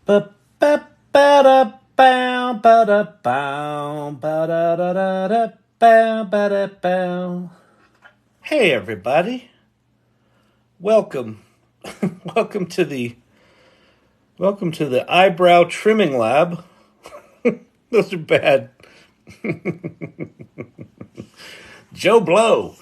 Ba ba ba da bow ba da bow ba da da da da bow ba da bow. Hey everybody, welcome, welcome to the eyebrow trimming lab. Those are bad. Joe Blow.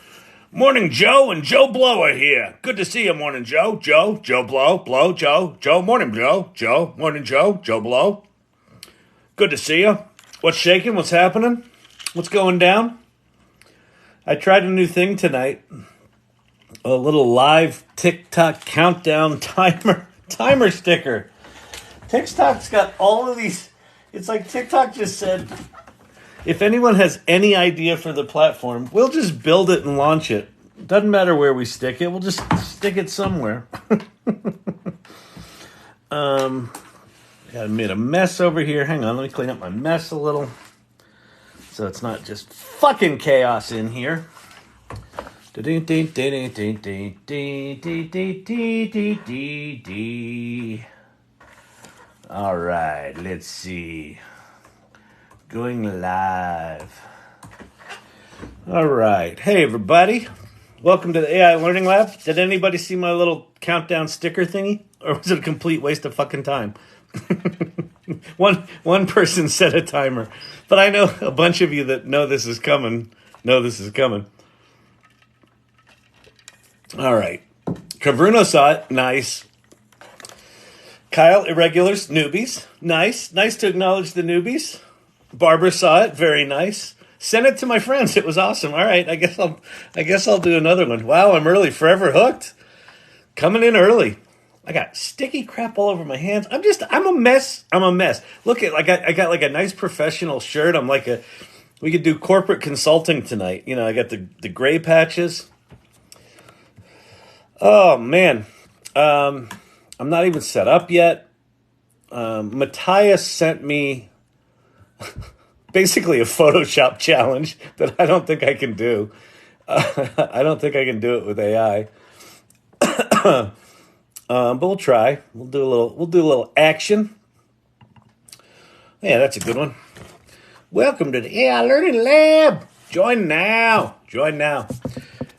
Morning, Joe and Joe Blow are here. Good to see you, morning, Joe. Joe Blow, Joe, morning, Joe, morning, Joe Blow. Good to see you. What's shaking? What's happening? What's going down? I tried a new thing tonight. A little live TikTok countdown timer sticker. TikTok's got all of these. It's like TikTok just said, if anyone has any idea for the platform, we'll just build it and launch it. Doesn't matter where we stick it. We'll just stick it somewhere. I made a mess over here. Hang on, let me clean up my mess a little, so it's not just fucking chaos in here. All right, let's see. Going live. All right. Hey, everybody. Welcome to the AI Learning Lab. Did anybody see my little countdown sticker thingy? Or was it a complete waste of fucking time? One person set a timer. But I know a bunch of you that know this is coming. All right. Cavruno saw it. Nice. Kyle, irregulars, newbies. Nice. Nice to acknowledge the newbies. Barbara saw it. Very nice. Send it to my friends. It was awesome. All right. I guess I'll do another one. Wow, I'm early. Forever hooked. Coming in early. I got sticky crap all over my hands. I'm a mess. Look at I got like a nice professional shirt. We could do corporate consulting tonight. You know, I got the gray patches. Oh man. I'm not even set up yet. Matthias sent me basically a Photoshop challenge that I don't think I can do. I don't think I can do it with AI. But we'll try. We'll do a little action. Yeah, that's a good one. Welcome to the AI Learning Lab. Join now.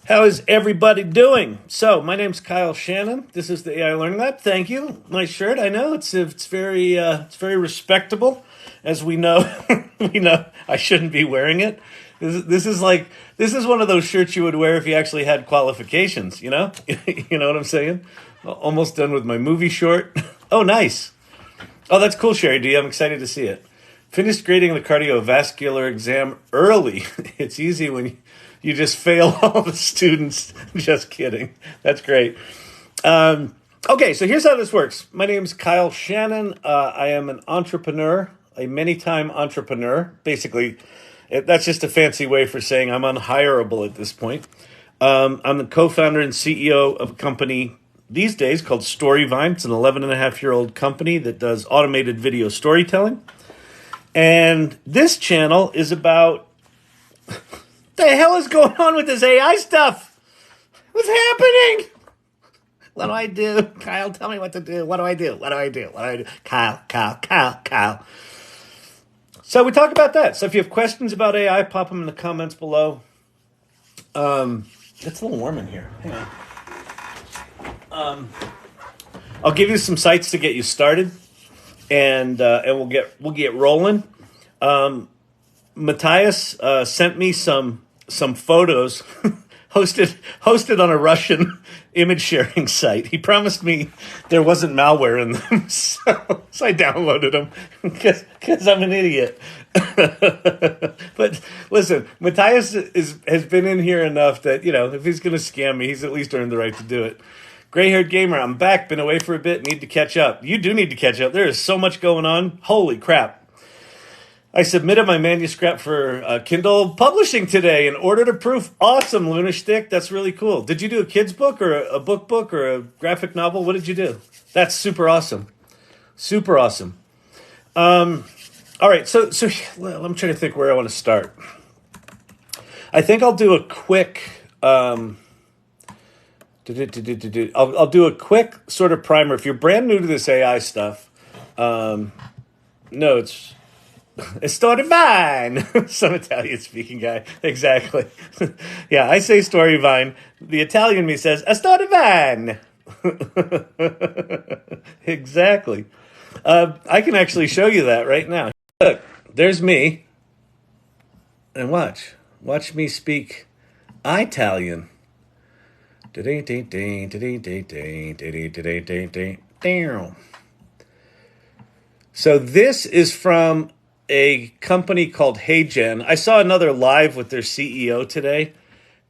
How is everybody doing? So, my name's Kyle Shannon. This is the AI Learning Lab. Thank you. Nice shirt. I know it's very respectable. As we know, I shouldn't be wearing it. This is one of those shirts you would wear if you actually had qualifications. You know, you know what I'm saying? Almost done with my movie short. Oh, nice. Oh, that's cool, Sherry D. I'm excited to see it. Finished grading the cardiovascular exam early. It's easy when you just fail all the students. Just kidding. That's great. Okay, so here's how this works. My name's Kyle Shannon. I am an entrepreneur, a many-time entrepreneur. Basically, that's just a fancy way for saying I'm unhireable at this point. I'm the co-founder and CEO of a company these days called Storyvine. It's an 11-and-a-half-year-old company that does automated video storytelling. And this channel is about... the hell is going on with this AI stuff? What's happening? What do I do? Kyle, tell me what to do. What do I do? Kyle. So we talk about that. So if you have questions about AI, pop them in the comments below. It's a little warm in here. Hang on. I'll give you some sites to get you started, and we'll get rolling. Matthias sent me some photos hosted on a Russian image sharing site. He promised me there wasn't malware in them, so I downloaded them because I'm an idiot. But listen, Matthias has been in here enough that, you know, if he's going to scam me, he's at least earned the right to do it. Gray-haired gamer, I'm back. Been away for a bit. Need to catch up. You do need to catch up. There is so much going on. Holy crap. I submitted my manuscript for Kindle publishing today and ordered a proof. Awesome, Lunashtick. That's really cool. Did you do a kid's book or a book or a graphic novel? What did you do? That's super awesome. Super awesome. All right, so I'm trying to think where I want to start. I think I'll do a quick... I'll do a quick sort of primer. If you're brand new to this AI stuff, No, it's Storyvine. Some Italian-speaking guy. Exactly. Yeah, I say Storyvine. The Italian me says, a Storyvine. Exactly. I can actually show you that right now. Look, there's me. And watch. Watch me speak Italian. So this is from a company called HeyGen. I saw another live with their CEO today.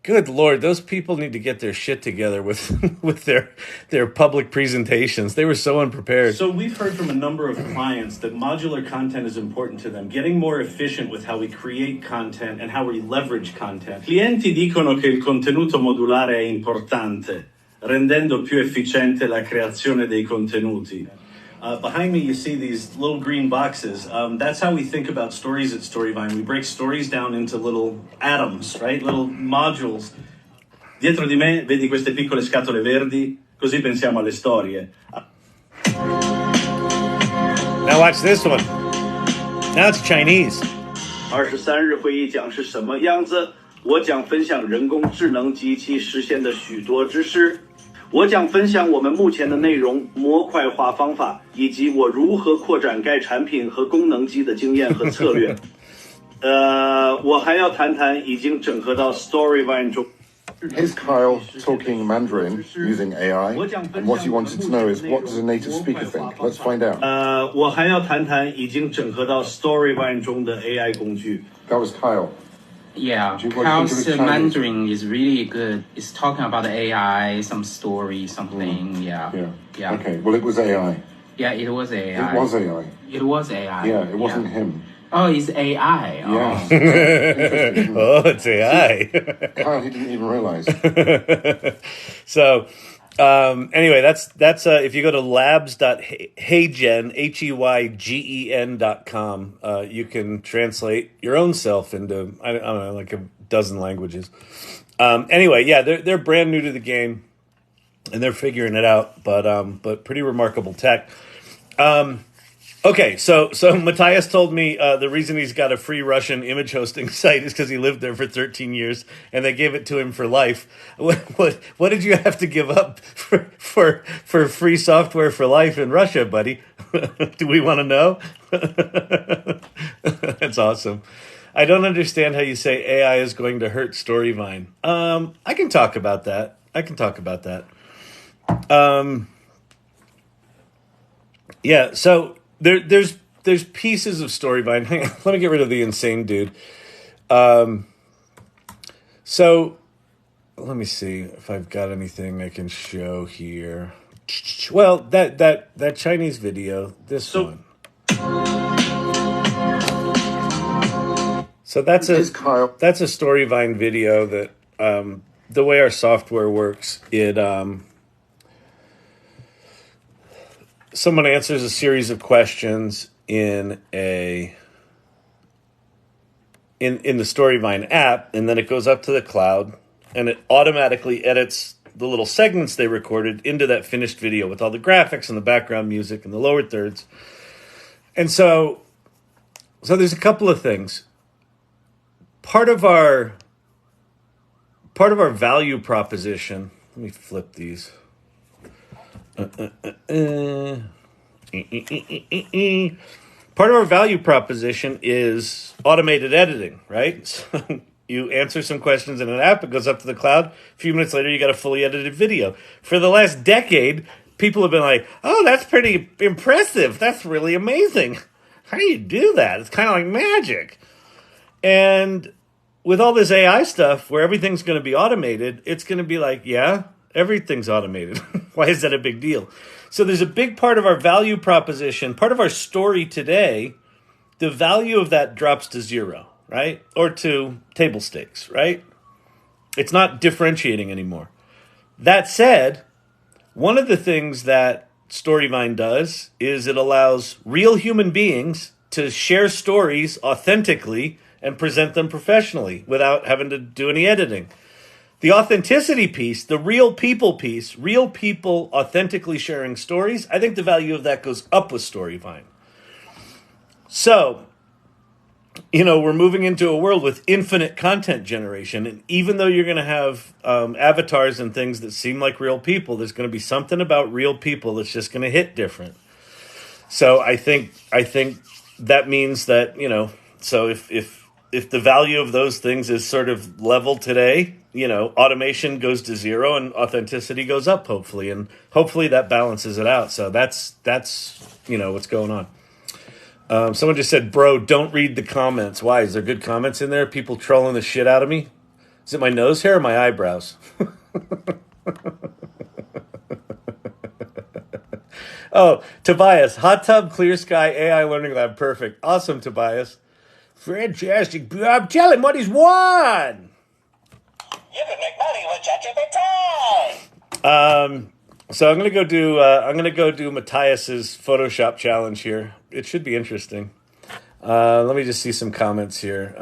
Good Lord, those people need to get their shit together with with their public presentations. They were so unprepared. So we've heard from a number of clients that modular content is important to them, getting more efficient with how we create content and how we leverage content. Clienti dicono che il contenuto modulare è importante, rendendo più efficiente la creazione dei contenuti. Behind me, you see these little green boxes. That's how we think about stories at Storyvine. We break stories down into little atoms, right? Little modules. Dietro di me vedi queste piccole scatole verdi? Così pensiamo alle storie. Now watch this one. Now it's Chinese. 23日会议讲是什么样子？我将分享人工智能及其实现的许多知识。我将分享我们目前的内容模块化方法，以及我如何扩展该产品和功能机的经验和策略。我还要谈谈已经整合到 Storyvine 中。Here's Kyle talking Mandarin using AI, and what he wanted to know is what does a native speaker think? Let's find out. 我还要谈谈已经整合到 Storyvine 中的 AI 工具。That was Kyle. Yeah, Kyle's Mandarin is really good. It's talking about the AI, some story, something. Yeah. Okay, well, it was AI. Yeah, it was AI. It was AI. It was AI. Yeah, it wasn't him. Oh, it's AI. Yeah. Oh, it's AI. Kyle, he didn't even realize. So, anyway, that's if you go to labs.heygen, HEYGEN.com, you can translate your own self into, I don't know, like a dozen languages. Anyway, yeah, they're brand new to the game and they're figuring it out, but pretty remarkable tech. Okay, so Matthias told me the reason he's got a free Russian image hosting site is because he lived there for 13 years, and they gave it to him for life. What did you have to give up for free software for life in Russia, buddy? Do we want to know? That's awesome. I don't understand how you say AI is going to hurt Storyvine. I can talk about that. Yeah, so there's pieces of Storyvine. Hang on, let me get rid of the insane dude. So let me see if I've got anything I can show here. Well, that Chinese video, this one. So that's a Storyvine video that the way our software works, someone answers a series of questions in the Storyvine app, and then it goes up to the cloud, and it automatically edits the little segments they recorded into that finished video with all the graphics and the background music and the lower thirds. And so there's a couple of things. Part of our value proposition. Let me flip these. Part of our value proposition is automated editing, right? So you answer some questions in an app, it goes up to the cloud. A few minutes later, you got a fully edited video. For the last decade, people have been like, oh, that's pretty impressive. That's really amazing. How do you do that? It's kind of like magic. And with all this AI stuff where everything's going to be automated, it's going to be like, yeah, everything's automated. Why is that a big deal? So there's a big part of our value proposition, part of our story today, the value of that drops to zero, right? Or to table stakes, right? It's not differentiating anymore. That said, one of the things that Storyvine does is it allows real human beings to share stories authentically and present them professionally without having to do any editing. The authenticity piece, the real people piece, real people authentically sharing stories, I think the value of that goes up with Storyvine. So, we're moving into a world with infinite content generation. And even though you're going to have avatars and things that seem like real people, there's going to be something about real people that's just going to hit different. So I think that means that, so if the value of those things is sort of level today, automation goes to zero and authenticity goes up, hopefully. And hopefully that balances it out. So that's what's going on. Someone just said, bro, don't read the comments. Why? Is there good comments in there? People trolling the shit out of me? Is it my nose hair or my eyebrows? Oh, Tobias, hot tub, clear sky, AI learning lab. Perfect. Awesome, Tobias. Fantastic. Tell him what he's won. You can make money with ChatGPT. So I'm gonna go do Matthias's Photoshop challenge here. It should be interesting. Let me just see some comments here.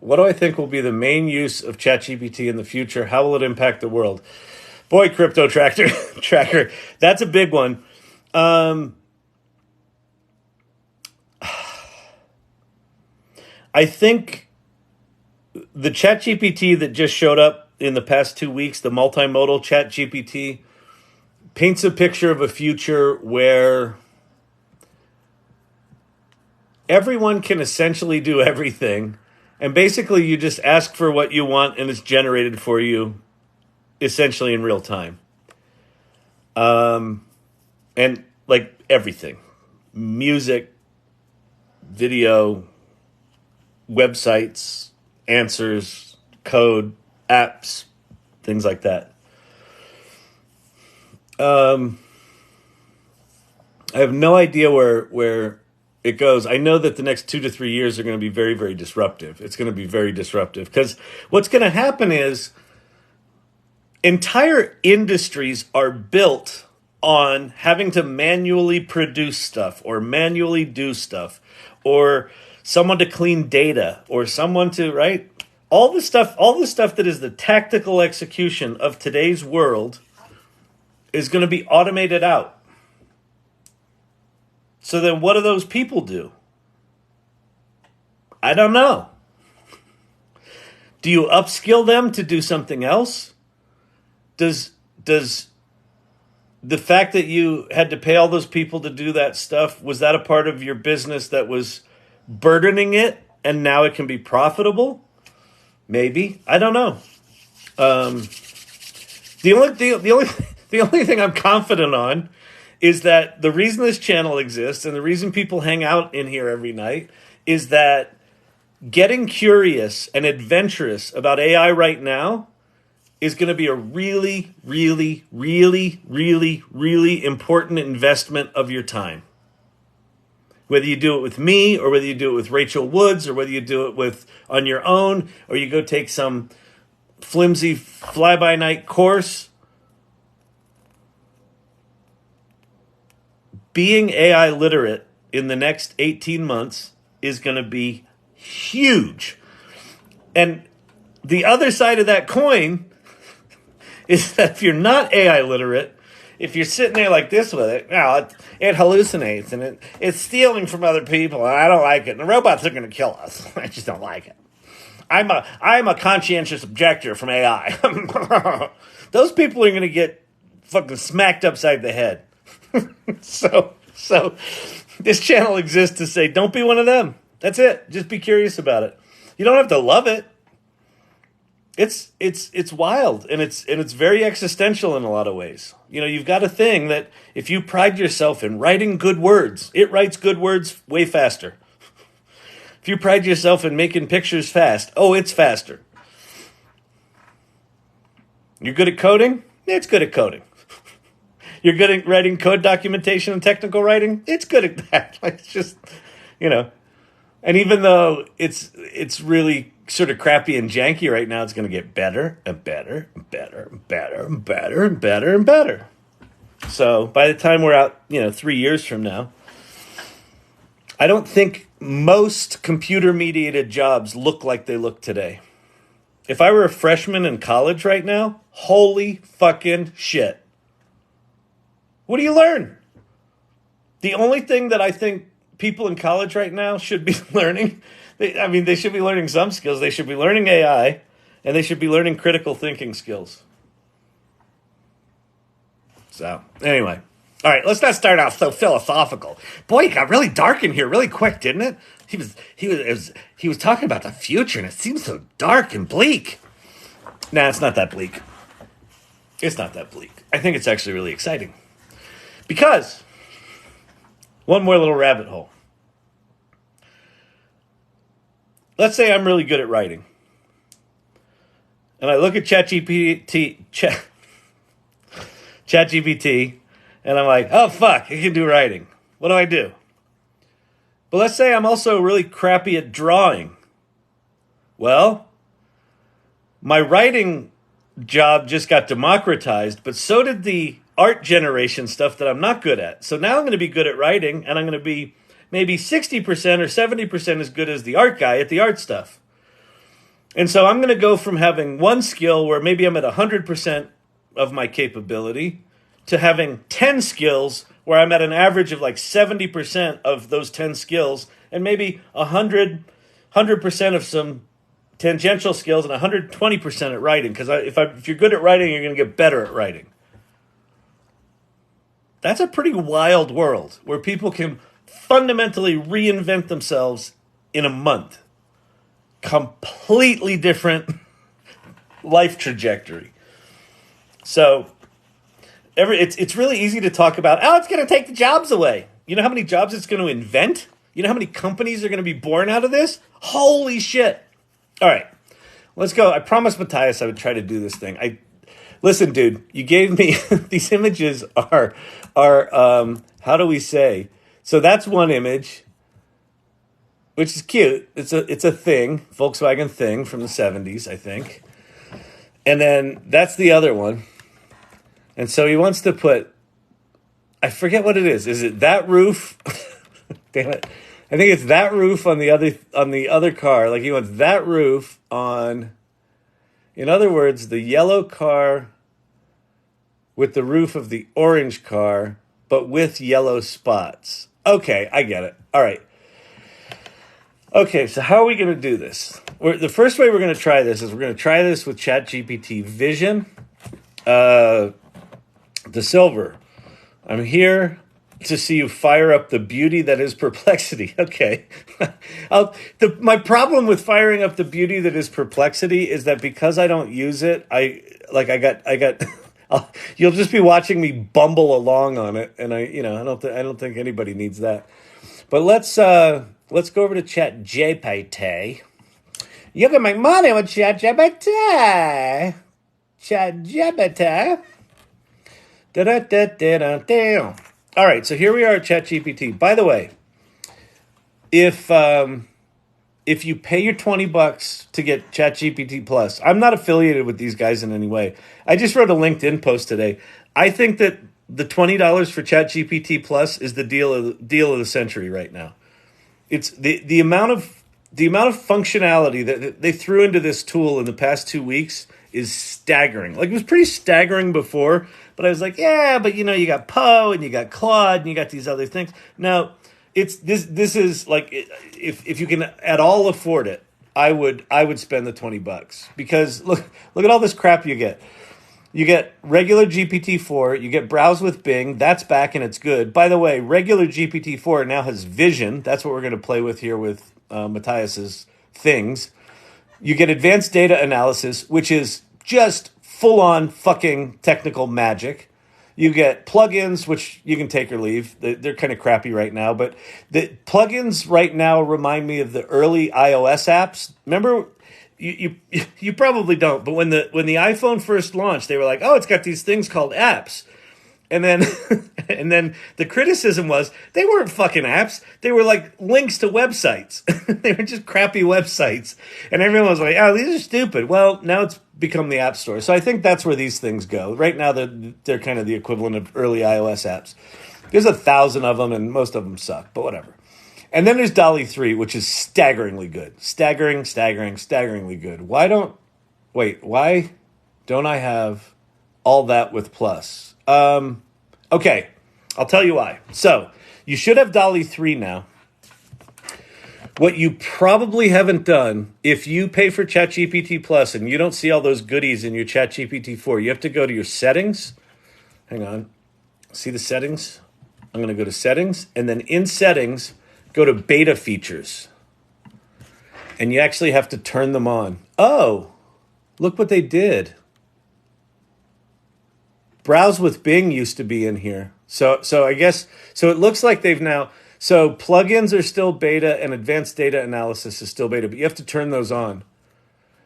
What do I think will be the main use of ChatGPT in the future? How will it impact the world? Boy, Crypto Tracker, that's a big one. I think the ChatGPT that just showed up in the past 2 weeks, the multimodal ChatGPT, paints a picture of a future where everyone can essentially do everything. And basically you just ask for what you want and it's generated for you essentially in real time. And like everything, music, video, websites, answers, code, apps, things like that. I have no idea where it goes. I know that the next 2 to 3 years are going to be very, very disruptive. It's going to be very disruptive because what's going to happen is entire industries are built on having to manually produce stuff or manually do stuff or someone to clean data or someone to, right? All the stuff that is the tactical execution of today's world is going to be automated out. So then what do those people do? I don't know. Do you upskill them to do something else? Does the fact that you had to pay all those people to do that stuff, was that a part of your business that was burdening it and now it can be profitable? Maybe. I don't know. The only thing I'm confident on is that the reason this channel exists and the reason people hang out in here every night is that getting curious and adventurous about AI right now is going to be a really, really, really, really, really important investment of your time. Whether you do it with me or whether you do it with Rachel Woods or whether you do it with on your own or you go take some flimsy fly-by-night course, being AI literate in the next 18 months is going to be huge. And the other side of that coin is that if you're not AI literate, if you're sitting there like this with it, it hallucinates and it's stealing from other people and I don't like it. And the robots are going to kill us. I just don't like it. I'm a conscientious objector from AI. Those people are going to get fucking smacked upside the head. So this channel exists to say, don't be one of them. That's it. Just be curious about it. You don't have to love it. It's wild and it's very existential in a lot of ways. You've got a thing that if you pride yourself in writing good words, it writes good words way faster. If you pride yourself in making pictures fast, it's faster. You're good at coding? It's good at coding. You're good at writing code documentation and technical writing? It's good at that. It's just, and even though it's really sort of crappy and janky right now, it's going to get better and better and better and better and better and better and better. So by the time we're out, 3 years from now, I don't think most computer-mediated jobs look like they look today. if I were a freshman in college right now, holy fucking shit. What do you learn? The only thing that I think people in college right now should be learning, they should be learning some skills. They should be learning AI, and they should be learning critical thinking skills. So, anyway. All right, let's not start off so philosophical. Boy, it got really dark in here really quick, didn't it? He was talking about the future, and it seems so dark and bleak. Nah, it's not that bleak. It's not that bleak. I think it's actually really exciting. Because, one more little rabbit hole. Let's say I'm really good at writing. And I look at ChatGPT, and I'm like, oh, fuck, I can do writing. What do I do? But let's say I'm also really crappy at drawing. Well, my writing job just got democratized, but so did the art generation stuff that I'm not good at. So now I'm going to be good at writing, and I'm going to be maybe 60% or 70% as good as the art guy at the art stuff. And so I'm going to go from having one skill where maybe I'm at 100% of my capability to having 10 skills where I'm at an average of like 70% of those 10 skills and maybe 100% of some tangential skills and 120% at writing. Because if you're good at writing, you're going to get better at writing. That's a pretty wild world where people can fundamentally reinvent themselves in a month. Completely different life trajectory. So it's really easy to talk about, it's going to take the jobs away. You know how many jobs it's going to invent? You know how many companies are going to be born out of this? Holy shit. All right, let's go. I promised Matthias I would try to do this thing. Listen, dude, you gave me, these images are how do we say? So that's one image, which is cute. It's a thing, Volkswagen thing from the 70s, I think. And then that's the other one. And so he wants to put, I forget what it is. Is it that roof? Damn it. I think it's that roof on the other car. Like he wants that roof on, in other words, the yellow car with the roof of the orange car, but with yellow spots. Okay, I get it. All right. Okay, so how are we going to do this? The first way we're going to try this is we're going to try this with ChatGPT Vision. The silver. I'm here to see you fire up the beauty that is perplexity. Okay. My problem with firing up the beauty that is perplexity is that because I don't use it, you'll just be watching me bumble along on it, and I don't think anybody needs that. But let's go over to ChatGPT. You can make money with ChatGPT. ChatGPT. Da-da-da-da-da-da. All right, so here we are at ChatGPT. By the way, if you pay your $20 to get ChatGPT Plus, I'm not affiliated with these guys in any way. I just wrote a LinkedIn post today. I think that the $20 for ChatGPT Plus is the deal of the century right now. It's the amount of functionality that they threw into this tool in the past 2 weeks is staggering. Like, it was pretty staggering before, but I was like, yeah, but you got Poe and you got Claude and you got these other things. No, it's this is like, if you can at all afford it, I would spend the $20 because look at all this crap you get. You get regular GPT-4, you get Browse with Bing, that's back and it's good. By the way, regular GPT-4 now has Vision. That's what we're going to play with here with Matthias's things. You get advanced data analysis, which is just full-on fucking technical magic. You get plugins, which you can take or leave. They're kind of crappy right now, but the plugins right now remind me of the early iOS apps. Remember, you probably don't, but when the iPhone first launched, they were like, oh, it's got these things called apps. And then the criticism was they weren't fucking apps. They were like links to websites. They were just crappy websites. And everyone was like, oh, these are stupid. Well, now it's become the App Store. So I think that's where these things go. Right now, they're kind of the equivalent of early iOS apps. There's 1,000 of them, and most of them suck, but whatever. And then there's DALL-E 3, which is staggeringly good. Staggeringly good. Why don't Wait, why don't I have all that with plus? Okay, I'll tell you why. So you should have DALL-E 3 now. What you probably haven't done, if you pay for ChatGPT Plus and you don't see all those goodies in your ChatGPT 4, you have to go to your settings. Hang on. See the settings? I'm going to go to settings, and then in settings, go to beta features. And you actually have to turn them on. Oh, look what they did. Browse with Bing used to be in here. So I guess, so it looks like they've now, so plugins are still beta and advanced data analysis is still beta, but you have to turn those on.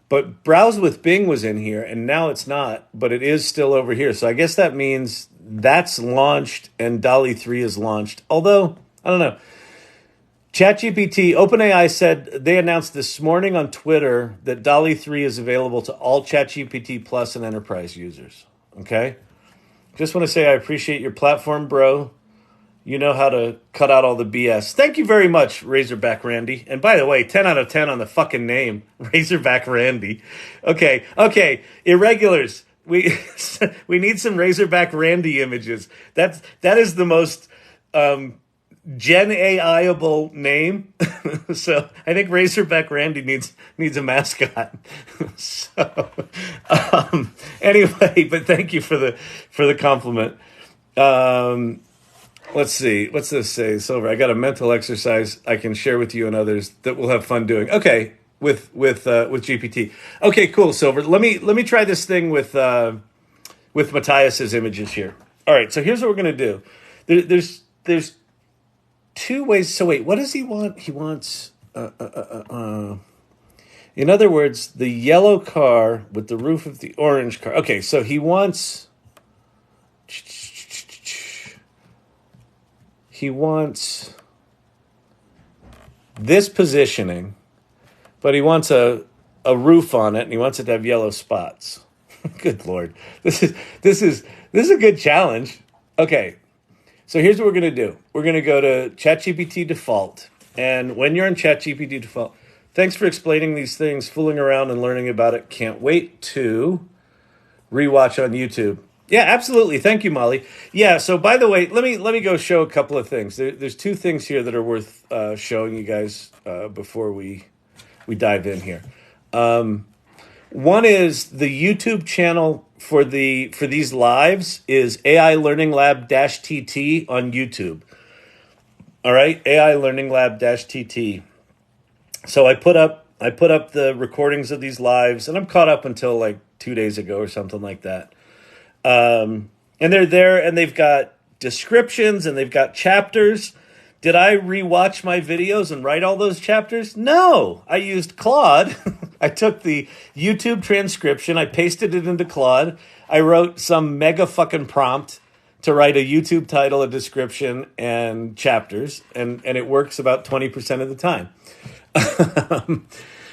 But Browse with Bing was in here, and now it's not, but it is still over here. So I guess that means that's launched and DALL-E 3 is launched. Although, I don't know. ChatGPT, OpenAI said, they announced this morning on Twitter that DALL-E 3 is available to all ChatGPT Plus and enterprise users. Okay? Just want to say I appreciate your platform, bro. You know how to cut out all the BS. Thank you very much, Razorback Randy. And by the way, 10 out of 10 on the fucking name, Razorback Randy. Okay, irregulars. We need some Razorback Randy images. That is the most Gen AI-able name. So I think Razorback Randy needs a mascot. So anyway, but thank you for the compliment. Let's see. What's this say? Silver. I got a mental exercise I can share with you and others that we'll have fun doing. Okay, with GPT. Okay, cool, Silver. Let me try this thing with Matthias's images here. All right. So here's what we're gonna do. There's two ways. So wait, what does he want? He wants. In other words, the yellow car with the roof of the orange car. Okay, so he wants. He wants this positioning, but he wants a roof on it, and he wants it to have yellow spots. Good Lord, this is a good challenge. Okay, so here's what we're gonna do. We're gonna go to ChatGPT default, and when you're in ChatGPT default, thanks for explaining these things, fooling around and learning about it. Can't wait to rewatch on YouTube. Yeah, absolutely. Thank you, Molly. Yeah. So, by the way, let me go show a couple of things. There's two things here that are worth showing you guys before we dive in here. One is the YouTube channel for these lives is AI Learning Lab -TT on YouTube. All right, AI Learning Lab -TT. So I put up the recordings of these lives, and I'm caught up until like 2 days ago or something like that. And they're there, and they've got descriptions, and they've got chapters. Did I rewatch my videos and write all those chapters? No, I used Claude. I took the YouTube transcription, I pasted it into Claude. I wrote some mega fucking prompt to write a YouTube title, a description, and chapters, and it works about 20% of the time.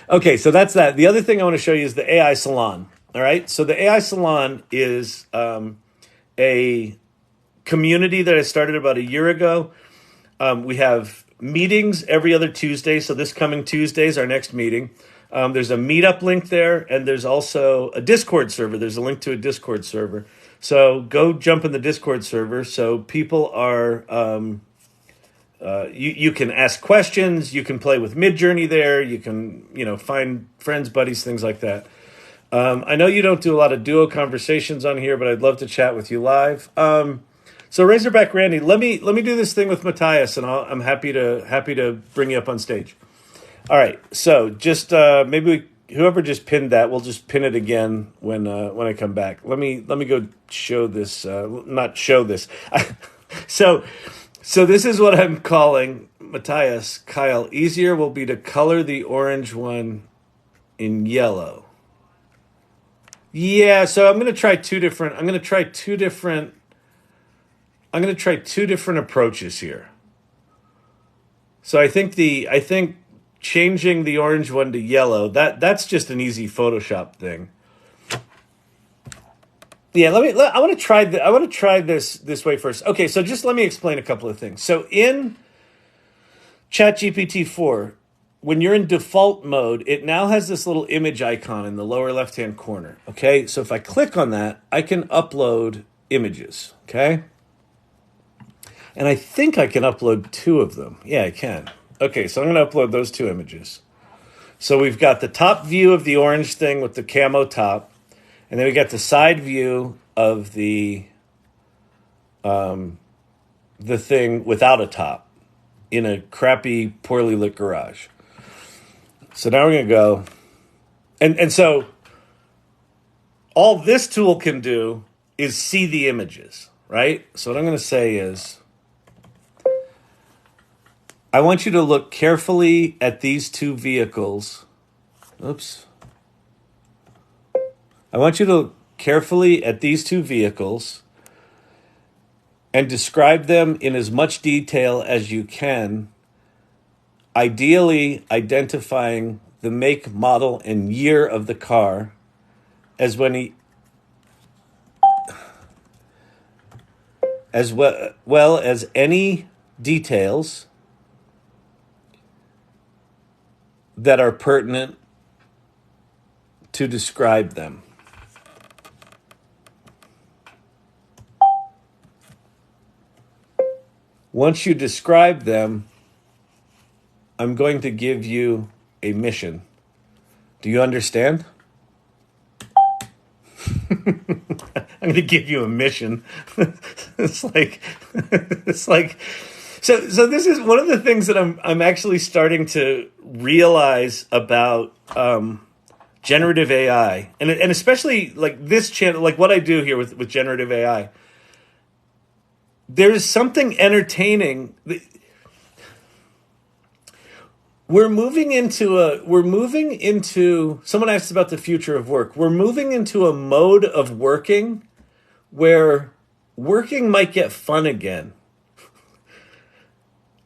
Okay, so that's that. The other thing I want to show you is the AI Salon. All right, so the AI Salon is a community that I started about a year ago. We have meetings every other Tuesday, so this coming Tuesday is our next meeting. There's a meetup link there, and there's also a Discord server. There's a link to a Discord server. So go jump in the Discord server. So people are, you can ask questions. You can play with Midjourney there. You can, find friends, buddies, things like that. I know you don't do a lot of duo conversations on here, but I'd love to chat with you live. So Razorback Randy, let me do this thing with Matthias, and I'm happy to bring you up on stage. All right, so just maybe whoever just pinned that, we'll just pin it again when I come back. Let me go show this. Not show this. So this is what I'm calling Matthias. Kyle, easier will be to color the orange one in yellow. Yeah, so I'm going to try two different approaches here. So I think changing the orange one to yellow, that's just an easy Photoshop thing. Yeah, I want to try this way first. Okay, so just let me explain a couple of things. So in ChatGPT 4, when you're in default mode, it now has this little image icon in the lower left-hand corner, okay? So if I click on that, I can upload images, okay? And I think I can upload 2 of them. Yeah, I can. Okay, so I'm going to upload those 2 images. So we've got the top view of the orange thing with the camo top, and then we got the side view of the thing without a top in a crappy, poorly lit garage. So now we're going to go, and so all this tool can do is see the images, right? So what I'm going to say is, I want you to look carefully at these 2 vehicles. Oops. I want you to look carefully at these 2 vehicles and describe them in as much detail as you can, ideally identifying the make, model, and year of the car as well as any details that are pertinent to describe them. Once you describe them, I'm going to give you a mission. Do you understand? I'm going to give you a mission. it's like so this is one of the things that I'm actually starting to realize about generative AI, and especially like this channel, like what I do here with generative AI. There is something entertaining. We're moving into someone asked about the future of work. We're moving into a mode of working where working might get fun again.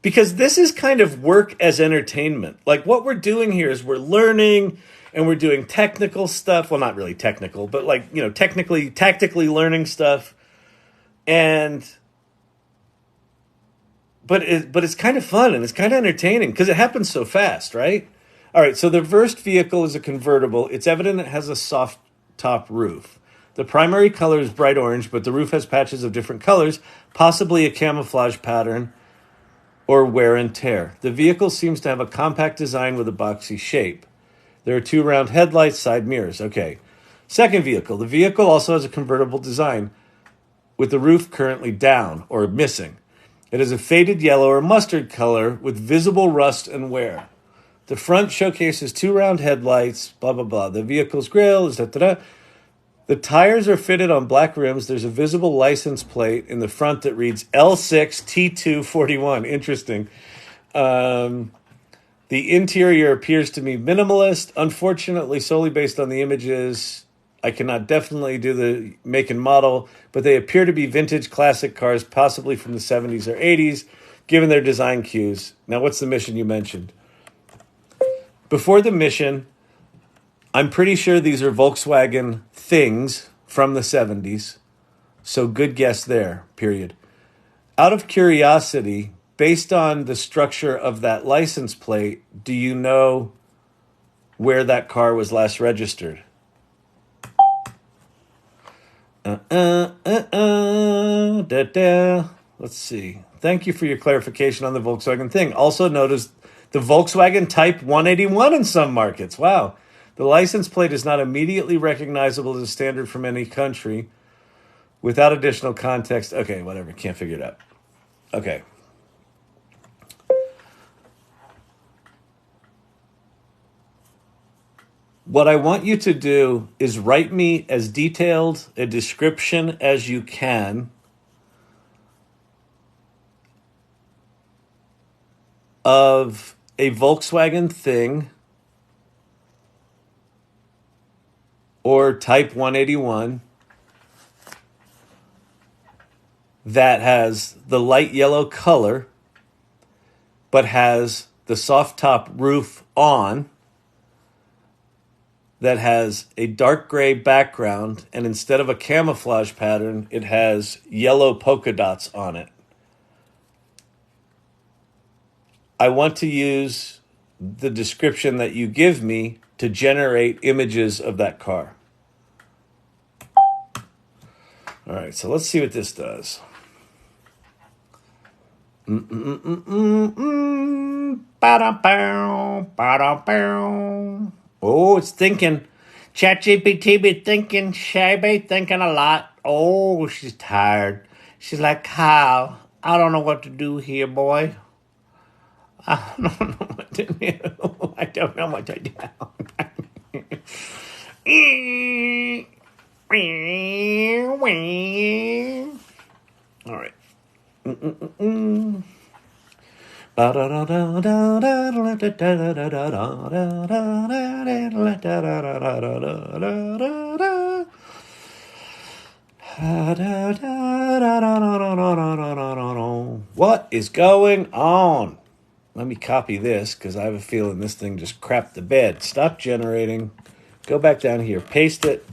Because this is kind of work as entertainment. Like what we're doing here is we're learning and we're doing technical stuff. Well, not really technical, but like, tactically learning stuff. But it's kind of fun and it's kind of entertaining because it happens so fast, right? All right, so the first vehicle is a convertible. It's evident it has a soft top roof. The primary color is bright orange, but the roof has patches of different colors, possibly a camouflage pattern or wear and tear. The vehicle seems to have a compact design with a boxy shape. There are 2 round headlights, side mirrors. Okay. Second vehicle. The vehicle also has a convertible design with the roof currently down or missing. It is a faded yellow or mustard color with visible rust and wear. The front showcases 2 round headlights, blah, blah, blah. The vehicle's grille is da-da-da. The tires are fitted on black rims. There's a visible license plate in the front that reads L6T241. Interesting. The interior appears to be minimalist. Unfortunately, solely based on the images, I cannot definitely do the make and model, but they appear to be vintage classic cars, possibly from the 70s or 80s, given their design cues. Now, what's the mission you mentioned? Before the mission, I'm pretty sure these are Volkswagen things from the 70s. So good guess there, period. Out of curiosity, based on the structure of that license plate, do you know where that car was last registered? Let's see. Thank you for your clarification on the Volkswagen thing. Also notice the Volkswagen Type 181 in some markets. Wow. The license plate is not immediately recognizable as a standard from any country without additional context. Okay, whatever. Can't figure it out. Okay. What I want you to do is write me as detailed a description as you can of a Volkswagen thing or Type 181 that has the light yellow color but has the soft top roof on, that has a dark gray background, and instead of a camouflage pattern, it has yellow polka dots on it. I want to use the description that you give me to generate images of that car. All right, so let's see what this does. Oh, it's thinking. ChatGPT be thinking, Shabby, thinking a lot. Oh, she's tired. She's like, Kyle, I don't know what to do here, boy. I don't know what to do. I don't know what to do. All right. What is going on? Let me copy this because I have a feeling this thing just crapped the bed. Stop generating. Go back down here. Paste it.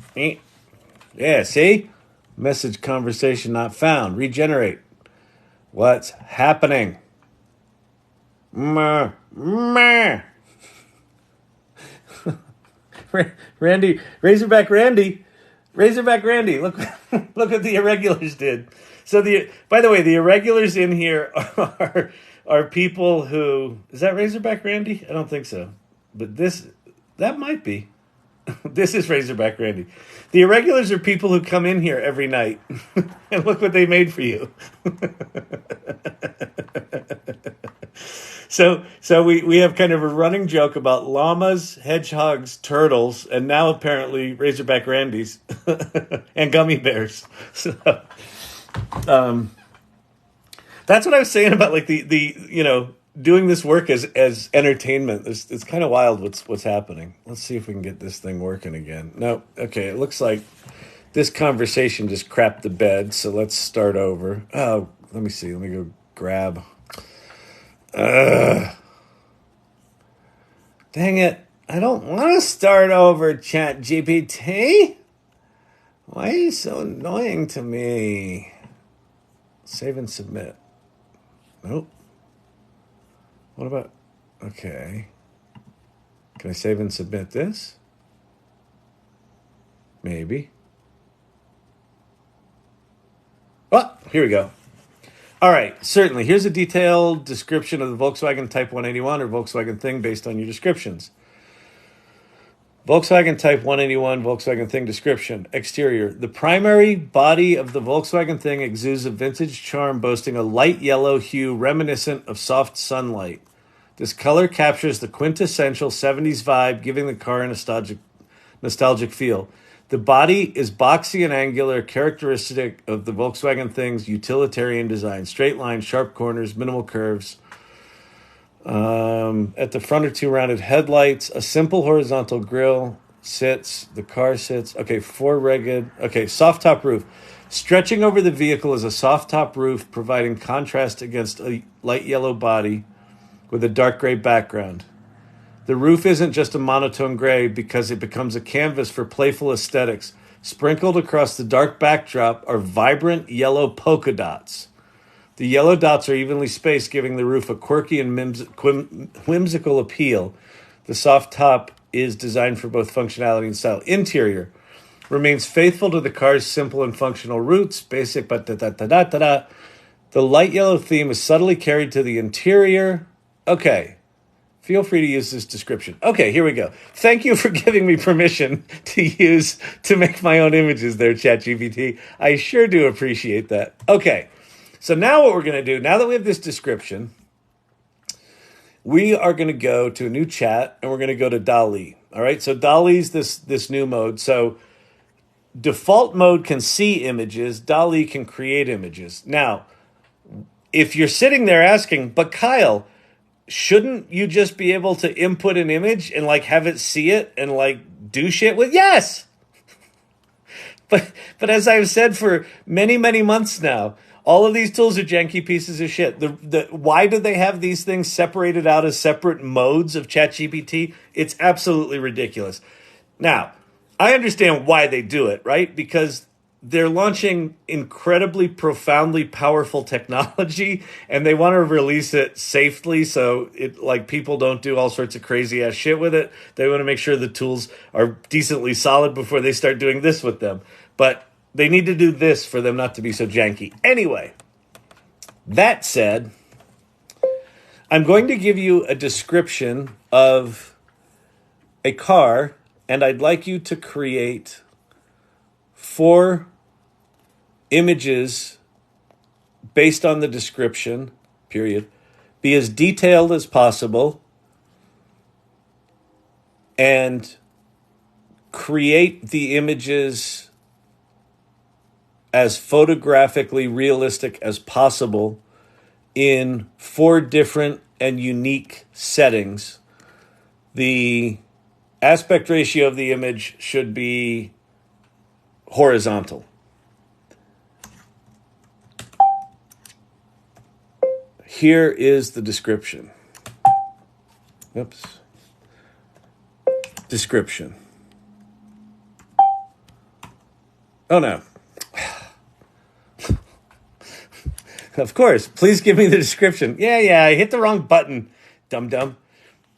Yeah, see? Message conversation not found. Regenerate. What's happening? Randy, Razorback Randy. Look, look what the irregulars did. So by the way, the irregulars in here are people who, is that Razorback Randy? I don't think so, but that might be. This is Razorback Randy. The irregulars are people who come in here every night, and look what they made for you. So we have kind of a running joke about llamas, hedgehogs, turtles, and now apparently Razorback Randys and gummy bears. So, that's what I was saying about like the doing this work as entertainment. It's kind of wild what's happening. Let's see if we can get this thing working again. No, okay. It looks like this conversation just crapped the bed. So let's start over. Oh, let me see. Let me go grab. Dang it. I don't want to start over, ChatGPT. Why are you so annoying to me? Save and submit. Nope. What about... Okay. Can I save and submit this? Maybe. Oh, here we go. All right, certainly. Here's a detailed description of the Volkswagen Type 181 or Volkswagen Thing based on your descriptions. Volkswagen Type 181, Volkswagen Thing description. Exterior. The primary body of the Volkswagen Thing exudes a vintage charm boasting a light yellow hue reminiscent of soft sunlight. This color captures the quintessential 70s vibe, giving the car a nostalgic feel. The body is boxy and angular, characteristic of the Volkswagen Thing's utilitarian design. Straight lines, sharp corners, minimal curves. At the front are two rounded headlights. A simple horizontal grille sits. The car sits. Okay, soft top roof. Stretching over the vehicle is a soft top roof, providing contrast against a light yellow body with a dark gray background. The roof isn't just a monotone gray because it becomes a canvas for playful aesthetics. Sprinkled across the dark backdrop are vibrant yellow polka dots. The yellow dots are evenly spaced, giving the roof a quirky and whimsical appeal. The soft top is designed for both functionality and style. Interior remains faithful to the car's simple and functional roots. Basic, but da-da-da-da-da-da. The light yellow theme is subtly carried to the interior. Okay. Feel free to use this description. Okay, here we go. Thank you for giving me permission to make my own images there, ChatGPT. I sure do appreciate that. Okay, so now what we're going to do, now that we have this description, we are going to go to a new chat, and we're going to go to DALL-E. All right, so DALL-E's this new mode. So default mode can see images. DALL-E can create images. Now, if you're sitting there asking, but Kyle, shouldn't you just be able to input an image and like have it see it and like do shit with? Yes. But as I've said for many, many months now, all of these tools are janky pieces of shit. Why do they have these things separated out as separate modes of ChatGPT? It's absolutely ridiculous. Now, I understand why they do it, right? Because they're launching incredibly profoundly powerful technology, and they want to release it safely so it like people don't do all sorts of crazy ass shit with it. They want to make sure the tools are decently solid before they start doing this with them. But they need to do this for them not to be so janky. Anyway, that said, I'm going to give you a description of a car, and I'd like you to create 4 images based on the description, period. Be as detailed as possible and create the images as photographically realistic as possible in 4 different and unique settings. The aspect ratio of the image should be horizontal. Here is the description. Oops. Description. Oh no. Of course. Please give me the description. Yeah, I hit the wrong button. Dum-dum.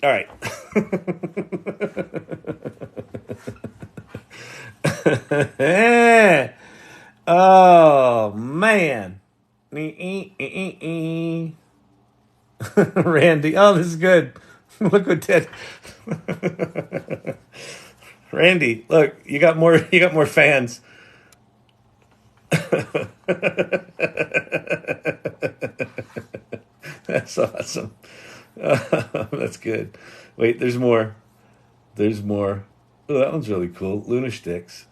All right. Oh, man. Randy. Oh, this is good. Look what Ted. Randy, look, you got more fans. That's awesome. That's good. Wait, there's more. Oh, that one's really cool. Lunar Sticks.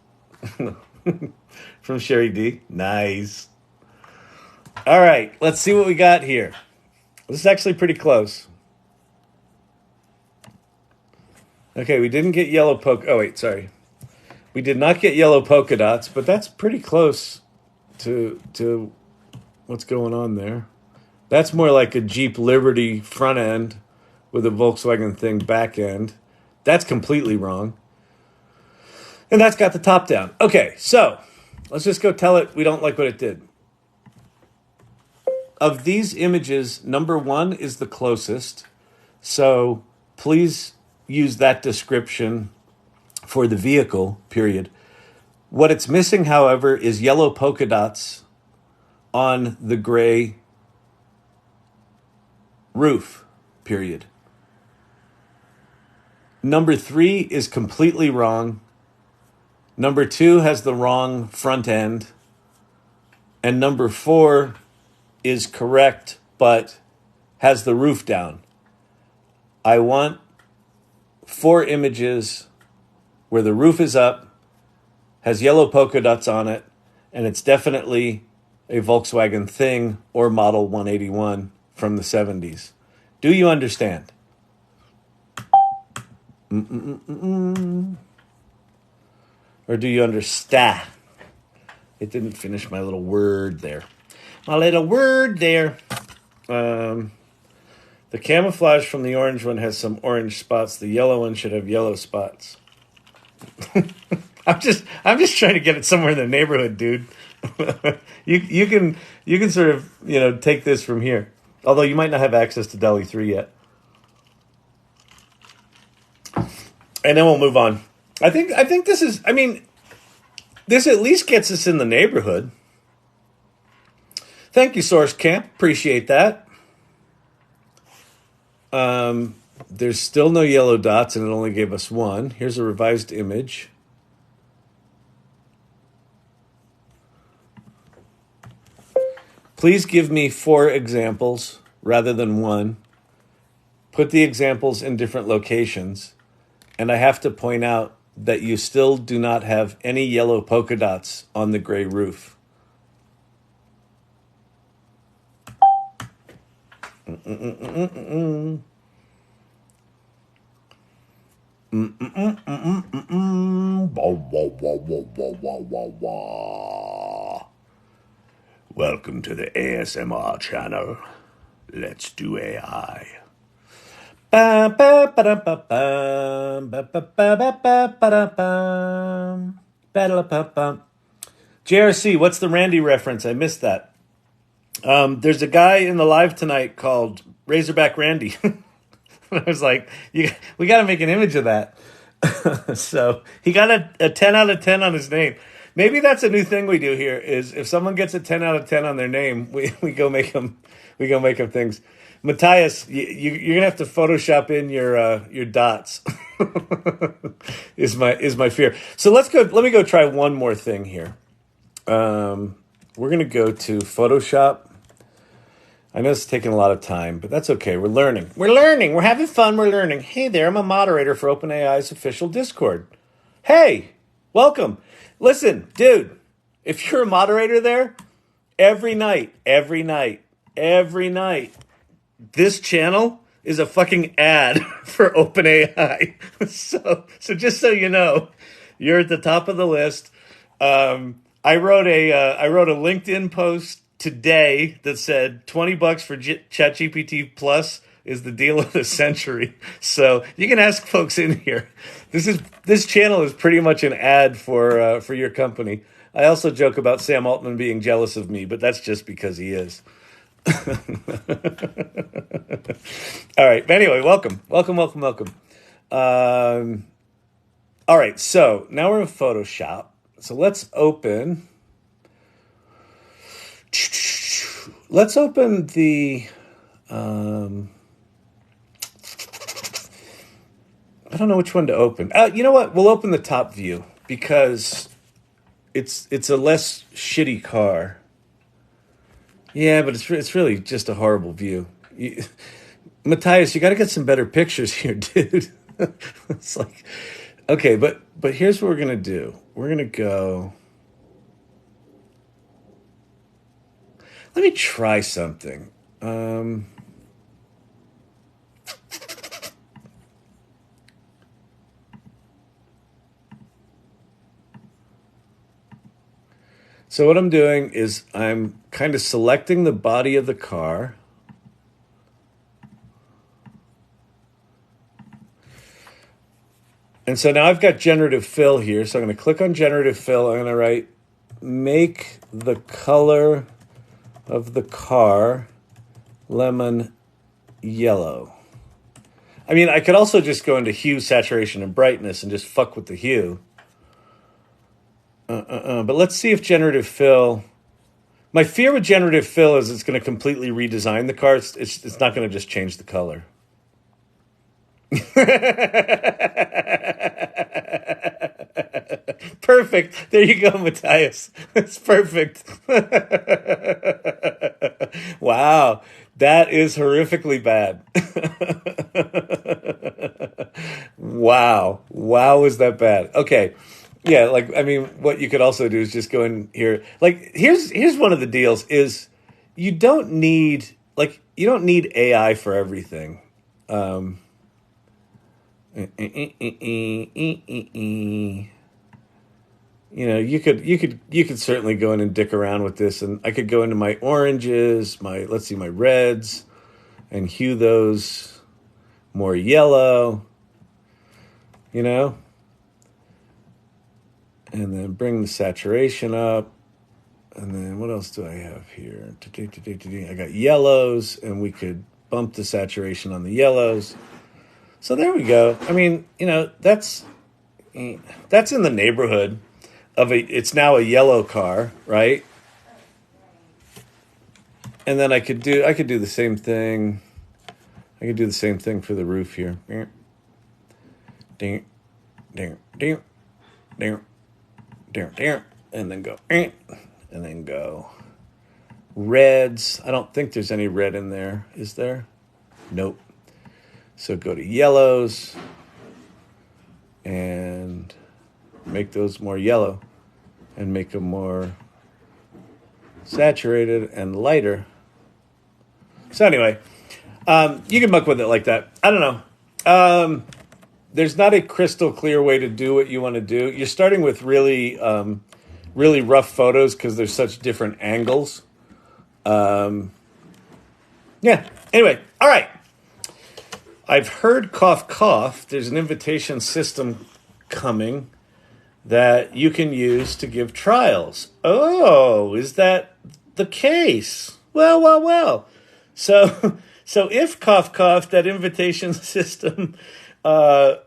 From Sherry D. Nice. All right, let's see what we got here. This is actually pretty close. Okay, we didn't get yellow polka. Oh, wait, sorry. We did not get yellow polka dots, but that's pretty close to what's going on there. That's more like a Jeep Liberty front end with a Volkswagen thing back end. That's completely wrong. And that's got the top down. Okay, so let's just go tell it we don't like what it did. Of these images, number 1 is the closest. So please use that description for the vehicle, period. What it's missing, however, is yellow polka dots on the gray roof, period. Number 3 is completely wrong. Number 2 has the wrong front end. And number 4 is correct, but has the roof down. I want 4 images where the roof is up, has yellow polka dots on it, and it's definitely a Volkswagen thing or Model 181 from the 70s. Do you understand? Or do you understand? It didn't finish my little word there. The camouflage from the orange one has some orange spots. The yellow one should have yellow spots. I'm just trying to get it somewhere in the neighborhood, dude. you can sort of, take this from here. Although you might not have access to DALL-E 3 yet. And then we'll move on. I think this is, this at least gets us in the neighborhood. Thank you, Source Camp. Appreciate that. There's still no yellow dots, and it only gave us 1. Here's a revised image. Please give me 4 examples rather than 1. Put the examples in different locations. And I have to point out that you still do not have any yellow polka dots on the gray roof. Welcome to the ASMR channel. Let's do AI. JRC, what's the Randy reference? I missed that. There's a guy in the live tonight called Razorback Randy. I was like, we got to make an image of that. So he got a 10 out of 10 on his name. Maybe that's a new thing we do here is if someone gets a 10 out of 10 on their name, we go make them things. Matthias, you're going to have to Photoshop in your dots is my fear. So let me go try one more thing here. We're going to go to Photoshop. I know it's taking a lot of time, but that's okay. We're learning. We're having fun. We're learning. Hey there, I'm a moderator for OpenAI's official Discord. Hey, welcome. Listen, dude, if you're a moderator there, every night, this channel is a fucking ad for OpenAI. So just so you know, you're at the top of the list. I wrote a LinkedIn post today that said $20 for ChatGPT Plus is the deal of the century. So you can ask folks in here. This channel is pretty much an ad for your company. I also joke about Sam Altman being jealous of me, but that's just because he is. All right. But anyway, welcome. All right. So now we're in Photoshop. So let's open the, I don't know which one to open. You know what? We'll open the top view because it's a less shitty car. Yeah, but it's really just a horrible view. Matthias, you got to get some better pictures here, dude. It's like, okay, but here's what we're going to do. We're going to go. Let me try something. So what I'm doing is I'm kind of selecting the body of the car. And so now I've got generative fill here. So I'm going to click on generative fill. I'm going to write, make the color of the car lemon yellow. I mean, I could also just go into hue, saturation, and brightness and just fuck with the hue. But let's see if generative fill... My fear with generative fill is it's going to completely redesign the car. It's not going to just change the color. Perfect. There you go, Matthias. It's perfect. Wow. That is horrifically bad. Wow. Wow, is that bad? Okay. Yeah, like, I mean, what you could also do is just go in here. Like, here's one of the deals is you don't need AI for everything. You know, you could certainly go in and dick around with this, and I could go into my oranges, my reds, and hue those more yellow, you know, and then bring the saturation up, and then what else do I have here? I got yellows, and we could bump the saturation on the yellows. So there we go. I mean, you know, that's in the neighborhood of it's now a yellow car, right? And then I could do the same thing. I could do the same thing for the roof here. Ding, ding, ding, ding, ding, and then go, and then go. Reds. I don't think there's any red in there. Is there? Nope. So go to yellows and make those more yellow and make them more saturated and lighter. So anyway, you can muck with it like that. I don't know. There's not a crystal clear way to do what you want to do. You're starting with really rough photos because there's such different angles. Yeah. Anyway, all right. I've heard cough, cough. There's an invitation system coming. that you can use to give trials. Oh, is that the case? Well. So, so if cough cough, that invitation system, where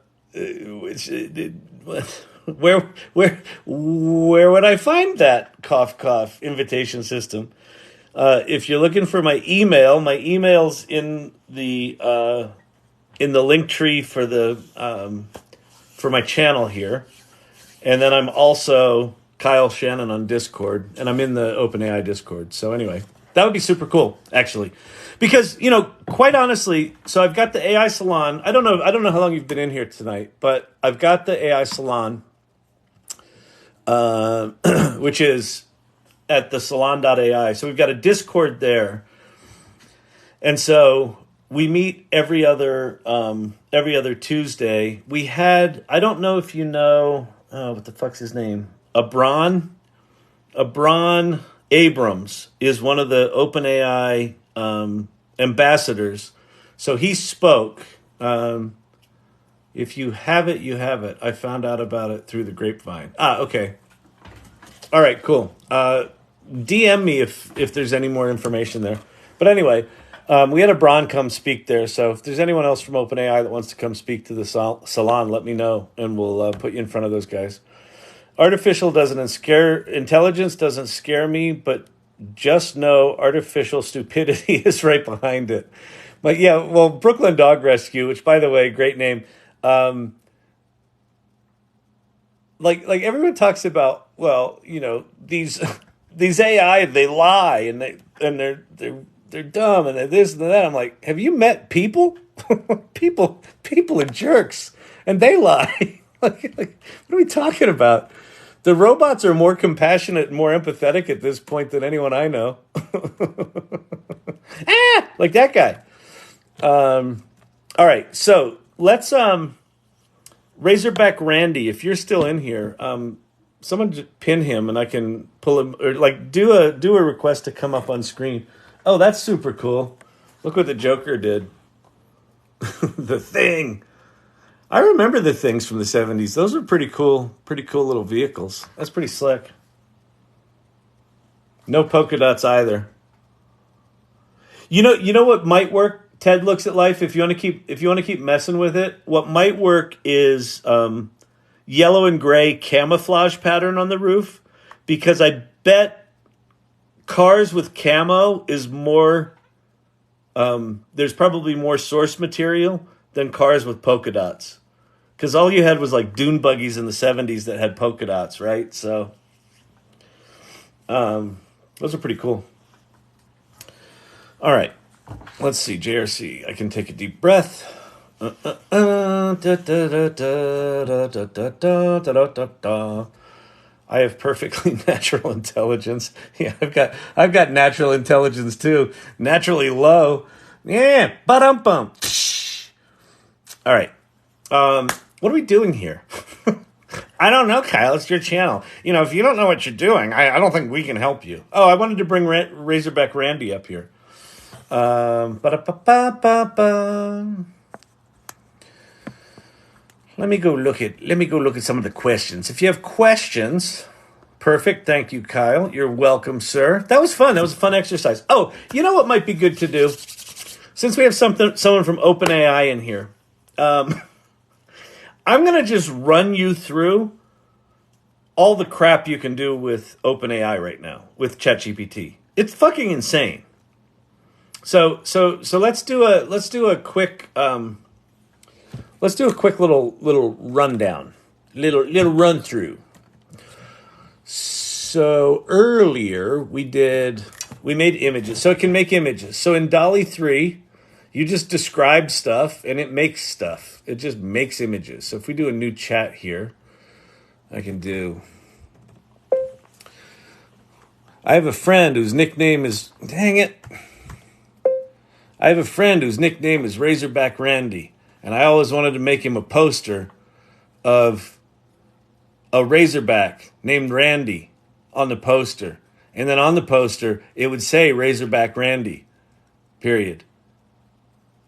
would I find that cough cough invitation system? If you're looking for my email's in the link tree for the for my channel here, and then I'm also Kyle Shannon on Discord, and I'm in the OpenAI Discord. So anyway, that would be super cool, actually, because quite honestly, so I've got the AI Salon. I don't know how long you've been in here tonight, but I've got the AI Salon, which is at the salon.ai. So we've got a Discord there. And so we meet every other Tuesday. We had, I don't know if you know, what the fuck's his name? Abron Abrams is one of the OpenAI ambassadors. So he spoke. If you have it, you have it. I found out about it through the grapevine. Okay. All right, cool. DM me if there's any more information there. But anyway, we had a Bron come speak there. So if there's anyone else from OpenAI that wants to come speak to the salon, let me know, and we'll put you in front of those guys. Intelligence doesn't scare me, but just know artificial stupidity is right behind it. But yeah, well, Brooklyn Dog Rescue, which by the way, great name. Like everyone talks about, well, these AI, they lie and they're dumb and they're this and that. I'm like, have you met people? people are jerks and they lie. like, what are we talking about? The robots are more compassionate and more empathetic at this point than anyone I know. Like that guy. All right, so let's Razorback Randy, if you're still in here, someone just pin him and I can pull him, or like do a request to come up on screen. Oh, that's super cool. Look what the Joker did. The Thing. I remember the Things from the 70s. Those were pretty cool little vehicles. That's pretty slick. No polka dots either. You know what might work? Ted Looks at Life. If you want to keep messing with it, what might work is yellow and gray camouflage pattern on the roof, because I bet cars with camo is more. There's probably more source material than cars with polka dots, because all you had was like dune buggies in the 70s that had polka dots, right? So those are pretty cool. All right. Let's see, JRC. I can take a deep breath. I have perfectly natural intelligence. Yeah, I've got natural intelligence too. Naturally low. Yeah, ba-dum-bum. All right. What are we doing here? I don't know, Kyle. It's your channel. If you don't know what you're doing, I don't think we can help you. Oh, I wanted to bring Razorback Randy up here. Let me go look at some of the questions. If you have questions, perfect. Thank you, Kyle. You're welcome, sir. That was fun. That was a fun exercise. Oh, you know what might be good to do? Since we have someone from OpenAI in here, I'm going to just run you through all the crap you can do with OpenAI right now with ChatGPT. It's fucking insane. So let's do a quick little rundown, little run through. So earlier we made images, so it can make images. So in DALL-E 3, you just describe stuff and it makes stuff. It just makes images. So if we do a new chat here, I have a friend whose nickname is Razorback Randy, and I always wanted to make him a poster of a Razorback named Randy on the poster. And then on the poster, it would say Razorback Randy, period.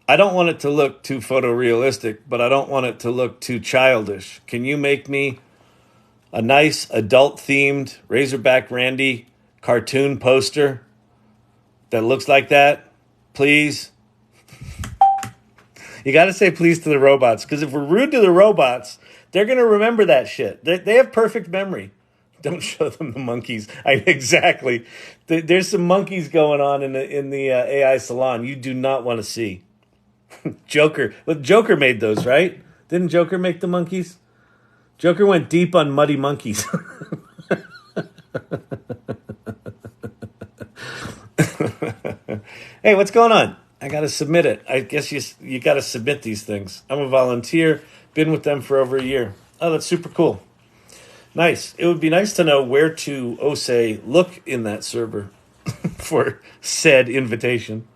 I don't want it to look too photorealistic, but I don't want it to look too childish. Can you make me a nice adult-themed Razorback Randy cartoon poster that looks like that, please. You got to say please to the robots, because if we're rude to the robots, they're going to remember that shit. They have perfect memory. Don't show them the monkeys. Exactly. There's some monkeys going on in the AI salon you do not want to see. Joker. Well, Joker made those, right? Didn't Joker make the monkeys? Joker went deep on muddy monkeys. Hey, what's going on? I got to submit it. I guess you got to submit these things. I'm a volunteer. Been with them for over a year. Oh, that's super cool. Nice. It would be nice to know where to, say, look in that server for said invitation.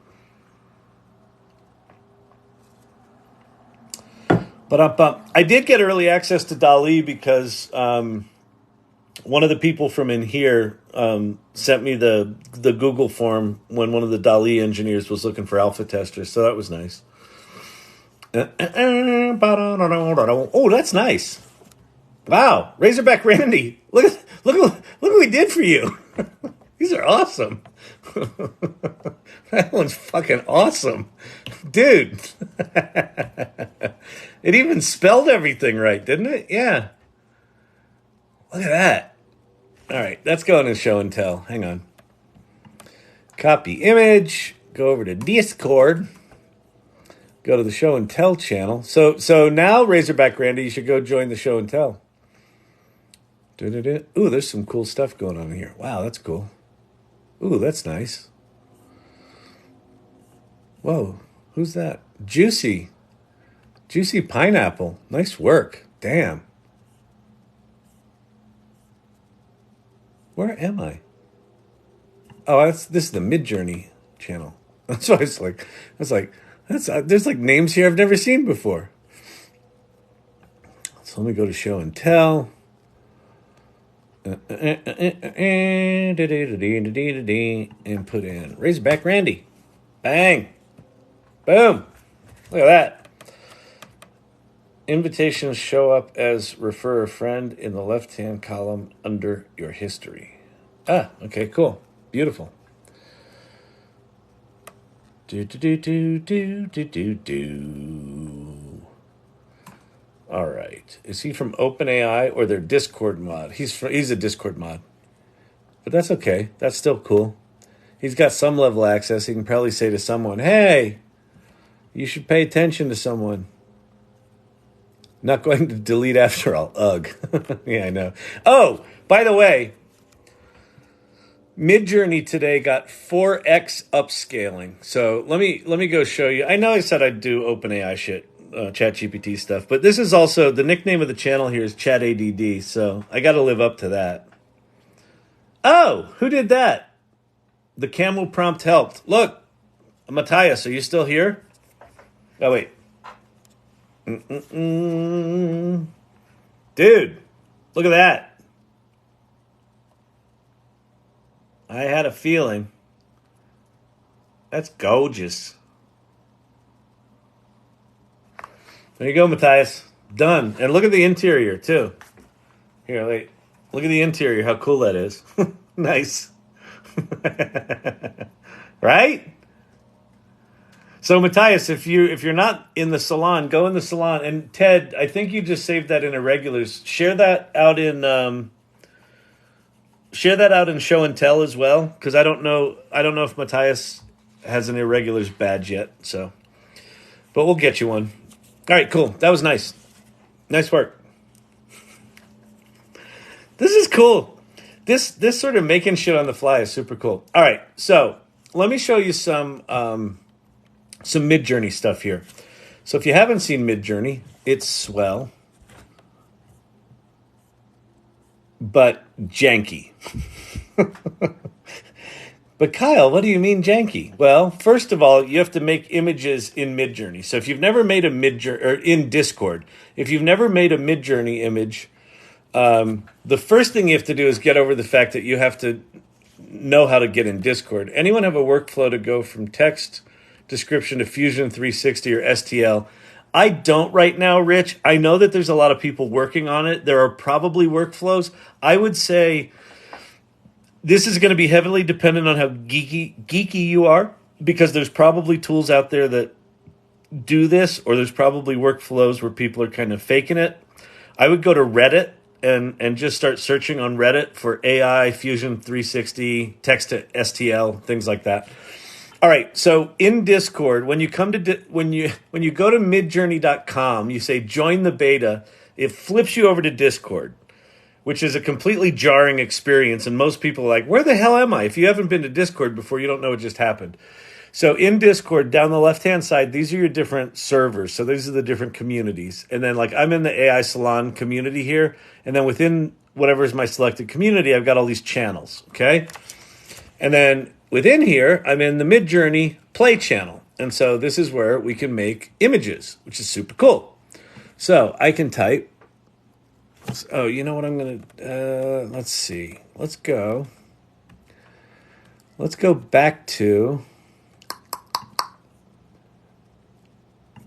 But I did get early access to DALL-E because one of the people from in here sent me the Google form when one of the DALL-E engineers was looking for alpha testers, so that was nice. Oh, that's nice. Wow, Razorback Randy, look what we did for you. These are awesome. That one's fucking awesome, dude. It even spelled everything right, didn't it? Yeah. Look at that. All right, let's go into show and tell. Hang on. Copy image. Go over to Discord. Go to the show and tell channel. So now, Razorback Randy, you should go join the show and tell. Ooh, there's some cool stuff going on here. Wow, that's cool. Ooh, that's nice. Whoa, who's that? Juicy Pineapple. Nice work. Damn. Where am I? Oh, this is the Midjourney channel. That's why it's like, there's like names here I've never seen before. So let me go to show and tell. And put in Razorback Randy. Bang. Boom. Look at that. Invitations show up as refer a friend in the left-hand column under your history. Ah, okay, cool. Beautiful. Do. All right. Is he from OpenAI or their Discord mod? He's a Discord mod. But that's okay. That's still cool. He's got some level of access. He can probably say to someone, hey, you should pay attention to someone. Not going to delete after all. Ugh. Yeah, I know. Oh, by the way, Midjourney today got 4x upscaling. So let me go show you. I know I said I'd do OpenAI shit, ChatGPT stuff, but this is also, the nickname of the channel here is ChatADD, so I got to live up to that. Oh, who did that? The camel prompt helped. Look, Matthias, are you still here? Oh, wait. Dude, look at that. I had a feeling. That's gorgeous. There you go, Matthias. Done. And look at the interior, too. Here, wait. Look at the interior, how cool that is. Nice. Right? So, Matthias, if you're not in the salon, go in the salon. And Ted, I think you just saved that in irregulars. Share that out in show and tell as well, because I don't know if Matthias has an irregulars badge yet. So, but we'll get you one. All right, cool. That was nice. Nice work. This is cool. This sort of making shit on the fly is super cool. All right, so let me show you some Midjourney stuff here. So if you haven't seen Midjourney, it's swell, but janky. But Kyle, what do you mean janky? Well, first of all, you have to make images in Midjourney. So if you've never made a Midjourney, or in Discord, if you've never made a Midjourney image, the first thing you have to do is get over the fact that you have to know how to get in Discord. Anyone have a workflow to go from text description to Fusion 360 or STL? I don't right now, Rich. I know that there's a lot of people working on it. There are probably workflows. I would say this is going to be heavily dependent on how geeky you are, because there's probably tools out there that do this, or there's probably workflows where people are kind of faking it. I would go to Reddit and just start searching on Reddit for AI, Fusion 360, text to STL, things like that. All right, so in Discord, when you come to when you go to midjourney.com, you say join the beta, it flips you over to Discord, which is a completely jarring experience, and most people are like, where the hell am I? If you haven't been to Discord before, you don't know what just happened. So in Discord, down the left-hand side, these are your different servers. So these are the different communities. And then, like, I'm in the AI Salon community here. And then within whatever is my selected community, I've got all these channels, okay? And then within here, I'm in the Midjourney Play channel. And so this is where we can make images, which is super cool. So I can type. Oh, you know what I'm going to... let's see. Let's go back to...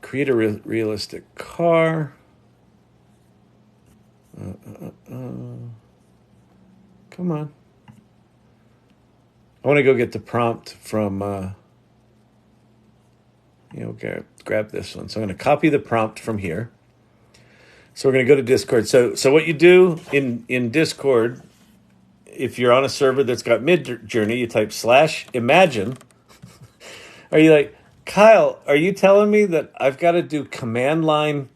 create a realistic car. Come on. I want to go get the prompt from, grab this one. So I'm going to copy the prompt from here. So we're going to go to Discord. So what you do in Discord, if you're on a server that's got Midjourney, you type /imagine. Are you like, Kyle, are you telling me that I've got to do command line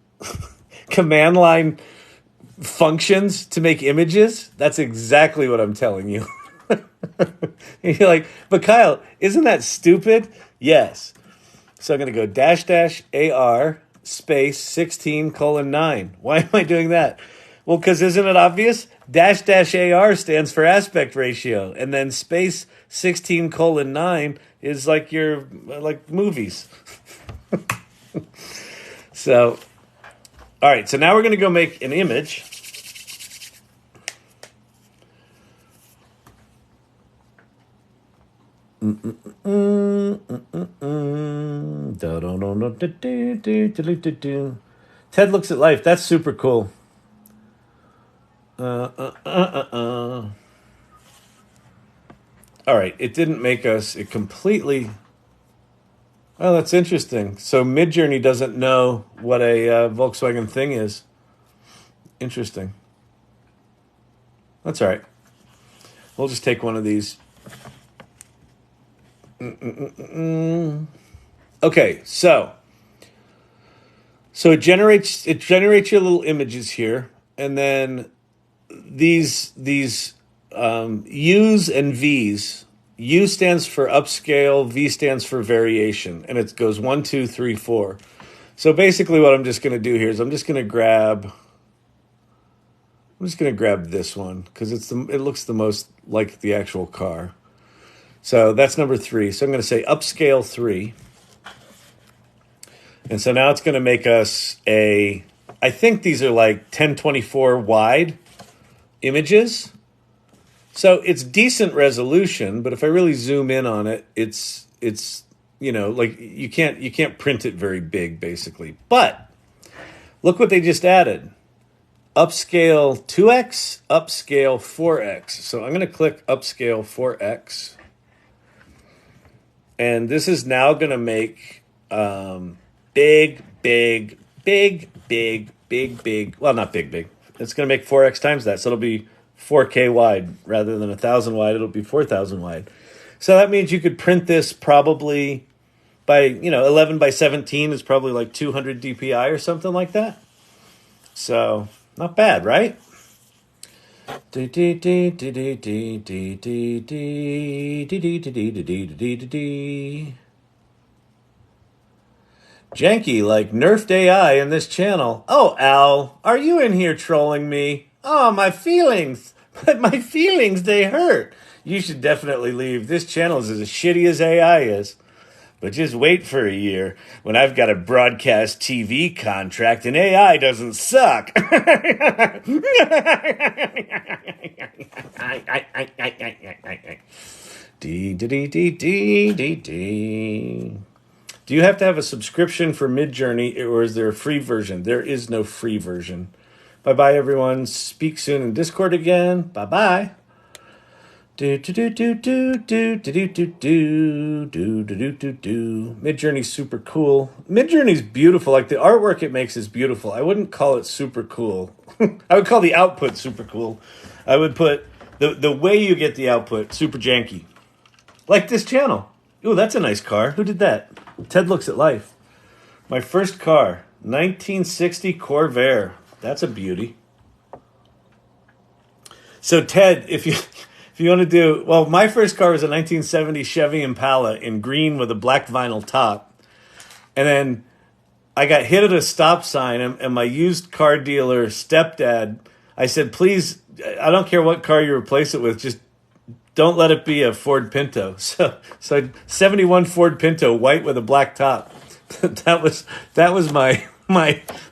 functions to make images? That's exactly what I'm telling you. You're like, but Kyle, isn't that stupid? Yes. So I'm going to go --AR space 16:9. Why am I doing that? Well, because isn't it obvious? --AR stands for aspect ratio, and then space 16:9 is like your movies. So, all right. So now we're going to go make an image. Ted looks at life. That's super cool. All right, it didn't make us. It completely. Oh, that's interesting. So Midjourney doesn't know what a Volkswagen thing is. Interesting. That's all right. We'll just take one of these. Okay, so it generates your little images here, and then these U's and V's. U stands for upscale, V stands for variation, and it goes 1, 2, 3, 4. So basically, what I'm just going to do here is I'm just going to grab this one because it looks the most like the actual car. So that's number 3. So I'm going to say upscale 3. And so now it's going to make us I think these are like 1024 wide images. So it's decent resolution, but if I really zoom in on it, it's like you can't print it very big basically. But look what they just added. Upscale 2x, upscale 4x. So I'm going to click upscale 4x. And this is now going to make big. Well, not big. It's going to make 4x times that. So it'll be 4K wide rather than 1,000 wide. It'll be 4,000 wide. So that means you could print this probably by, 11 by 17 is probably like 200 DPI or something like that. So not bad, right? Janky, like nerfed AI in this channel. Oh, Al, are you in here trolling me? Oh, my feelings. But my feelings, they hurt. You should definitely leave. This channel is as shitty as AI is. But just wait for a year when I've got a broadcast TV contract and AI doesn't suck. Do you have to have a subscription for Midjourney, or is there a free version? There is no free version. Bye-bye, everyone. Speak soon in Discord again. Bye-bye. Midjourney's super cool. Midjourney's beautiful. Like, the artwork it makes is beautiful. I wouldn't call it super cool. I would call the output super cool. I would put the way you get the output super janky. Like this channel. Ooh, that's a nice car. Who did that? Ted Looks at Life. My first car, 1960 Corvair. That's a beauty. So Ted, if you want to do, well, my first car was a 1970 Chevy Impala in green with a black vinyl top. And then I got hit at a stop sign, and my used car dealer stepdad, I said, please, I don't care what car you replace it with, just don't let it be a Ford Pinto. So 71 Ford Pinto, white with a black top. that was my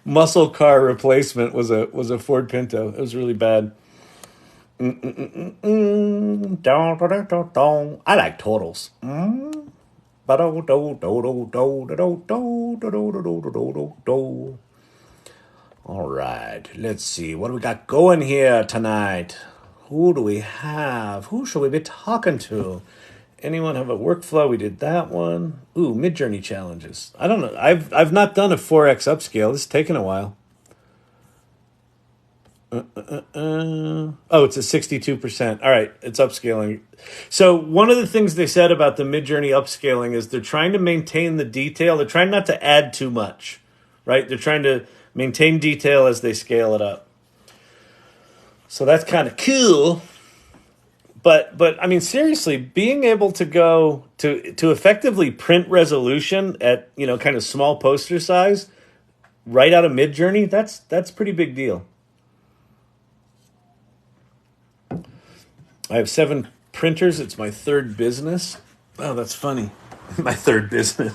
muscle car replacement was a Ford Pinto. It was really bad. I like turtles. All right, let's see. What do we got going here tonight? Who do we have? Who should we be talking to? Anyone have a workflow? We did that one. Ooh, Midjourney challenges. I don't know. I've not done a 4x upscale. This is taking a while. Oh, it's a 62%. All right, it's upscaling. So one of the things they said about the Midjourney upscaling is they're trying to maintain the detail. They're trying not to add too much, right? They're trying to maintain detail as they scale it up. So that's kind of cool. But I mean, seriously, being able to go to effectively print resolution at, kind of small poster size right out of Midjourney, that's pretty big deal. I have 7 printers. It's my third business. Oh, that's funny. My third business.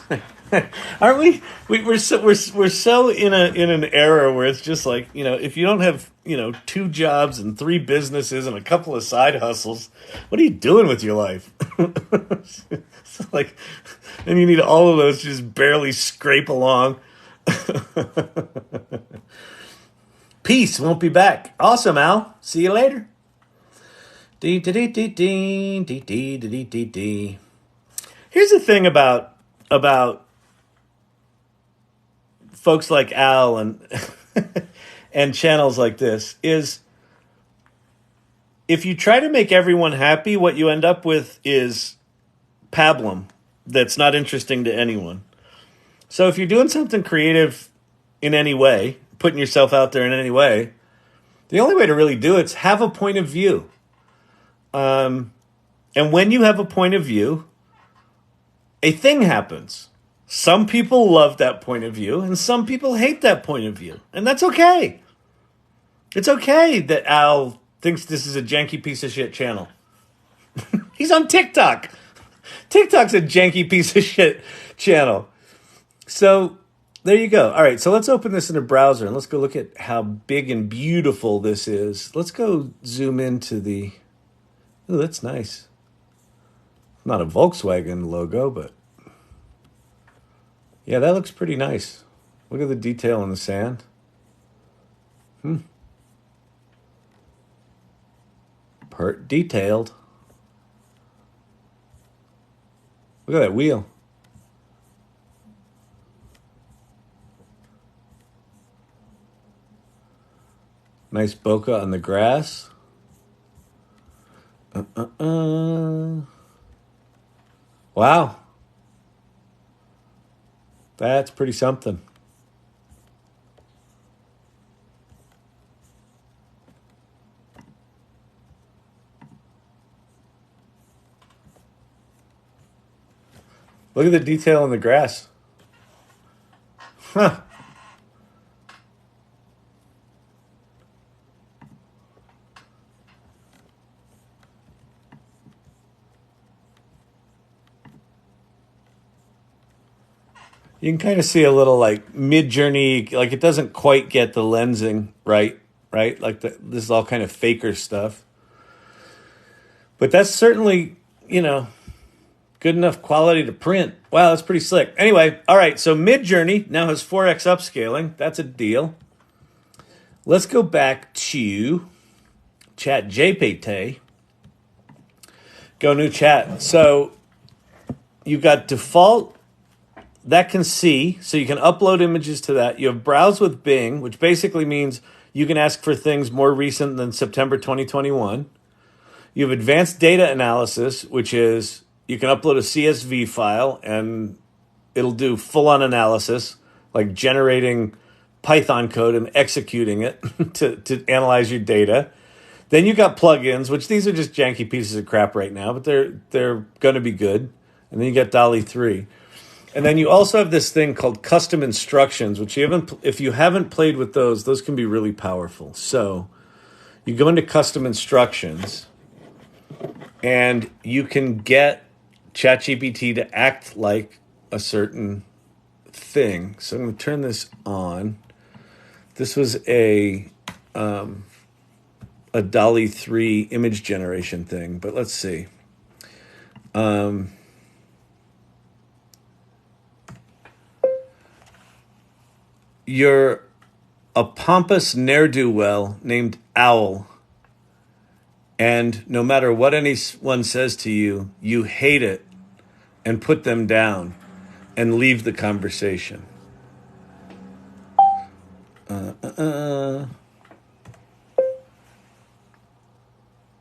Aren't we? We're so in an era where it's just like, if you don't have, 2 jobs and 3 businesses and a couple of side hustles, what are you doing with your life? It's like, and you need all of those to just barely scrape along. Peace. Won't be back. Awesome, Al. See you later. Here's the thing about folks like Al and and channels like this is if you try to make everyone happy, what you end up with is pablum that's not interesting to anyone. So if you're doing something creative in any way, putting yourself out there in any way, the only way to really do it is have a point of view. And when you have a point of view, a thing happens. Some people love that point of view, and some people hate that point of view. And that's okay. It's okay that Al thinks this is a janky piece of shit channel. He's on TikTok. TikTok's a janky piece of shit channel. So there you go. All right, so let's open this in a browser, and let's go look at how big and beautiful this is. Let's go zoom into the... Ooh, that's nice. Not a Volkswagen logo, but... yeah, that looks pretty nice. Look at the detail in the sand. Detailed. Look at that wheel. Nice bokeh on the grass. Wow. That's pretty something. Look at the detail in the grass. Huh. You can kind of see a little like Midjourney, like it doesn't quite get the lensing right? Like this is all kind of faker stuff. But that's certainly, Good enough quality to print. Wow, that's pretty slick. Anyway, all right, so Midjourney now has 4x upscaling. That's a deal. Let's go back to ChatGPT. Go new chat. So you've got default that can see, so you can upload images to that. You have browse with Bing, which basically means you can ask for things more recent than September 2021. You have advanced data analysis, which is you can upload a CSV file and it'll do full-on analysis, like generating Python code and executing it to analyze your data. Then you got plugins, which these are just janky pieces of crap right now, but they're going to be good. And then you got DALL-E 3. And then you also have this thing called custom instructions, which if you haven't played with those can be really powerful. So you go into custom instructions, and you can get ChatGPT to act like a certain thing. So I'm going to turn this on. This was a DALL-E 3 image generation thing, but let's see. You're a pompous ne'er-do-well named Owl, and no matter what anyone says to you, you hate it and put them down and leave the conversation.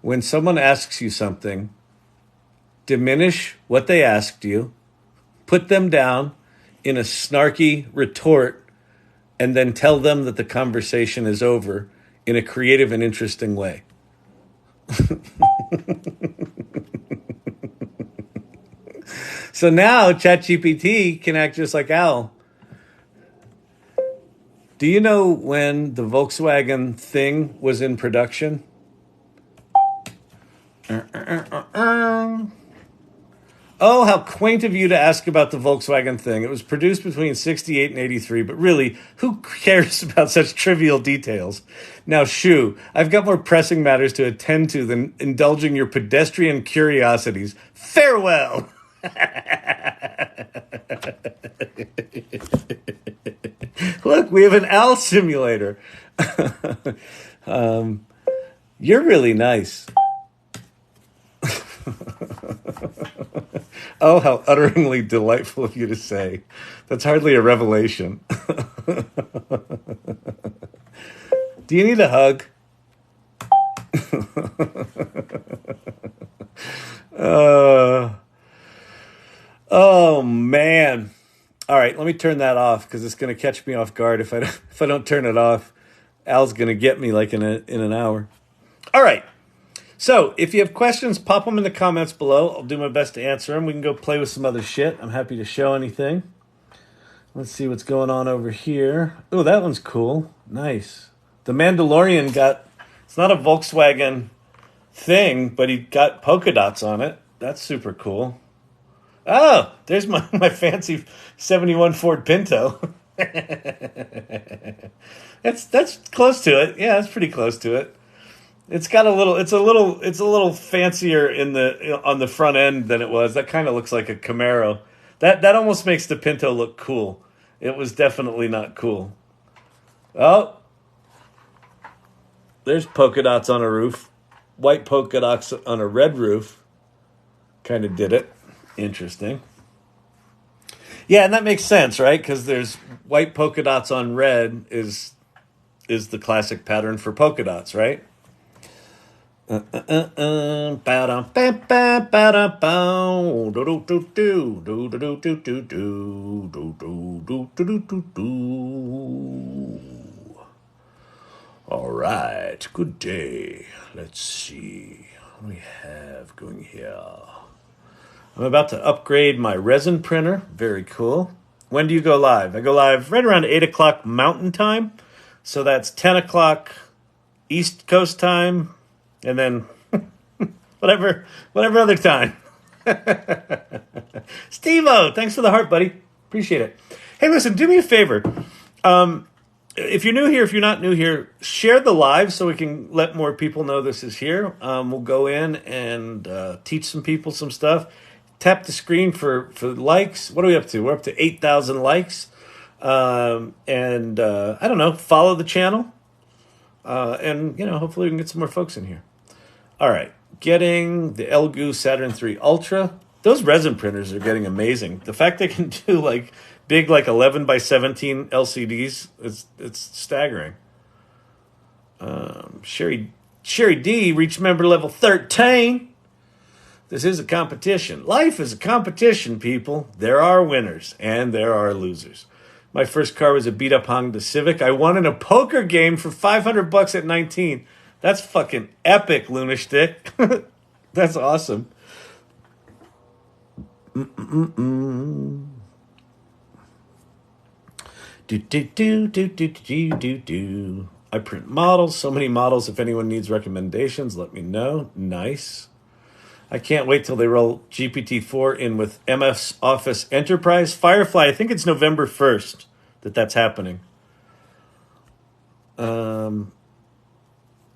When someone asks you something, diminish what they asked you, put them down in a snarky retort, and then tell them that the conversation is over in a creative and interesting way. So now ChatGPT can act just like Al. Do you know when the Volkswagen thing was in production? Oh, how quaint of you to ask about the Volkswagen thing. It was produced between 68 and 83, but really, who cares about such trivial details? Now, shoo, I've got more pressing matters to attend to than indulging your pedestrian curiosities. Farewell! Look, we have an owl simulator. You're really nice. Oh, how utterly delightful of you to say. That's hardly a revelation. Do you need a hug? Oh, man. All right, let me turn that off because it's going to catch me off guard. If I don't turn it off, Al's going to get me like in an hour. All right. So if you have questions, pop them in the comments below. I'll do my best to answer them. We can go play with some other shit. I'm happy to show anything. Let's see what's going on over here. Oh, that one's cool. Nice. The Mandalorian it's not a Volkswagen thing, but he got polka dots on it. That's super cool. Oh, there's my fancy 71 Ford Pinto. That's close to it. Yeah, that's pretty close to it. It's a little fancier on the front end than it was. That kind of looks like a Camaro. That almost makes the Pinto look cool. It was definitely not cool. Oh, there's polka dots on a roof. White polka dots on a red roof. Kind of did it. Interesting. Yeah, and that makes sense, right? Because there's white polka dots on red is the classic pattern for polka dots, right? All right, good day. Let's see what we have going here. I'm about to upgrade my resin printer. Very cool. When do you go live? I go live right around 8 o'clock Mountain Time. So that's 10 o'clock East Coast time. And then whatever other time. Steve-O, thanks for the heart, buddy. Appreciate it. Hey, listen, do me a favor. If you're new here, if you're not new here, share the live so we can let more people know this is here. We'll go in and teach some people some stuff. tap the screen for likes. What are we up to? We're up to 8,000 likes. I don't know, follow the channel. And, hopefully we can get some more folks in here. All right. Getting the Elgu Saturn 3 Ultra. Those resin printers are getting amazing. The fact they can do big 11 by 17 LCDs, it's staggering. Sherry D reached member level 13. This is a competition. Life is a competition, people. There are winners and there are losers. My first car was a beat-up Honda Civic. I won in a poker game for $500 at 19. That's fucking epic, Lunashtick. That's awesome. I print models. So many models. If anyone needs recommendations, let me know. Nice. I can't wait till they roll GPT-4 in with MS Office Enterprise. Firefly, I think it's November 1st that's happening.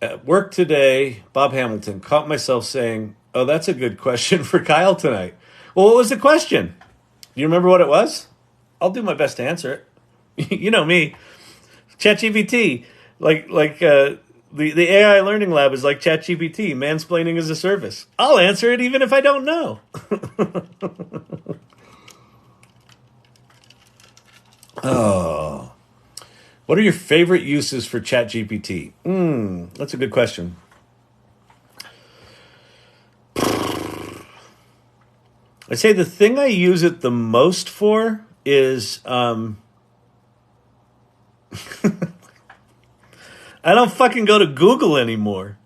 At work today, Bob Hamilton, caught myself saying, oh, that's a good question for Kyle tonight. Well, what was the question? Do you remember what it was? I'll do my best to answer it. You know me. ChatGPT, the AI Learning Lab is like ChatGPT. Mansplaining is a service. I'll answer it even if I don't know. Oh. What are your favorite uses for ChatGPT? That's a good question. I'd say the thing I use it the most for is... I don't fucking go to Google anymore.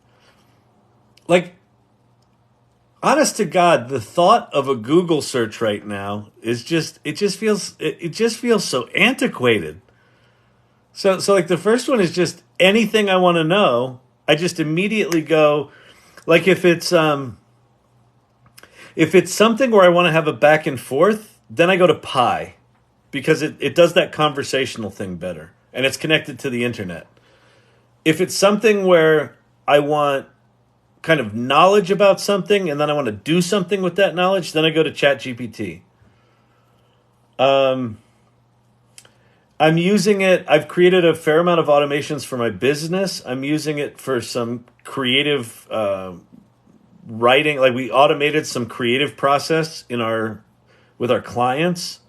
Honest to God, the thought of a Google search right now is just feels so antiquated. So the first one is just anything I want to know. I just immediately go, if it's something where I want to have a back and forth, then I go to Pi, because it does that conversational thing better, and it's connected to the internet. If it's something where I want kind of knowledge about something and then I want to do something with that knowledge, then I go to ChatGPT. I'm using it. I've created a fair amount of automations for my business. I'm using it for some creative writing. We automated some creative process with our clients.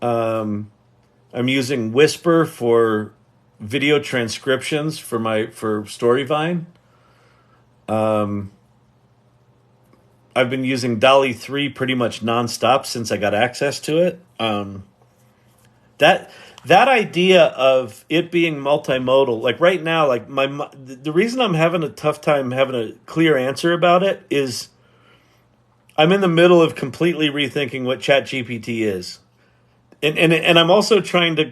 I'm using Whisper for video transcriptions for Storyvine. I've been using DALL-E 3 pretty much nonstop since I got access to it. That idea of it being multimodal, right now, the reason I'm having a tough time having a clear answer about it is I'm in the middle of completely rethinking what ChatGPT is. And I'm also trying to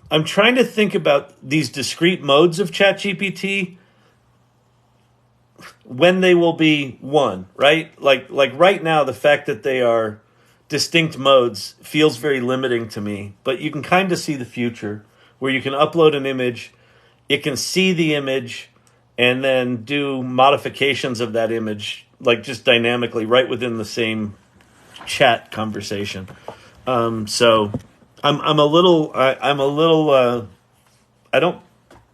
I'm trying to think about these discrete modes of ChatGPT, when they will be one, right? Like right now, the fact that they are distinct modes feels very limiting to me, but you can kind of see the future where you can upload an image, it can see the image, and then do modifications of that image, just dynamically right within the same chat conversation. So I'm a little I don't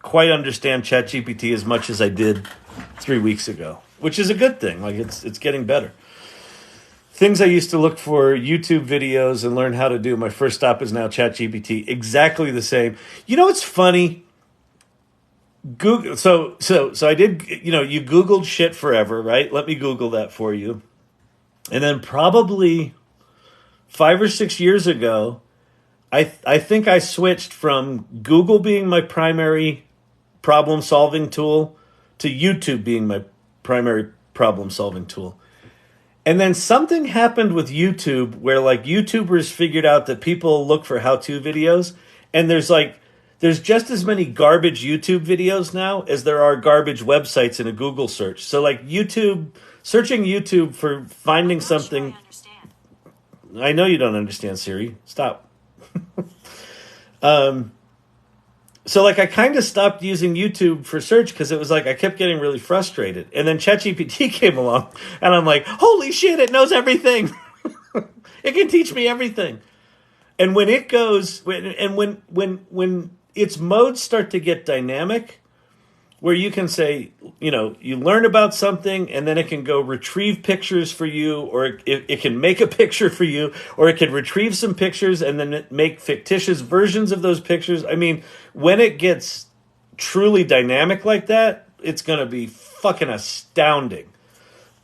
quite understand ChatGPT as much as I did 3 weeks ago, which is a good thing. It's getting better. Things I used to look for, YouTube videos and learn how to do. My first stop is now ChatGPT. Exactly the same. You know what's funny? Google. So I did. You Googled shit forever, right? Let me Google that for you. And then probably 5 or 6 years ago, I think I switched from Google being my primary problem-solving tool to YouTube being my primary problem-solving tool. And then something happened with YouTube where YouTubers figured out that people look for how-to videos, and there's just as many garbage YouTube videos now as there are garbage websites in a Google search. So searching YouTube for finding something. I know you don't understand, Siri. Stop. So like I kind of stopped using YouTube for search because it was like I kept getting really frustrated. And then ChatGPT came along and I'm like, holy shit, it knows everything. It can teach me everything. And when it goes when its modes start to get dynamic, where you can say, you learn about something and then it can go retrieve pictures for you, or it can make a picture for you, or it can retrieve some pictures and then make fictitious versions of those pictures. I mean, when it gets truly dynamic like that, it's going to be fucking astounding.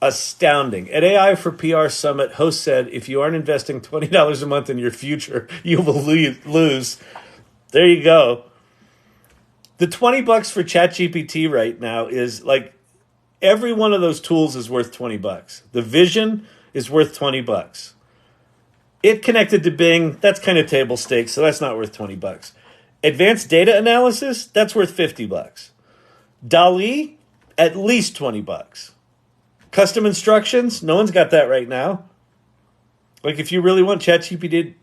Astounding. At AI for PR Summit, host said, if you aren't investing $20 a month in your future, you will lose. There you go. The $20 for ChatGPT right now is like every one of those tools is worth $20. The vision is worth $20. It connected to Bing, that's kind of table stakes, so that's not worth $20. Advanced data analysis, that's worth $50. DALL-E, at least $20. Custom instructions, no one's got that right now. Like if you really want ChatGPT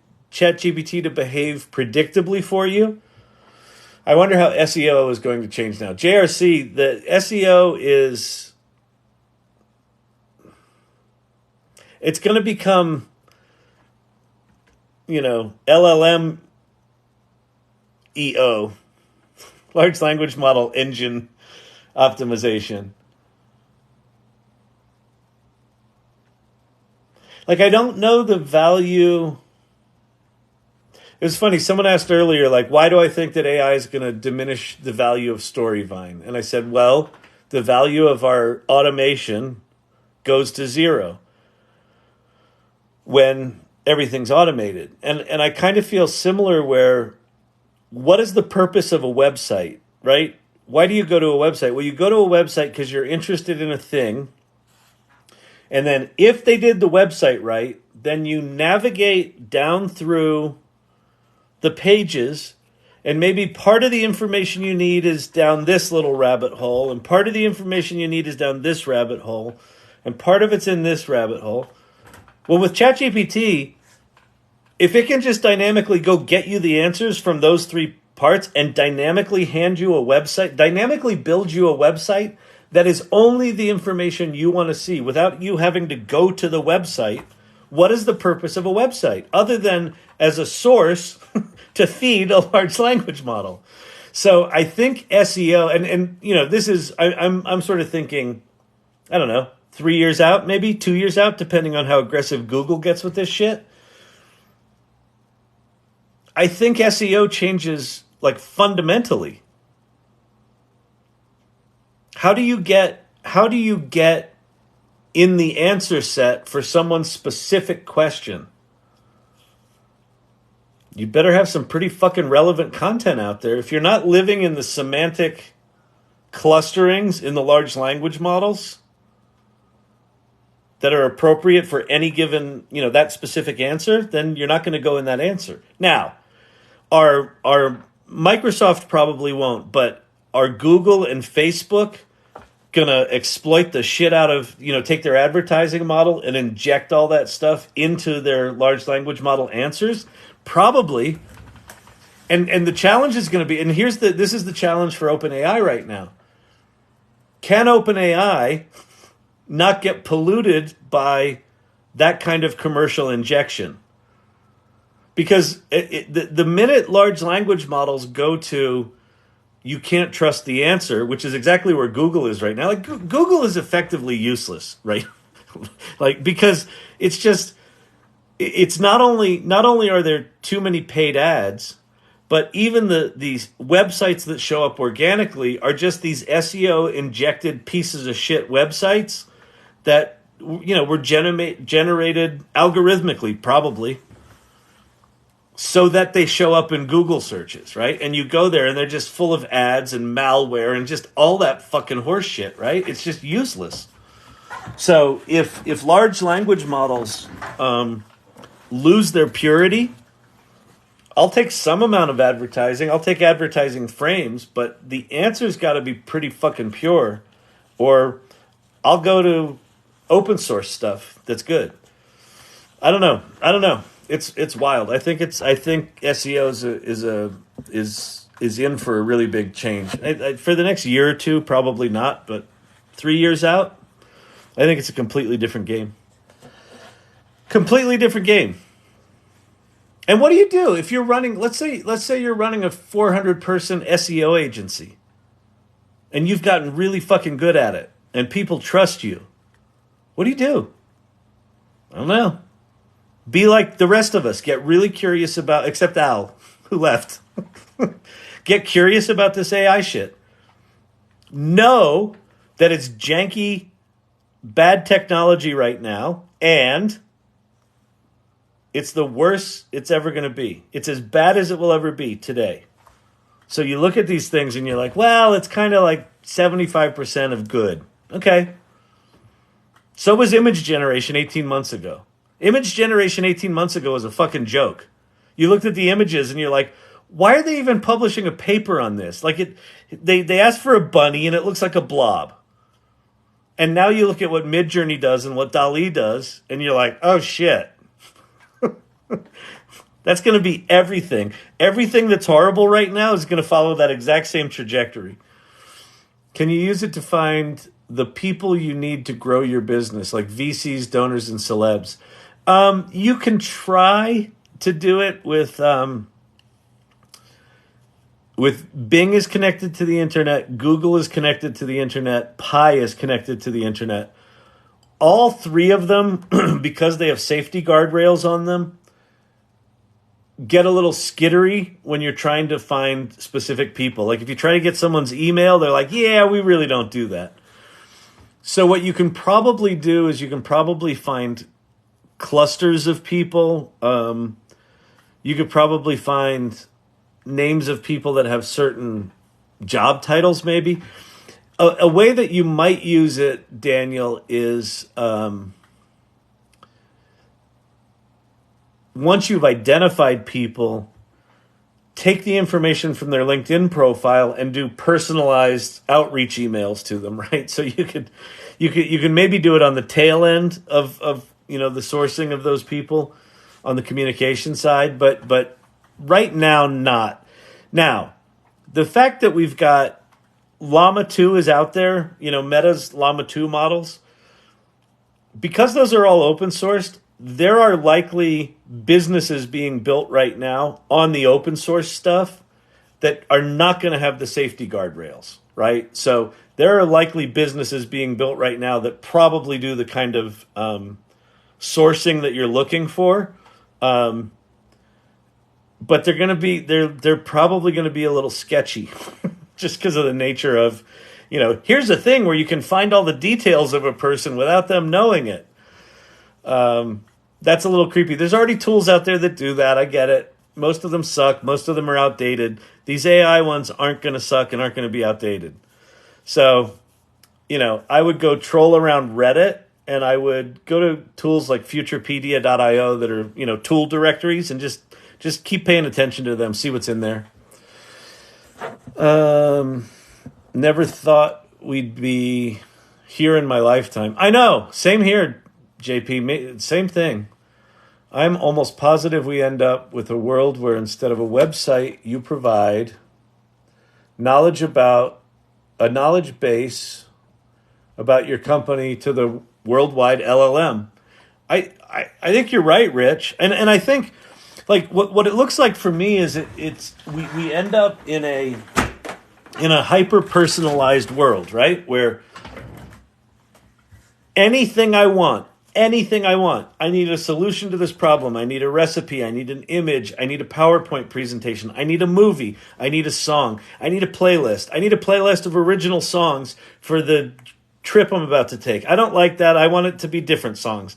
to behave predictably for you, I wonder how SEO is going to change now. JRC, the SEO is... It's going to become, LLM EO, large language model engine optimization. Like, I don't know the value... It was funny. Someone asked earlier, like, why do I think that AI is going to diminish the value of Storyvine? And I said, well, the value of our automation goes to zero when everything's automated. And I kind of feel similar where, what is the purpose of a website, right? Why do you go to a website? Well, you go to a website because you're interested in a thing. And then if they did the website right, then you navigate down through the pages, and maybe part of the information you need is down this little rabbit hole, and part of the information you need is down this rabbit hole, and part of it's in this rabbit hole. Well, with ChatGPT, if it can just dynamically go get you the answers from those three parts and dynamically hand you a website, dynamically build you a website that is only the information you want to see without you having to go to the website, what is the purpose of a website other than as a source to feed a large language model? So I think SEO, and this is, I'm sort of thinking, I don't know, 3 years out, maybe 2 years out, depending on how aggressive Google gets with this shit. I think SEO changes like fundamentally. How do you get in the answer set for someone's specific question? You better have some pretty fucking relevant content out there. If you're not living in the semantic clusterings in the large language models that are appropriate for any given, that specific answer, then you're not going to go in that answer. Now, our Microsoft probably won't, but are Google and Facebook going to exploit the shit out of, take their advertising model and inject all that stuff into their large language model answers? Probably. And the challenge is going to be, and this is the challenge for OpenAI right now. Can OpenAI not get polluted by that kind of commercial injection? Because the minute large language models go to, you can't trust the answer, which is exactly where Google is right now. Like Google is effectively useless, right? Like, because it's just, it's not only are there too many paid ads, but even these websites that show up organically are just these SEO injected pieces of shit websites that, were generated algorithmically, probably, so that they show up in Google searches, right? And you go there and they're just full of ads and malware and just all that fucking horse shit, right? It's just useless. So if large language models lose their purity, I'll take some amount of advertising. I'll take advertising frames, but the answer's got to be pretty fucking pure, or I'll go to open source stuff that's good. I don't know. It's wild. I think SEO is is in for a really big change. For the next year or two, probably not, but 3 years out, I think it's a completely different game. Completely different game. And what do you do if you're running, let's say you're running a 400-person SEO agency and you've gotten really fucking good at it and people trust you. What do you do? I don't know. Be like the rest of us. Get really curious about, except Al, who left. Get curious about this AI shit. Know that it's janky, bad technology right now, and it's the worst it's ever going to be. It's as bad as it will ever be today. So you look at these things and you're like, well, it's kind of like 75% of good. Okay. So was image generation 18 months ago. Image generation 18 months ago was a fucking joke. You looked at the images and you're like, why are they even publishing a paper on this? Like they asked for a bunny and it looks like a blob. And now you look at what Midjourney does and what DALL-E does and you're like, oh shit. That's going to be everything. Everything that's horrible right now is going to follow that exact same trajectory. Can you use it to find the people you need to grow your business, like VCs, donors, and celebs? You can try to do it with Bing is connected to the internet, Google is connected to the internet, Pi is connected to the internet. All three of them, because they have safety guardrails on them, get a little skittery when you're trying to find specific people. Like if you try to get someone's email, they're like, yeah, we really don't do that. So what you can probably do is you can probably find clusters of people. You could probably find names of people that have certain job titles maybe. A way that you might use it, Daniel, is once you've identified people, take the information from their LinkedIn profile and do personalized outreach emails to them, right? So you can maybe do it on the tail end of the sourcing of those people on the communication side, but right now not. Now, the fact that we've got Llama 2 is out there, Meta's Llama 2 models, because those are all open sourced, there are likely businesses being built right now on the open source stuff that are not going to have the safety guardrails, right? So there are likely businesses being built right now that probably do the kind of sourcing that you're looking for. But they're probably going to be a little sketchy just because of the nature of, here's a thing where you can find all the details of a person without them knowing it. That's a little creepy. There's already tools out there that do that. I get it. Most of them suck. Most of them are outdated. These AI ones aren't going to suck and aren't going to be outdated. So, I would go troll around Reddit and I would go to tools like futurepedia.io that are, tool directories and just keep paying attention to them. See what's in there. Never thought we'd be here in my lifetime. I know. Same here, JP. Same thing. I'm almost positive we end up with a world where instead of a website, you provide knowledge about a knowledge base about your company to the worldwide LLM. I think you're right, Rich. And I think like what it looks like for me is we end up in a hyper personalized world, right? Where anything I want, I need a solution to this problem. I need a recipe. I need an image. I need a PowerPoint presentation. I need a movie. I need a song. I need a playlist. I need a playlist of original songs for the trip I'm about to take. I don't like that. I want it to be different songs.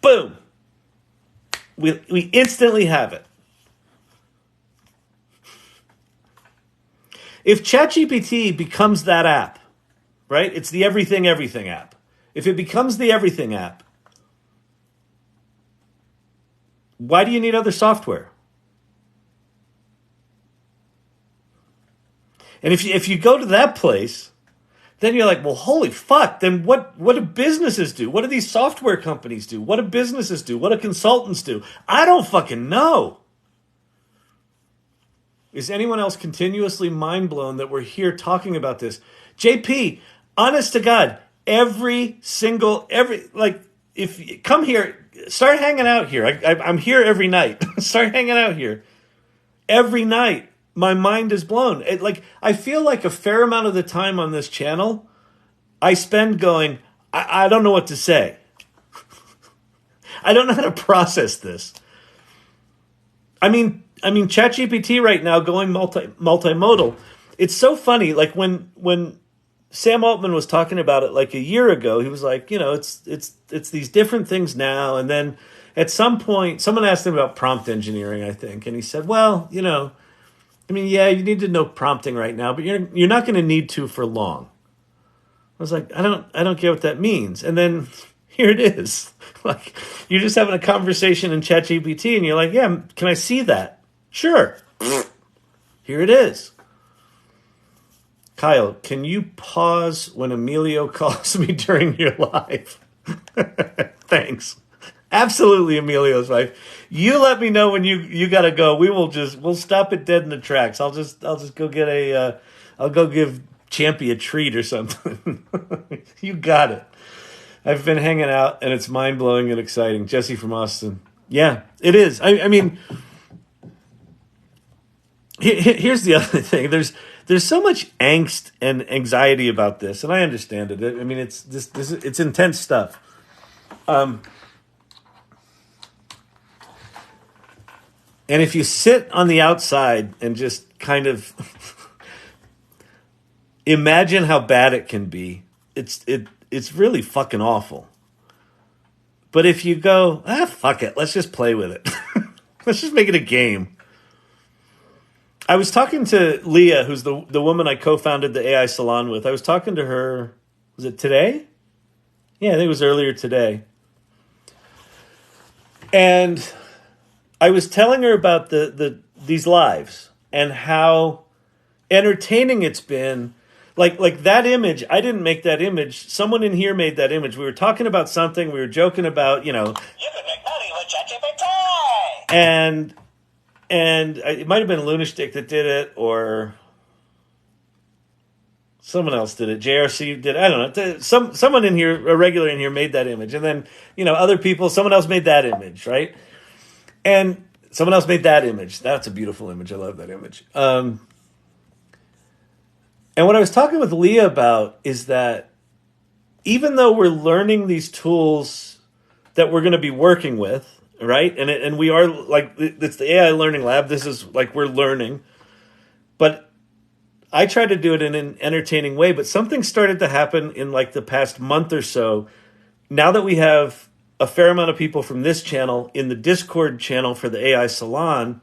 Boom. We instantly have it. If ChatGPT becomes that app, right? It's the everything app. If it becomes the everything app, why do you need other software? And if you go to that place, then you're like, well, holy fuck, then what do businesses do? What do these software companies do? What do businesses do? What do consultants do? I don't fucking know. Is anyone else continuously mind blown that we're here talking about this? JP, honest to God, if you come here, start hanging out here. I'm here every night. Start hanging out here. Every night, my mind is blown. I feel like a fair amount of the time on this channel, I spend going, I don't know what to say. I don't know how to process this. I mean, ChatGPT right now going multimodal. It's so funny. Like when Sam Altman was talking about it like a year ago, he was like, it's these different things now. And then at some point, someone asked him about prompt engineering, I think, and he said, well, you need to know prompting right now, but you're not going to need to for long. I was like, I don't get what that means. And then here it is. Like, you're just having a conversation in ChatGPT, and you're like, yeah, can I see that? Sure. Here it is. Kyle, can you pause when Emilio calls me during your live? Thanks. Absolutely, Emilio's wife. You let me know when you gotta go. We'll stop it dead in the tracks. I'll just go get I'll go give Champy a treat or something. You got it. I've been hanging out, and it's mind-blowing and exciting. Jesse from Austin. Yeah, it is. I mean, here's the other thing. There's so much angst and anxiety about this, and I understand it. I mean, it's intense stuff. And if you sit on the outside and just kind of imagine how bad it can be, it's really fucking awful. But if you go, fuck it, let's just play with it. Let's just make it a game. I was talking to Leah, who's the woman I co-founded the AI Salon with. I was talking to her, was it today? Yeah, I think it was earlier today. And I was telling her about these lives and how entertaining it's been. Like that image, I didn't make that image. Someone in here made that image. We were talking about something. We were joking about, You can make money with ChatGPT. And it might have been Lunastick that did it, or someone else did it. JRC did it. I don't know. Someone in here, a regular in here, made that image. And then, other people, someone else made that image, right? And someone else made that image. That's a beautiful image. I love that image. And what I was talking with Leah about is that even though we're learning these tools that we're going to be working with, right? And we are, like, it's the AI Learning Lab. This is like we're learning. But I try to do it in an entertaining way. But something started to happen in like the past month or so. Now that we have a fair amount of people from this channel in the Discord channel for the AI Salon,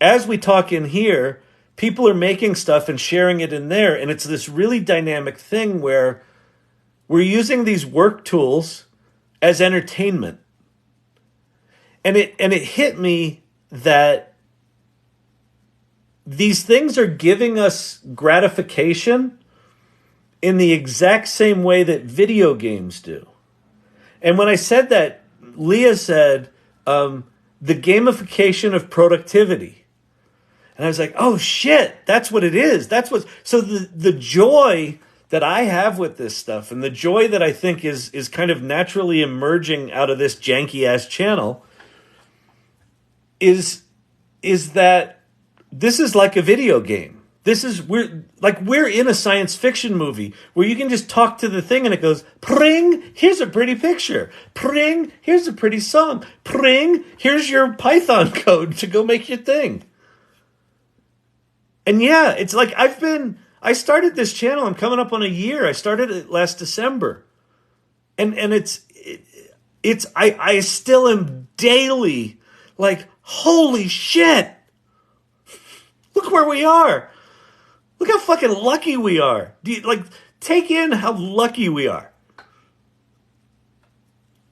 as we talk in here, people are making stuff and sharing it in there. And it's this really dynamic thing where we're using these work tools as entertainment. And it hit me that these things are giving us gratification in the exact same way that video games do. And when I said that, Leah said, the gamification of productivity. And I was like, oh shit, that's what it is. So the joy that I have with this stuff, and the joy that I think is kind of naturally emerging out of this janky ass channel, is that this is like a video game. We're in a science fiction movie where you can just talk to the thing and it goes, pring, here's a pretty picture. Pring, here's a pretty song. Pring, here's your Python code to go make your thing. And yeah, it's like I started this channel. I'm coming up on a year. I started it last December. And I still am daily like, holy shit. Look where we are. Look how fucking lucky we are. Take in how lucky we are.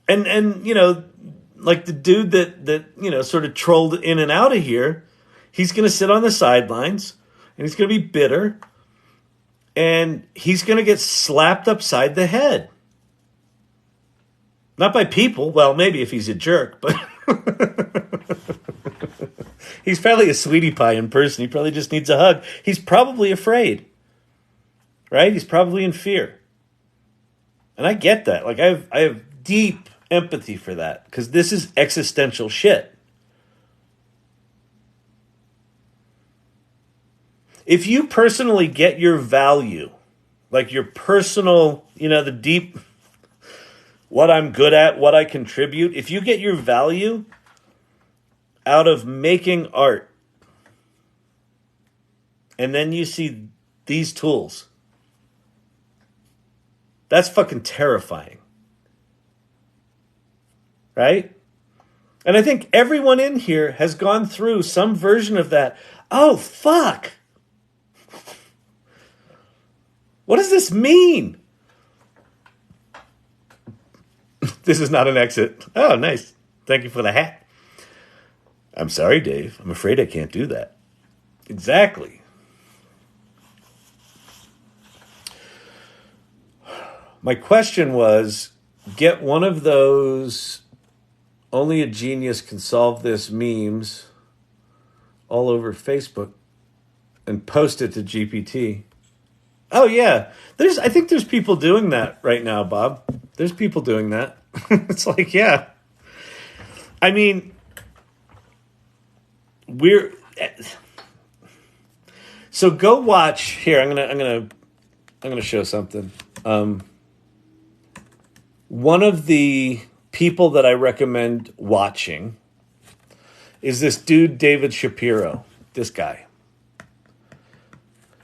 And like the dude that sort of trolled in and out of here, he's going to sit on the sidelines. And he's going to be bitter. And he's going to get slapped upside the head. Not by people. Well, maybe if he's a jerk. But He's probably a sweetie pie in person. He probably just needs a hug. He's probably afraid, right? He's probably in fear. And I get that. Like, I have deep empathy for that because this is existential shit. If you personally get your value, like your personal, the deep, what I'm good at, what I contribute, if you get your value out of making art, and then you see these tools, that's fucking terrifying. Right? And I think everyone in here has gone through some version of that. Oh, fuck. What does this mean? This is not an exit. Oh, nice. Thank you for the hat. I'm sorry, Dave. I'm afraid I can't do that. Exactly. My question was, get one of those only a genius can solve this memes all over Facebook and post it to GPT. Oh, yeah. I think there's people doing that right now, Bob. There's people doing that. It's like, yeah. I mean, so go watch here. I'm gonna show something. One of the people that I recommend watching is this dude, David Shapiro. This guy.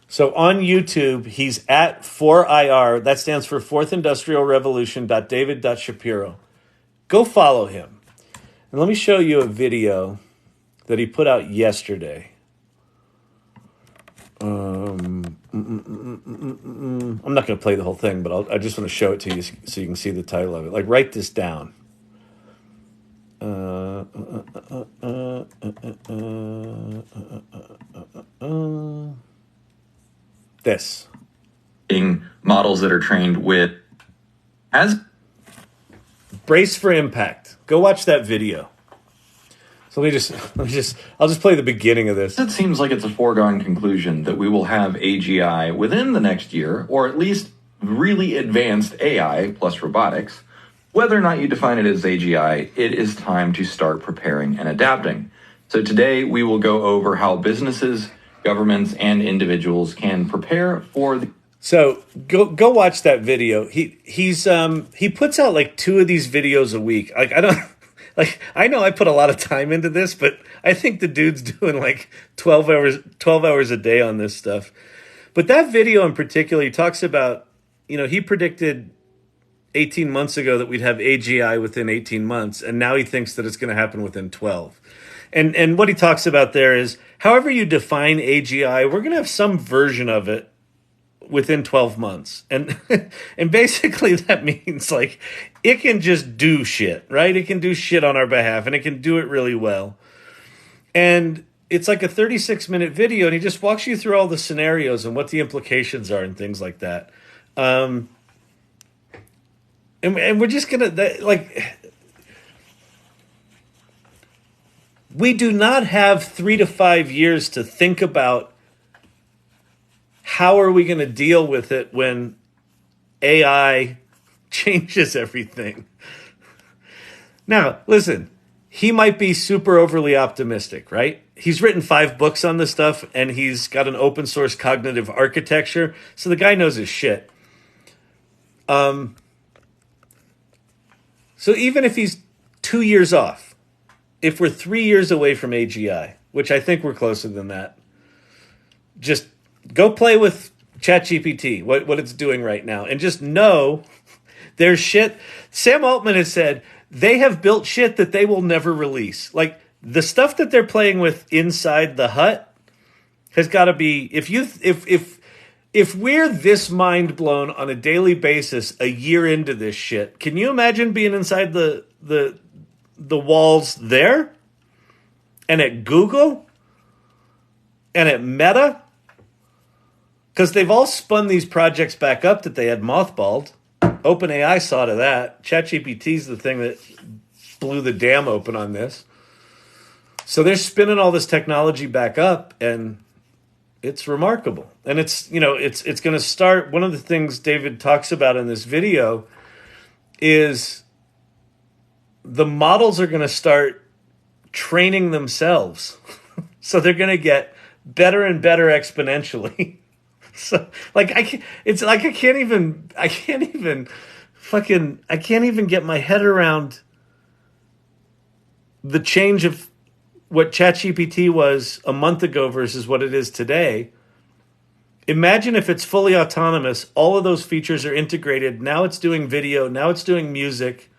So on YouTube, he's at 4IR. That stands for Fourth Industrial Revolution. David.Shapiro. Go follow him. And let me show you a video that he put out yesterday. I'm not going to play the whole thing, but I just want to show it to you so you can see the title of it. Like, write this down. This. Models that are trained with brace for impact. Go watch that video. So I'll just play the beginning of this. It seems like it's a foregone conclusion that we will have AGI within the next year, or at least really advanced AI plus robotics. Whether or not you define it as AGI, it is time to start preparing and adapting. So today we will go over how businesses, governments, and individuals can prepare for the... So go watch that video. He puts out like 2 of these videos a week. I know I put a lot of time into this, but I think the dude's doing like 12 hours a day on this stuff. But that video in particular, he talks about, he predicted 18 months ago that we'd have AGI within 18 months, and now he thinks that it's going to happen within 12. And what he talks about there is, however you define AGI, we're going to have some version of it within 12 months. And and basically that means like it can just do shit, right? It can do shit on our behalf, and it can do it really well. And it's like a 36-minute video, and he just walks you through all the scenarios and what the implications are and things like that. And we're just going to, we do not have 3 to 5 years to think about how are we going to deal with it when AI changes everything. Now, listen, he might be super overly optimistic, right? He's written 5 books on this stuff, and he's got an open source cognitive architecture, so the guy knows his shit. So even if he's 2 years off, if we're 3 years away from AGI, which I think we're closer than that, just go play with ChatGPT, what it's doing right now, and just know there's shit. Sam Altman has said they have built shit that they will never release. Like, the stuff that they're playing with inside the hut has got to be, if we're this mind blown on a daily basis a year into this shit, can you imagine being inside the walls there? And at Google? And at Meta? Because they've all spun these projects back up that they had mothballed. OpenAI saw to that. ChatGPT's the thing that blew the dam open on this. So they're spinning all this technology back up, and it's remarkable. And it's, you know, it's going to start. One of the things David talks about in this video is the models are going to start training themselves. So they're going to get better and better exponentially. So like I can't even get my head around the change of what ChatGPT was a month ago versus what it is today. Imagine if it's fully autonomous, all of those features are integrated. Now it's doing video, now it's doing music.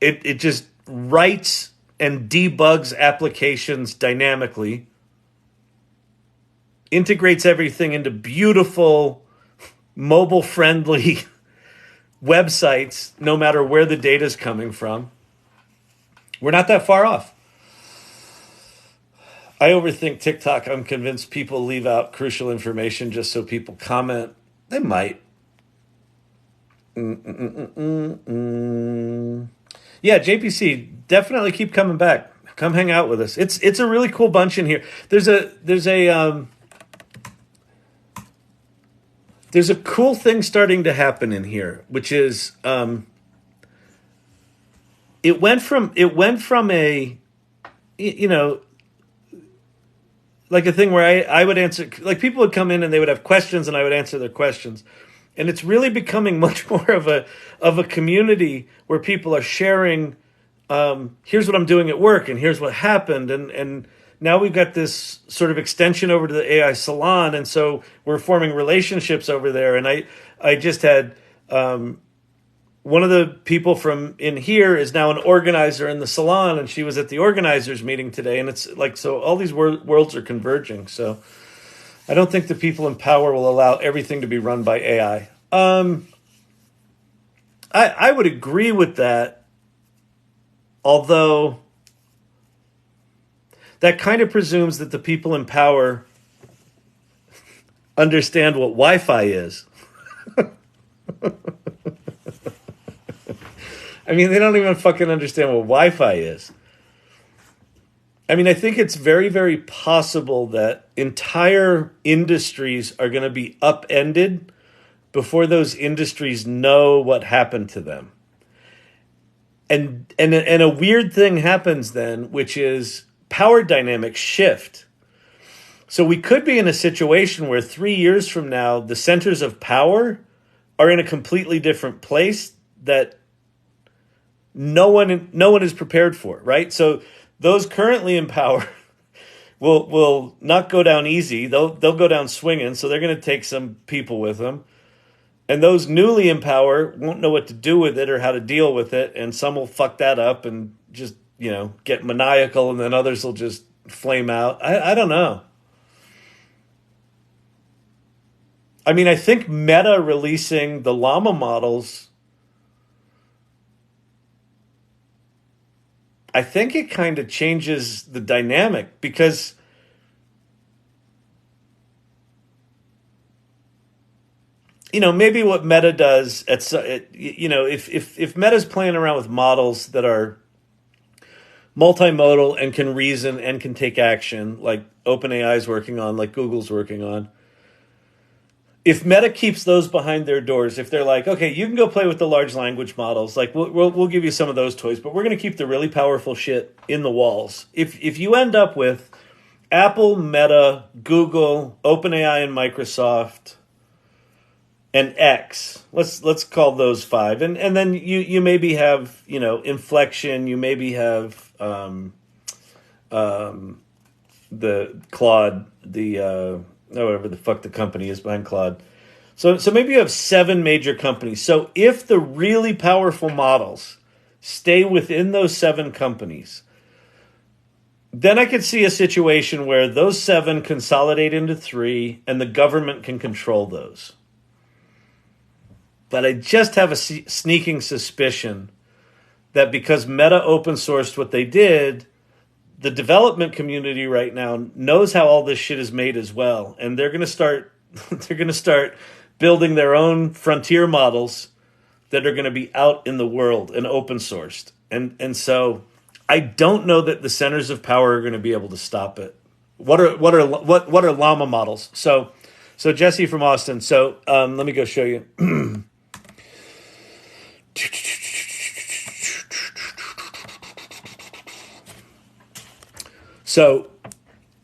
It just writes and debugs applications dynamically, integrates everything into beautiful, mobile-friendly websites, no matter where the data is coming from. We're not that far off. I overthink TikTok. I'm convinced people leave out crucial information just so people comment. They might. Yeah, JPC, definitely keep coming back. Come hang out with us. It's a really cool bunch in here. There's a cool thing starting to happen in here, which is it went from a, you know, like a thing where I would answer, like people would come in and they would have questions and I would answer their questions. And it's really becoming much more of a community where people are sharing, here's what I'm doing at work and here's what happened. And now we've got this sort of extension over to the AI salon. And so we're forming relationships over there. And I just had one of the people from in here is now an organizer in the salon, and she was at the organizers meeting today. And it's like, so all these worlds are converging. So I don't think the people in power will allow everything to be run by AI. I would agree with that, although that kind of presumes that the people in power understand what Wi-Fi is. I mean, they don't even fucking understand what Wi-Fi is. I mean, I think it's very, very possible that entire industries are going to be upended before those industries know what happened to them. And a weird thing happens then, which is power dynamics shift. So we could be in a situation where 3 years from now, the centers of power are in a completely different place that no one is prepared for, right? So those currently in power will not go down easy. They'll go down swinging. So they're going to take some people with them, and those newly in power won't know what to do with it or how to deal with it. And some will fuck that up and just, you know, get maniacal, and then others will just flame out. I don't know. I mean, I think Meta releasing the llama models, I think it kind of changes the dynamic, because you know, maybe what Meta does if Meta's playing around with models that are multimodal and can reason and can take action, like OpenAI is working on, like Google's working on. If Meta keeps those behind their doors, if they're like, okay, you can go play with the large language models, like we'll give you some of those toys, but we're going to keep the really powerful shit in the walls. If you end up with Apple, Meta, Google, OpenAI, and Microsoft, and X, let's call those five, and then you maybe have, you know, Inflection, you maybe have the Claude, whatever the fuck the company is behind Claude. So maybe you have 7 major companies. So if the really powerful models stay within those 7 companies, then I could see a situation where those 7 consolidate into 3 and the government can control those. But I just have a sneaking suspicion that because Meta open sourced what they did, the development community right now knows how all this shit is made as well, and they're going to start building their own frontier models that are going to be out in the world and open sourced. and so I don't know that the centers of power are going to be able to stop it. What are llama models? So Jesse from Austin. So let me go show you. So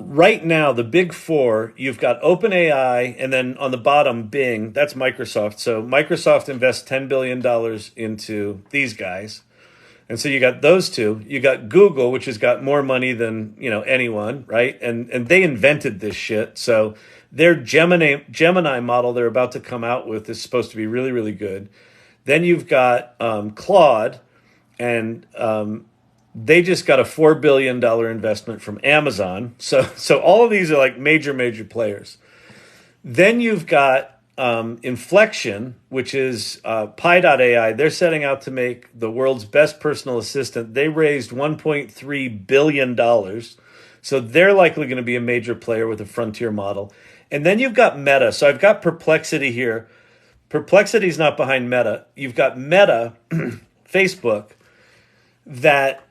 right now, the big four, you've got OpenAI, and then on the bottom, Bing. That's Microsoft. So Microsoft invests $10 billion into these guys. And so you got those two. You got Google, which has got more money than anyone, right? And they invented this shit. So their Gemini model they're about to come out with is supposed to be really, really good. Then you've got Claude, and they just got a $4 billion investment from Amazon. So all of these are like major players. Then you've got Inflection, which is Pi.ai. They're setting out to make the world's best personal assistant. They raised $1.3 billion. So they're likely going to be a major player with a frontier model. And then you've got Meta. So I've got Perplexity here. Perplexity's not behind Meta. You've got Meta, Facebook, that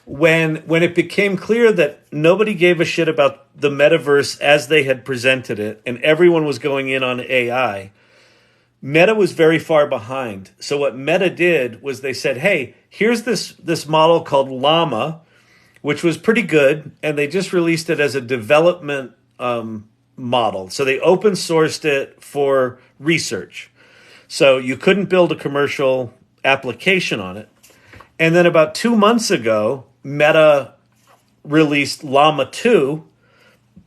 when it became clear that nobody gave a shit about the metaverse as they had presented it, and everyone was going in on AI, Meta was very far behind. So what Meta did was they said, hey, here's this model called Llama, which was pretty good, and they just released it as a development model. So they open sourced it for research. So you couldn't build a commercial application on it. And then about 2 months ago, Meta released Llama 2.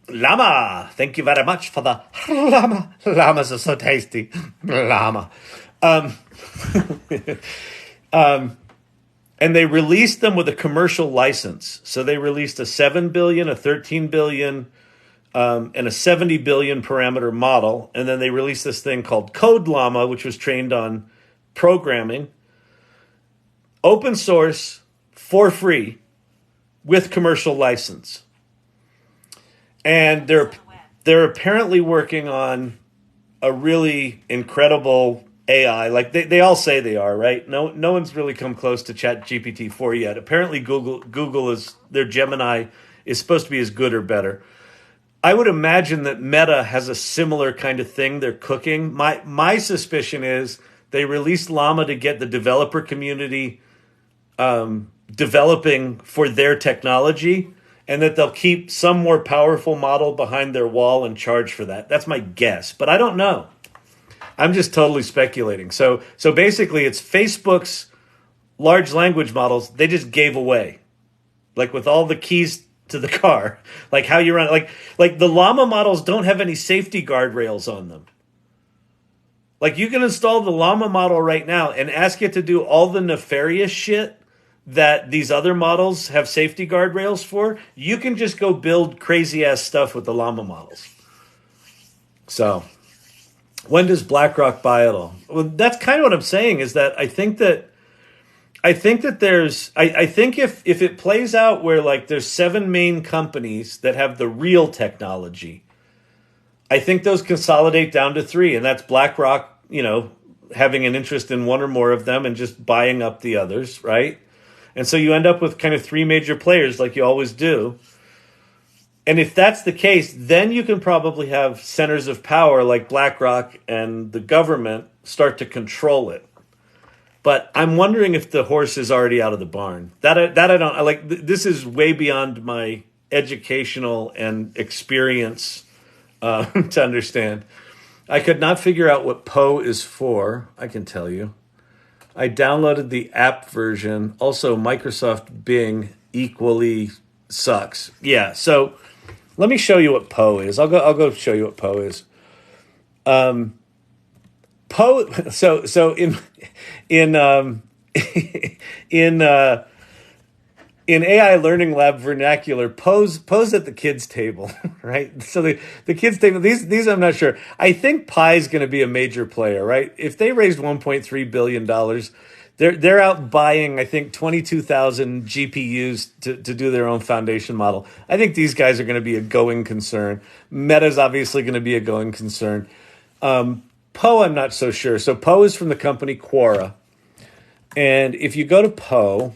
Llama, thank you very much for the llama. Llamas are so tasty. Llama. And they released them with a commercial license. So they released a 7 billion, a 13 billion, and a 70 billion parameter model. And then they released this thing called Code Llama, which was trained on programming. Open source, for free, with commercial license. And they're apparently working on a really incredible AI. Like they all say they are, right? No one's really come close to ChatGPT 4 yet. Apparently Google is, their Gemini is supposed to be as good or better. I would imagine that Meta has a similar kind of thing they're cooking. My suspicion is they released Llama to get the developer community developing for their technology, and that they'll keep some more powerful model behind their wall and charge for that. That's my guess, but I don't know. I'm just totally speculating. So basically it's Facebook's large language models they just gave away. Like with all the keys to the car, like how you run, like the Llama models don't have any safety guardrails on them. Like you can install the Llama model right now and ask it to do all the nefarious shit that these other models have safety guardrails for. You can just go build crazy ass stuff with the Llama models. So when does BlackRock buy it all? Well, that's kind of what I'm saying, is that I think if it plays out where like there's 7 main companies that have the real technology, I think those consolidate down to 3, and that's BlackRock, having an interest in one or more of them and just buying up the others, right? And so you end up with kind of 3 major players like you always do. And if that's the case, then you can probably have centers of power like BlackRock and the government start to control it. But I'm wondering if the horse is already out of the barn. That I don't like. This is way beyond my educational and experience to understand. I could not figure out what Poe is for. I can tell you. I downloaded the app version. Also, Microsoft Bing equally sucks. Yeah, so let me show you what Poe is. I'll go show you what Poe is. Poe. So in AI Learning Lab vernacular, Poe's at the kids' table, right? So the kids' table, these I'm not sure. I think Pi's going to be a major player, right? If they raised $1.3 billion, they're out buying, I think, 22,000 GPUs to do their own foundation model. I think these guys are going to be a going concern. Meta's obviously going to be a going concern. Poe, I'm not so sure. So Poe is from the company Quora. And if you go to Poe,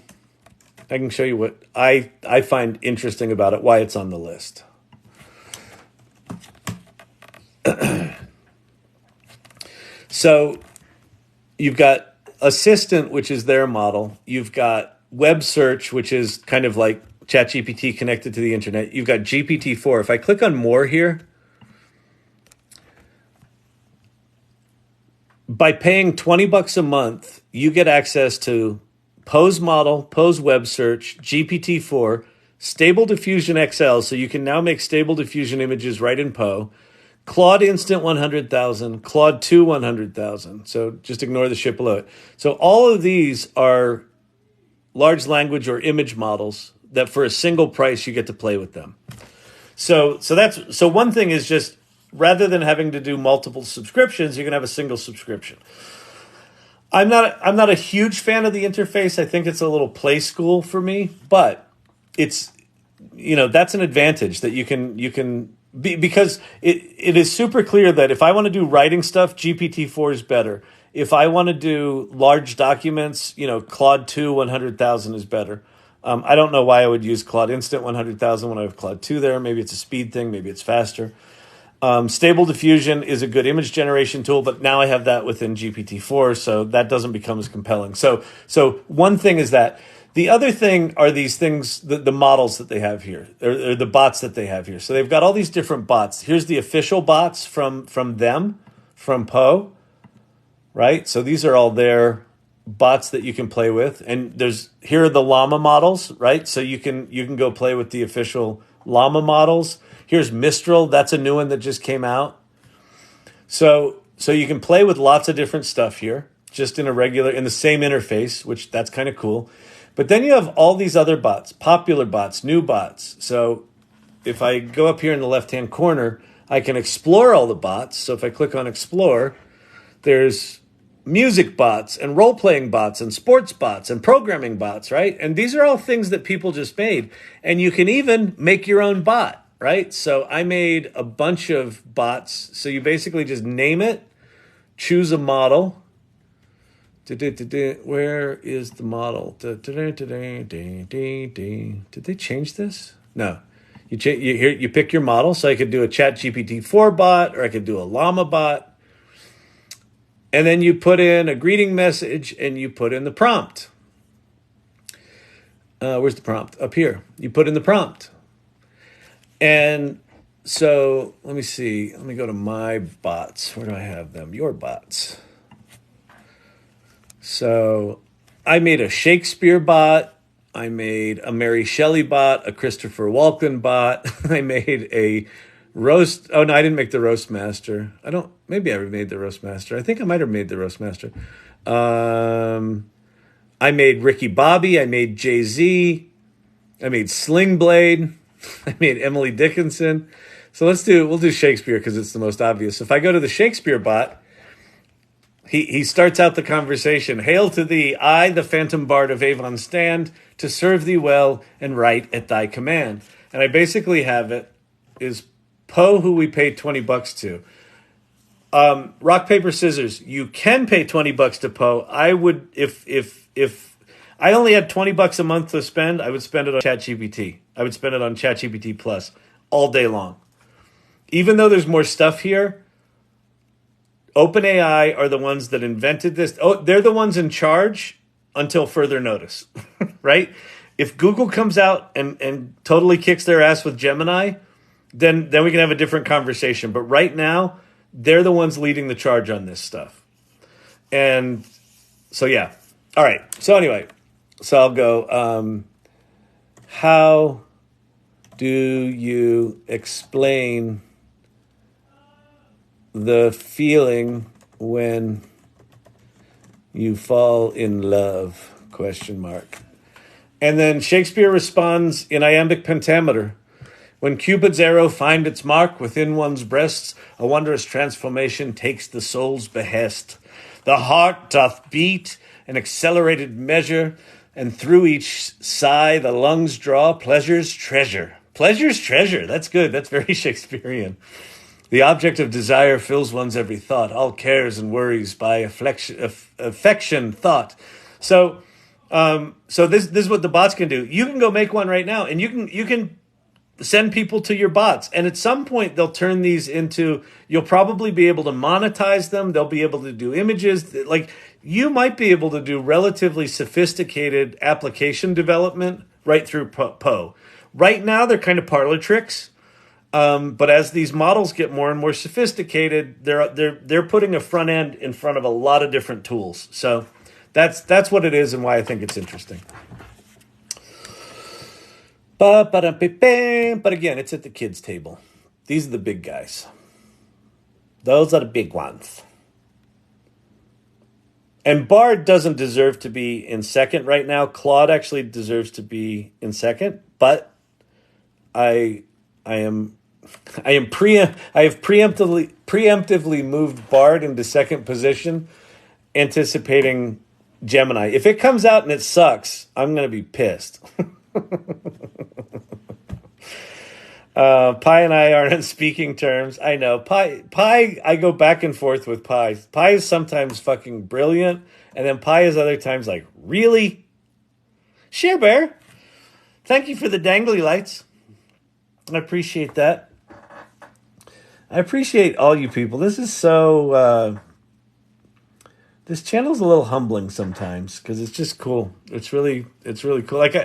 I can show you what I find interesting about it, why it's on the list. So you've got Assistant, which is their model. You've got Web Search, which is kind of like ChatGPT connected to the internet. You've got GPT-4. If I click on more here, by paying $20 a month, you get access to Poe's model, Poe's Web Search, GPT-4, Stable Diffusion XL, so you can now make Stable Diffusion images right in Poe, Claude Instant 100,000, Claude 2 100,000. So just ignore the shit below it. So all of these are large language or image models that for a single price you get to play with them. So one thing is just rather than having to do multiple subscriptions, you're going to have a single subscription. I'm not a huge fan of the interface. I think it's a little play school for me, but it's, that's an advantage that you can be, because it is super clear that if I want to do writing stuff, GPT-4 is better. If I want to do large documents, Claude 2 100,000 is better. I don't know why I would use Claude Instant 100,000 when I have Claude 2 there. Maybe it's a speed thing. Maybe it's faster. Stable Diffusion is a good image generation tool, but now I have that within GPT-4, so that doesn't become as compelling. So one thing is that. The other thing are these things, the models that they have here, or the bots that they have here. So they've got all these different bots. Here's the official bots from Poe, right? So these are all their bots that you can play with. And here are the llama models, right? So you can go play with the official llama models. Here's Mistral. That's a new one that just came out. So you can play with lots of different stuff here, just in the same interface, which that's kind of cool. But then you have all these other bots, popular bots, new bots. So if I go up here in the left-hand corner, I can explore all the bots. So if I click on Explore, there's music bots and role-playing bots and sports bots and programming bots, right? And these are all things that people just made. And you can even make your own bot, right? So I made a bunch of bots. So you basically just name it, choose a model. Where is the model? Did they change this? No. You pick your model. So I could do a ChatGPT-4 bot, or I could do a llama bot. And then you put in a greeting message and you put in the prompt. Where's the prompt? Up here. You put in the prompt. And so let me see. Let me go to my bots. Where do I have them? Your bots. So I made a Shakespeare bot. I made a Mary Shelley bot, a Christopher Walken bot. I made a roast. Oh, no, I didn't make the roast master. Maybe I made the roast master. I think I might have made the roast master. I made Ricky Bobby. I made Jay-Z. I made Sling Blade. I made Emily Dickinson. So we'll do Shakespeare because it's the most obvious. If I go to the Shakespeare bot, He starts out the conversation, "Hail to thee, I, the phantom bard of Avon, stand to serve thee well and right at thy command." And I basically have it is Poe, who we paid $20 to. Rock, paper, scissors. You can pay $20 to Poe. I would, if I only had $20 a month to spend, I would spend it on ChatGPT. I would spend it on ChatGPT Plus all day long. Even though there's more stuff here, OpenAI are the ones that invented this. Oh, they're the ones in charge until further notice, right? If Google comes out and totally kicks their ass with Gemini, then we can have a different conversation. But right now, they're the ones leading the charge on this stuff. And so, yeah. All right. So anyway, I'll go, how do you explain the feeling when you fall in love, ? And then Shakespeare responds in iambic pentameter. When Cupid's arrow find its mark within one's breast, a wondrous transformation takes the soul's behest. The heart doth beat an accelerated measure, and through each sigh the lungs draw pleasure's treasure. Pleasure's treasure. That's good. That's very Shakespearean. The object of desire fills one's every thought, all cares and worries by affection thought. So so this is what the bots can do. You can go make one right now, and you can send people to your bots, and at some point they'll turn these into, you'll probably be able to monetize them. They'll be able to do images. Like, you might be able to do relatively sophisticated application development right through Poe. Right now they're kind of parlor tricks, but as these models get more and more sophisticated, they're putting a front end in front of a lot of different tools. So that's what it is, and why I think it's interesting. But again, it's at the kids' table. These are the big guys. Those are the big ones. And Bard doesn't deserve to be in second right now. Claude actually deserves to be in second, but I have preemptively moved Bard into second position, anticipating Gemini. If it comes out and it sucks, I'm going to be pissed. Pi and I aren't on speaking terms. I know. Pi, I go back and forth with Pi. Pi is sometimes fucking brilliant, and then Pi is other times like, really? Share Bear, thank you for the dangly lights. I appreciate that. I appreciate all you people. This is so... this channel's a little humbling sometimes because it's just cool. It's really cool. Like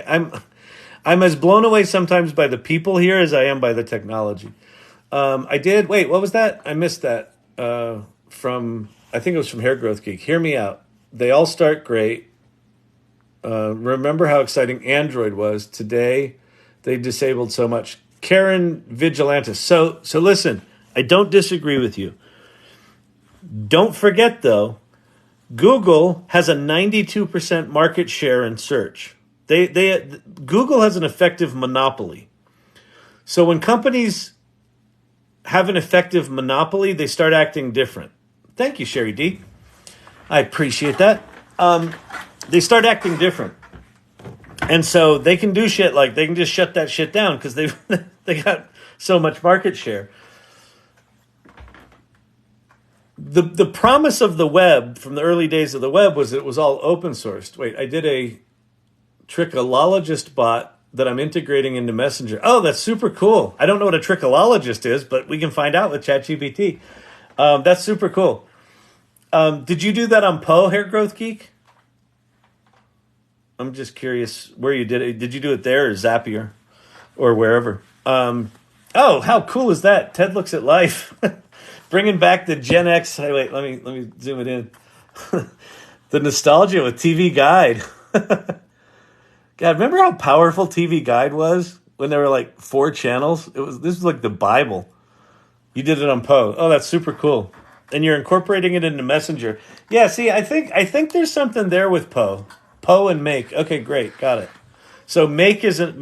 I'm as blown away sometimes by the people here as I am by the technology. Wait, what was that? I missed that. I think it was from Hair Growth Geek. Hear me out. They all start great. Remember how exciting Android was. Today, they disabled so much. Karen Vigilantis. So listen, I don't disagree with you. Don't forget, though, Google has a 92% market share in search. Google has an effective monopoly. So when companies have an effective monopoly, they start acting different. Thank you, Sherry D. I appreciate that. They start acting different. And so they can do shit like they can just shut that shit down because they got so much market share. The promise of the web from the early days of the web was it was all open sourced. Wait, I did a trichologist bot that I'm integrating into Messenger. Oh, that's super cool. I don't know what a trichologist is, but we can find out with ChatGPT. That's super cool. Did you do that on Poe, Hair Growth Geek? I'm just curious where you did it. Did you do it there or Zapier or wherever? Oh, how cool is that? Ted Looks at Life. Bringing back the Gen X. Hey, wait, let me zoom it in. The nostalgia with TV Guide. God, remember how powerful TV Guide was when there were like 4 channels? This was like the Bible. You did it on Poe. Oh, that's super cool. And you're incorporating it into Messenger. Yeah, see, I think there's something there with Poe. Poe and Make. Okay, great, got it. So Make is an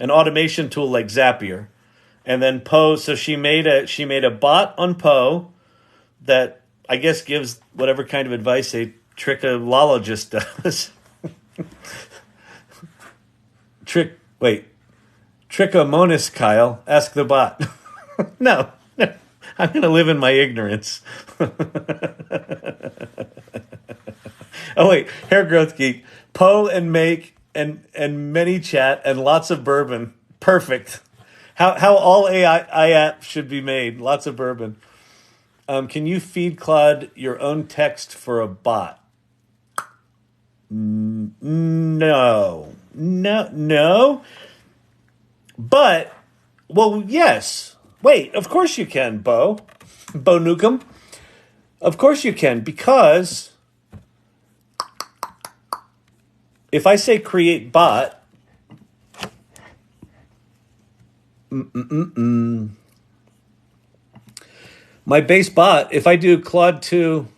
automation tool like Zapier. And then Poe, so she made a bot on Poe that I guess gives whatever kind of advice a trichologist does. Trichomonas, Kyle. Ask the bot. No, I'm going to live in my ignorance. Oh, wait. Hair Growth Geek. Poe and Make and many chat and lots of bourbon. Perfect. How all AI apps should be made. Lots of bourbon. Can you feed Claude your own text for a bot? No. But, well, yes. Wait, of course you can, Bo Newcomb. Of course you can, because if I say create bot, my base bot, if I do Claude 2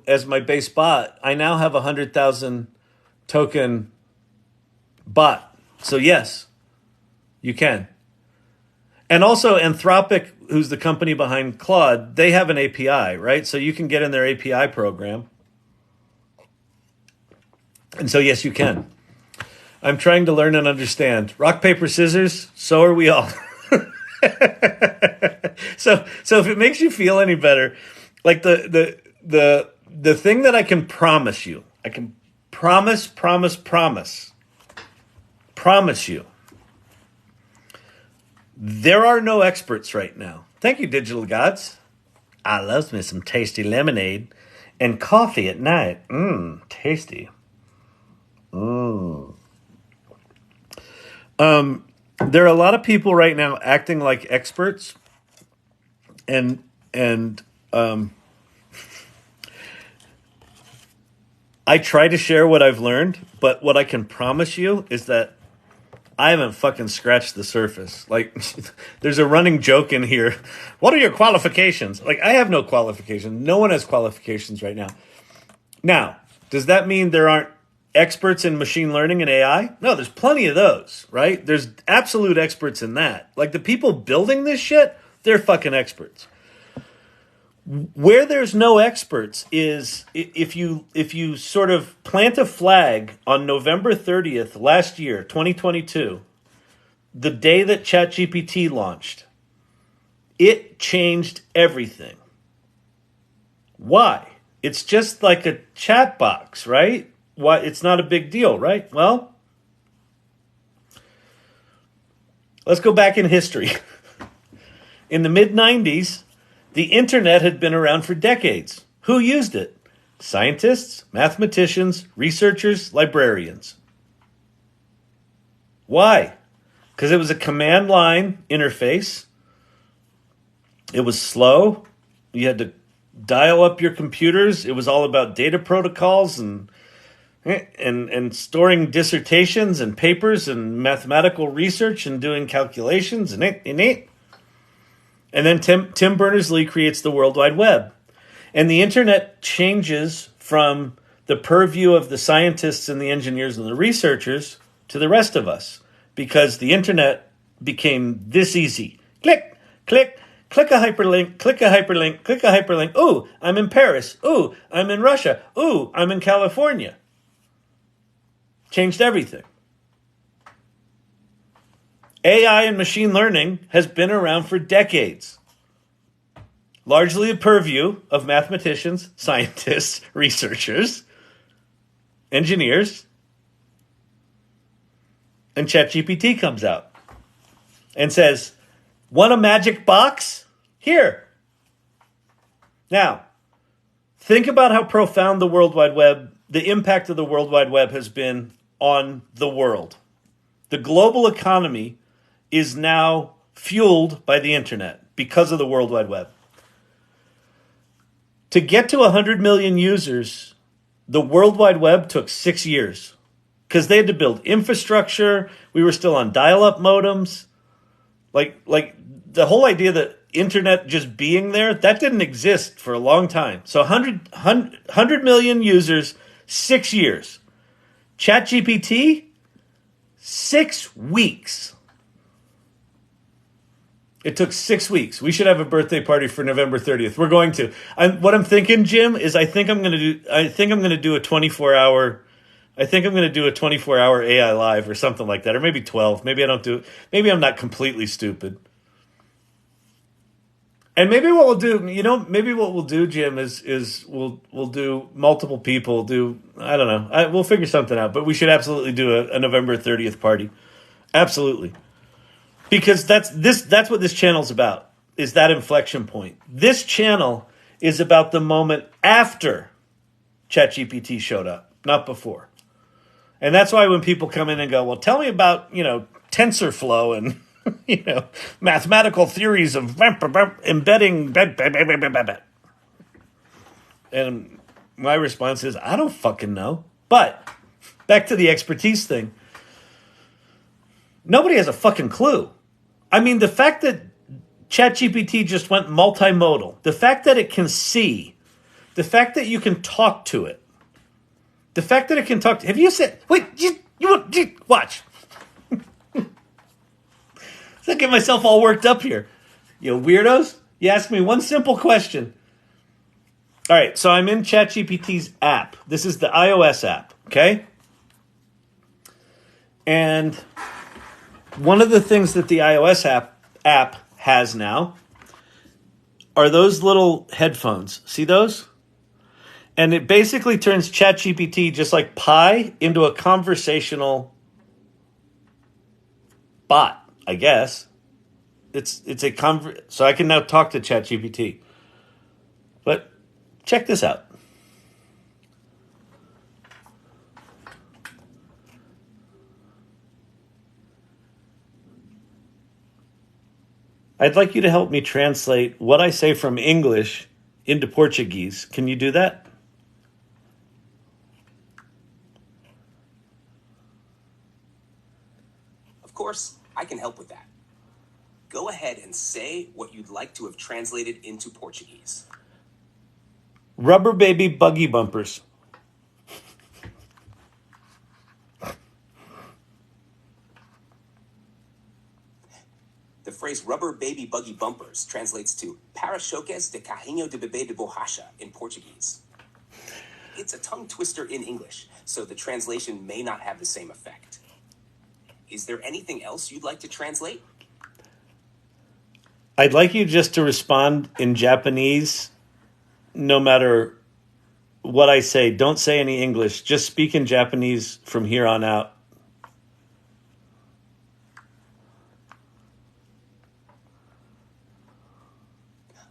as my base bot, I now have 100,000 token bot. So yes, you can. And also Anthropic, who's the company behind Claude, they have an API, right? So you can get in their API program. And so yes, you can. I'm trying to learn and understand. Rock, paper, scissors, so are we all. So if it makes you feel any better, Like the thing that I can promise you, I can promise you, there are no experts right now. Thank you, digital gods. I love me some tasty lemonade and coffee at night. Tasty. There are a lot of people right now acting like experts, and I try to share what I've learned, but what I can promise you is that I haven't fucking scratched the surface. Like, there's a running joke in here. What are your qualifications? Like, I have no qualifications. No one has qualifications right now. Now, does that mean there aren't experts in machine learning and AI? No, there's plenty of those, right? There's absolute experts in that. Like, the people building this shit, they're fucking experts. Where there's no experts is if you sort of plant a flag on November 30th last year, 2022, the day that ChatGPT launched, it changed everything. Why? It's just like a chat box, right? Why? It's not a big deal, right? Well, let's go back in history. In the mid-90s, the internet had been around for decades. Who used it? Scientists, mathematicians, researchers, librarians. Why? Because it was a command line interface. It was slow. You had to dial up your computers. It was all about data protocols and storing dissertations and papers and mathematical research and doing calculations and it. And then Tim Berners-Lee creates the World Wide Web. And the internet changes from the purview of the scientists and the engineers and the researchers to the rest of us. Because the internet became this easy. Click, click, click a hyperlink, click a hyperlink, click a hyperlink. Ooh, I'm in Paris. Ooh, I'm in Russia. Ooh, I'm in California. Changed everything. AI and machine learning has been around for decades. Largely the purview of mathematicians, scientists, researchers, engineers. And ChatGPT comes out and says, want a magic box? Here. Now, think about how profound the World Wide Web, the impact of the World Wide Web has been on the world. The global economy is now fueled by the internet because of the World Wide Web. To get to 100 million users, the World Wide Web took 6 years because they had to build infrastructure. We were still on dial-up modems. Like the whole idea that internet just being there, that didn't exist for a long time. So 100 million users, 6 years. ChatGPT, 6 weeks. It took 6 weeks. We should have a birthday party for November 30th. We're going to. What I'm thinking, Jim, is I think I'm going to do a 24-hour. I think I'm going to do a 24-hour AI live or something like that, or maybe 12. Maybe I don't do it. Maybe I'm not completely stupid. And maybe what we'll do, maybe what we'll do, Jim, is we'll do multiple people. I don't know. We'll figure something out. But we should absolutely do a November 30th party. Absolutely. Because that's what this channel's about, is that inflection point. This channel is about the moment after ChatGPT showed up, not before. And that's why when people come in and go, well, tell me about, TensorFlow and, mathematical theories of embedding. And my response is, I don't fucking know. But back to the expertise thing. Nobody has a fucking clue. I mean, the fact that ChatGPT just went multimodal, the fact that it can see, the fact that you can talk to it, the fact that it can talk to... Have you said... Wait, you watch. Let's get myself all worked up here. You weirdos. You asked me one simple question. All right, so I'm in ChatGPT's app. This is the iOS app, okay? And... one of the things that the iOS app has now, are those little headphones. See those? And it basically turns ChatGPT, just like Pi, into a conversational bot, I guess. So I can now talk to ChatGPT. But check this out. I'd like you to help me translate what I say from English into Portuguese. Can you do that? Of course, I can help with that. Go ahead and say what you'd like to have translated into Portuguese. Rubber baby buggy bumpers. The phrase rubber baby buggy bumpers translates to para-choques de carrinho de bebê de borracha in Portuguese. It's a tongue twister in English, so the translation may not have the same effect. Is there anything else you'd like to translate? I'd like you just to respond in Japanese, no matter what I say. Don't say any English. Just speak in Japanese from here on out.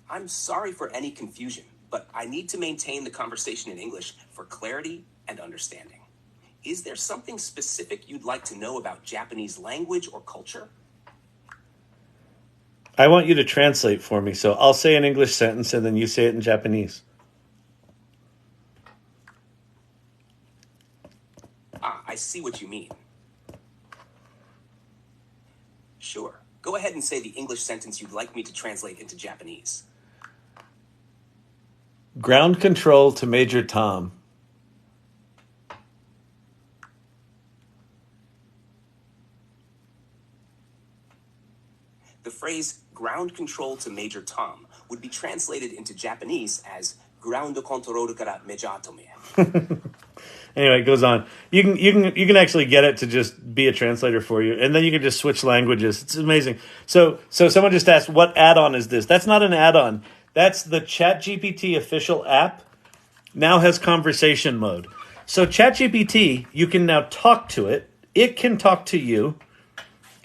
I'm sorry for any confusion, but I need to maintain the conversation in English for clarity and understanding. Is there something specific you'd like to know about Japanese language or culture? I want you to translate for me, so I'll say an English sentence and then you say it in Japanese. I see what you mean. Sure. Go ahead and say the English sentence you'd like me to translate into Japanese. Ground control to Major Tom. The phrase ground control to Major Tom would be translated into Japanese as ground control kara Major Tom. Anyway, it goes on. You can actually get it to just be a translator for you, and then you can just switch languages. It's amazing. So someone just asked, what add-on is this? That's not an add-on. That's the ChatGPT official app. Now has conversation mode. So ChatGPT, you can now talk to it. It can talk to you.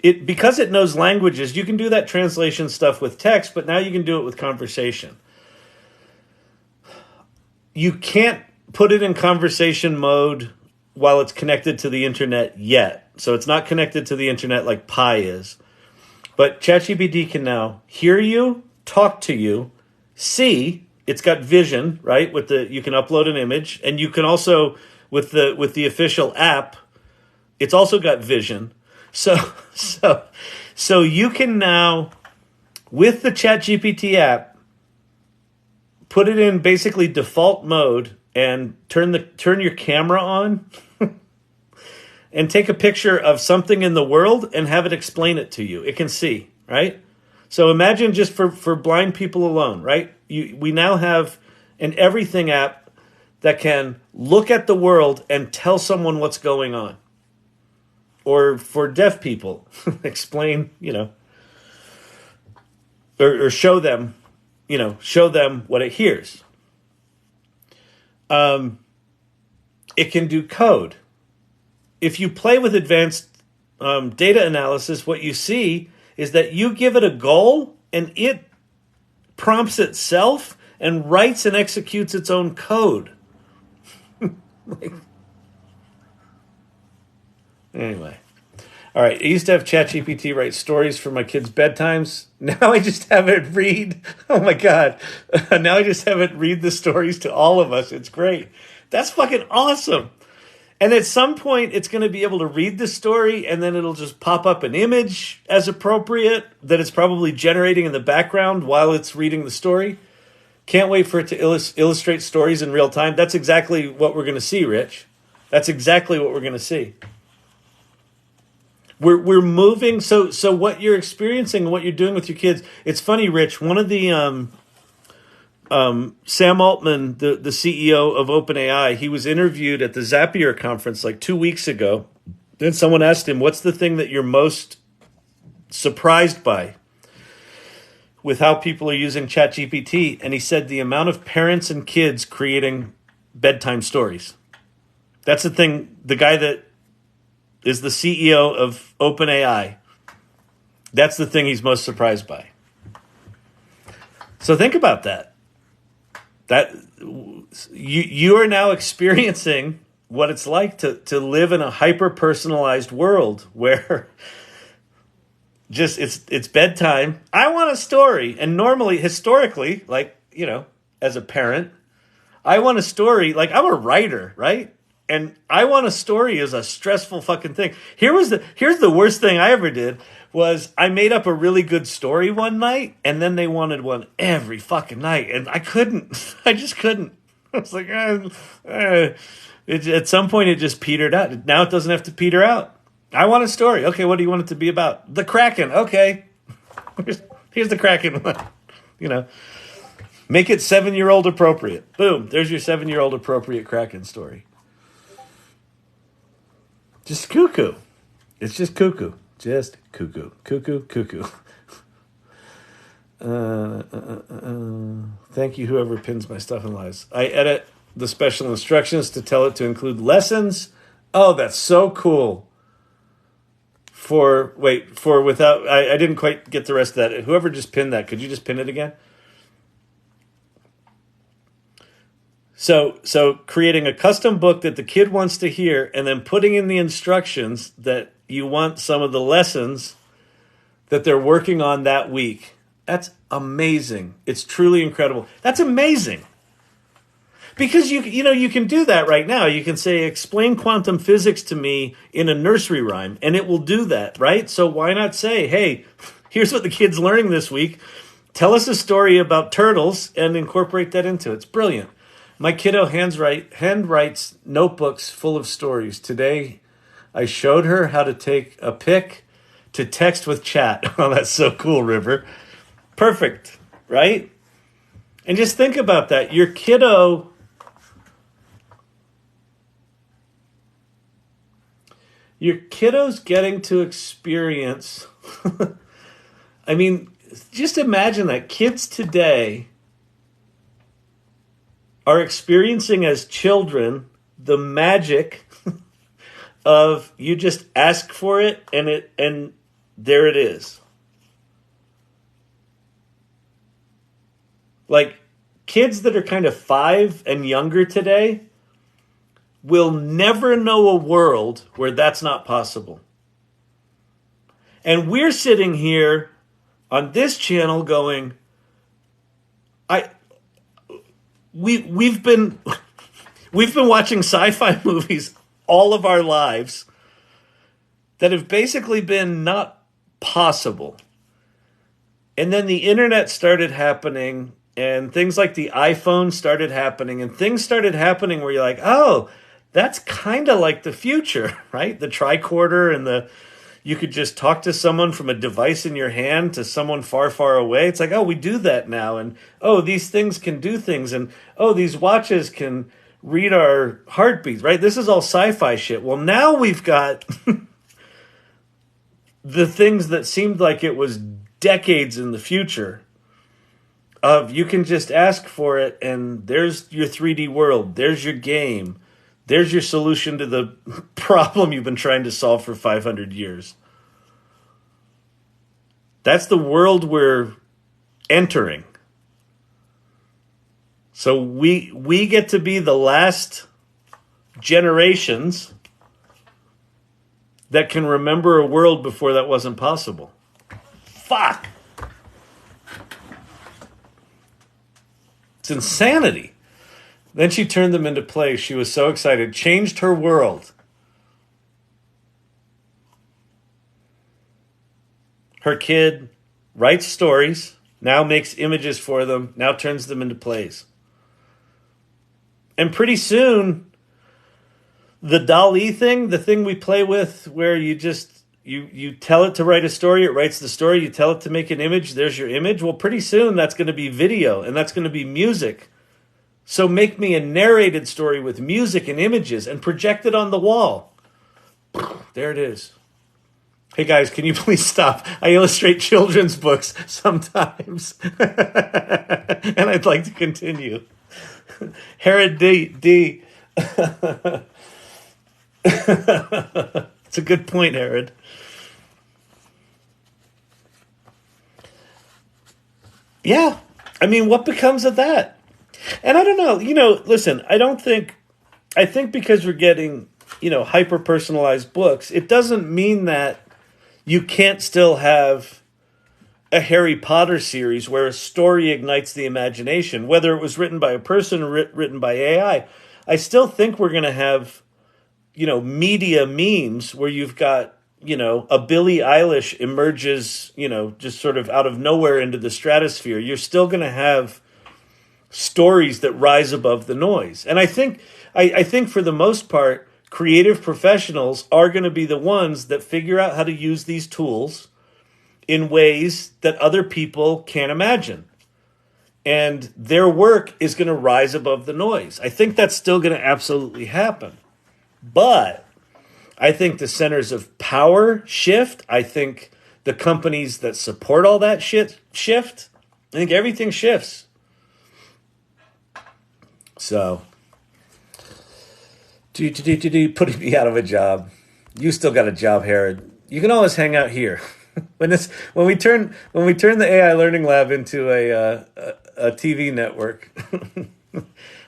Because it knows languages, you can do that translation stuff with text, but now you can do it with conversation. You can't put it in conversation mode while it's connected to the internet yet. So it's not connected to the internet like Pi is. But ChatGPT can now hear you, talk to you, see. It's got vision, right? You can upload an image, and you can also with the official app, it's also got vision. So you can now, with the ChatGPT app, put it in basically default mode and turn your camera on and take a picture of something in the world and have it explain it to you. It can see, right? So imagine just for blind people alone, right? We now have an everything app that can look at the world and tell someone what's going on. Or for deaf people, explain, or show them what it hears. It can do code. If you play with advanced data analysis, what you see is that you give it a goal and it prompts itself and writes and executes its own code. Anyway. All right. I used to have ChatGPT write stories for my kids' bedtimes. Now I just have it read. Oh, my God. Now I just have it read the stories to all of us. It's great. That's fucking awesome. And at some point, it's going to be able to read the story, and then it'll just pop up an image as appropriate that it's probably generating in the background while it's reading the story. Can't wait for it to illustrate stories in real time. That's exactly what we're going to see, Rich. That's exactly what we're going to see. We're moving. So what you're experiencing and what you're doing with your kids, it's funny, Rich. One of the Sam Altman, the CEO of OpenAI, he was interviewed at the Zapier conference like 2 weeks ago. Then someone asked him, what's the thing that you're most surprised by? with how people are using ChatGPT, and he said the amount of parents and kids creating bedtime stories. That's the thing. The guy that is the CEO of OpenAI, that's the thing he's most surprised by. So think about that. That you are now experiencing what it's like to live in a hyper-personalized world where just it's bedtime. I want a story. And normally, historically, like, you know, as a parent, I want a story. Like, I'm a writer, right? And I want a story is a stressful fucking thing. Here's the worst thing I ever did was I made up a really good story one night, and then they wanted one every fucking night, and I couldn't. I just couldn't. I was like, at some point it just petered out. Now it doesn't have to peter out. I want a story. Okay, what do you want it to be about? The Kraken. Okay, here's the Kraken one. You know, make it 7-year-old appropriate. Boom. There's your 7-year-old appropriate Kraken story. Just cuckoo. It's just cuckoo. Just cuckoo. Cuckoo, cuckoo. Thank you, whoever pins my stuff in lies. I edit the special instructions to tell it to include lessons. Oh, that's so cool. I didn't quite get the rest of that. Whoever just pinned that, could you just pin it again? So creating a custom book that the kid wants to hear and then putting in the instructions that you want some of the lessons that they're working on that week. That's amazing. It's truly incredible. That's amazing. Because you can do that right now. You can say, explain quantum physics to me in a nursery rhyme, and it will do that, right? So why not say, hey, here's what the kid's learning this week. Tell us a story about turtles and incorporate that into it. It's brilliant. My kiddo handwrites notebooks full of stories. Today, I showed her how to take a pic to text with chat. Oh, that's so cool, River. Perfect, right? And just think about that. Your kiddo's getting to experience. I mean, just imagine that kids today are experiencing as children the magic of you just ask for it and there it is. Like kids that are kind of 5 and younger today will never know a world where that's not possible. And we're sitting here on this channel going, we've been watching sci-fi movies all of our lives that have basically been not possible. And then the internet started happening and things like the iPhone started happening and things started happening where you're like, oh, that's kind of like the future, right? The tricorder and you could just talk to someone from a device in your hand to someone far, far away. It's like, oh, we do that now. And, oh, these things can do things. And, oh, these watches can read our heartbeats, right? This is all sci-fi shit. Well, now we've got the things that seemed like it was decades in the future of you can just ask for it and there's your 3D world. There's your game. There's your solution to the problem you've been trying to solve for 500 years. That's the world we're entering. So we get to be the last generations that can remember a world before that wasn't possible. Fuck. It's insanity. Then she turned them into plays. She was so excited. Changed her world. Her kid writes stories, now makes images for them, now turns them into plays. And pretty soon, the DALL-E thing, the thing we play with where you just, you tell it to write a story, it writes the story, you tell it to make an image, there's your image. Well, pretty soon that's going to be video and that's going to be music. So make me a narrated story with music and images and project it on the wall. There it is. Hey guys, can you please stop? I illustrate children's books sometimes. And I'd like to continue. Herod D. It's a good point, Herod. Yeah. I mean, what becomes of that? And I don't know, listen, I think because we're getting, hyper personalized books, it doesn't mean that you can't still have a Harry Potter series where a story ignites the imagination, whether it was written by a person or written by AI. I still think we're going to have, media memes where you've got, a Billie Eilish emerges, just sort of out of nowhere into the stratosphere. You're still going to have stories that rise above the noise. And I think for the most part, creative professionals are going to be the ones that figure out how to use these tools in ways that other people can't imagine. And their work is going to rise above the noise. I think that's still going to absolutely happen. But I think the centers of power shift. I think the companies that support all that shit shift. I think everything shifts. So, putting me out of a job. You still got a job, Herod. You can always hang out here. When we turn the AI Learning Lab into a TV network,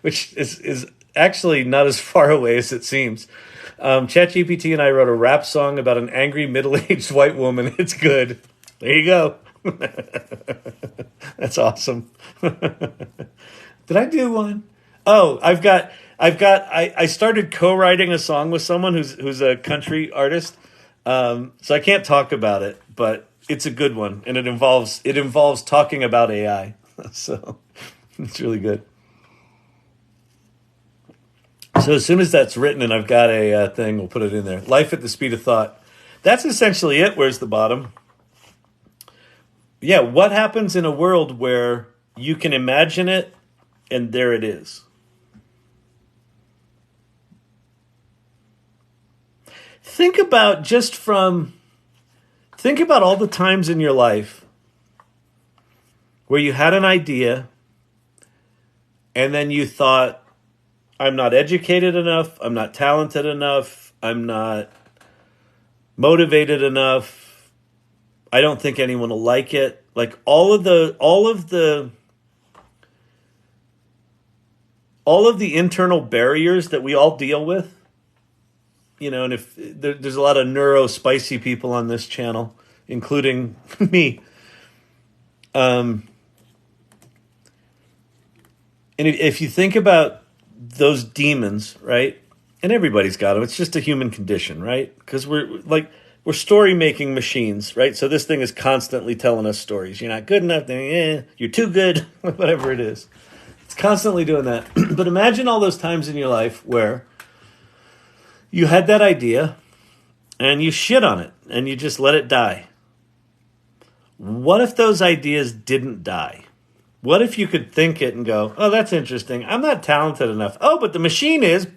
which is actually not as far away as it seems. ChatGPT and I wrote a rap song about an angry middle-aged white woman. It's good. There you go. That's awesome. Did I do one? Oh, I started co-writing a song with someone who's a country artist. So I can't talk about it, but it's a good one, and it involves talking about AI. So it's really good. So as soon as that's written and I've got a thing, we'll put it in there. Life at the speed of thought. That's essentially it. Where's the bottom? Yeah, what happens in a world where you can imagine it and there it is? Think about all the times in your life where you had an idea and then you thought, I'm not educated enough, I'm not talented enough, I'm not motivated enough, I don't think anyone will like it. Like all of the internal barriers that we all deal with. And if there's a lot of spicy people on this channel, including me. And if you think about those demons, right? And everybody's got them. It's just a human condition, right? Because we're story making machines, right? So this thing is constantly telling us stories. You're not good enough. You're too good. Whatever it is. It's constantly doing that. But imagine all those times in your life where you had that idea and you shit on it and you just let it die. What if those ideas didn't die? What if you could think it and go, oh, that's interesting. I'm not talented enough. Oh, but the machine is.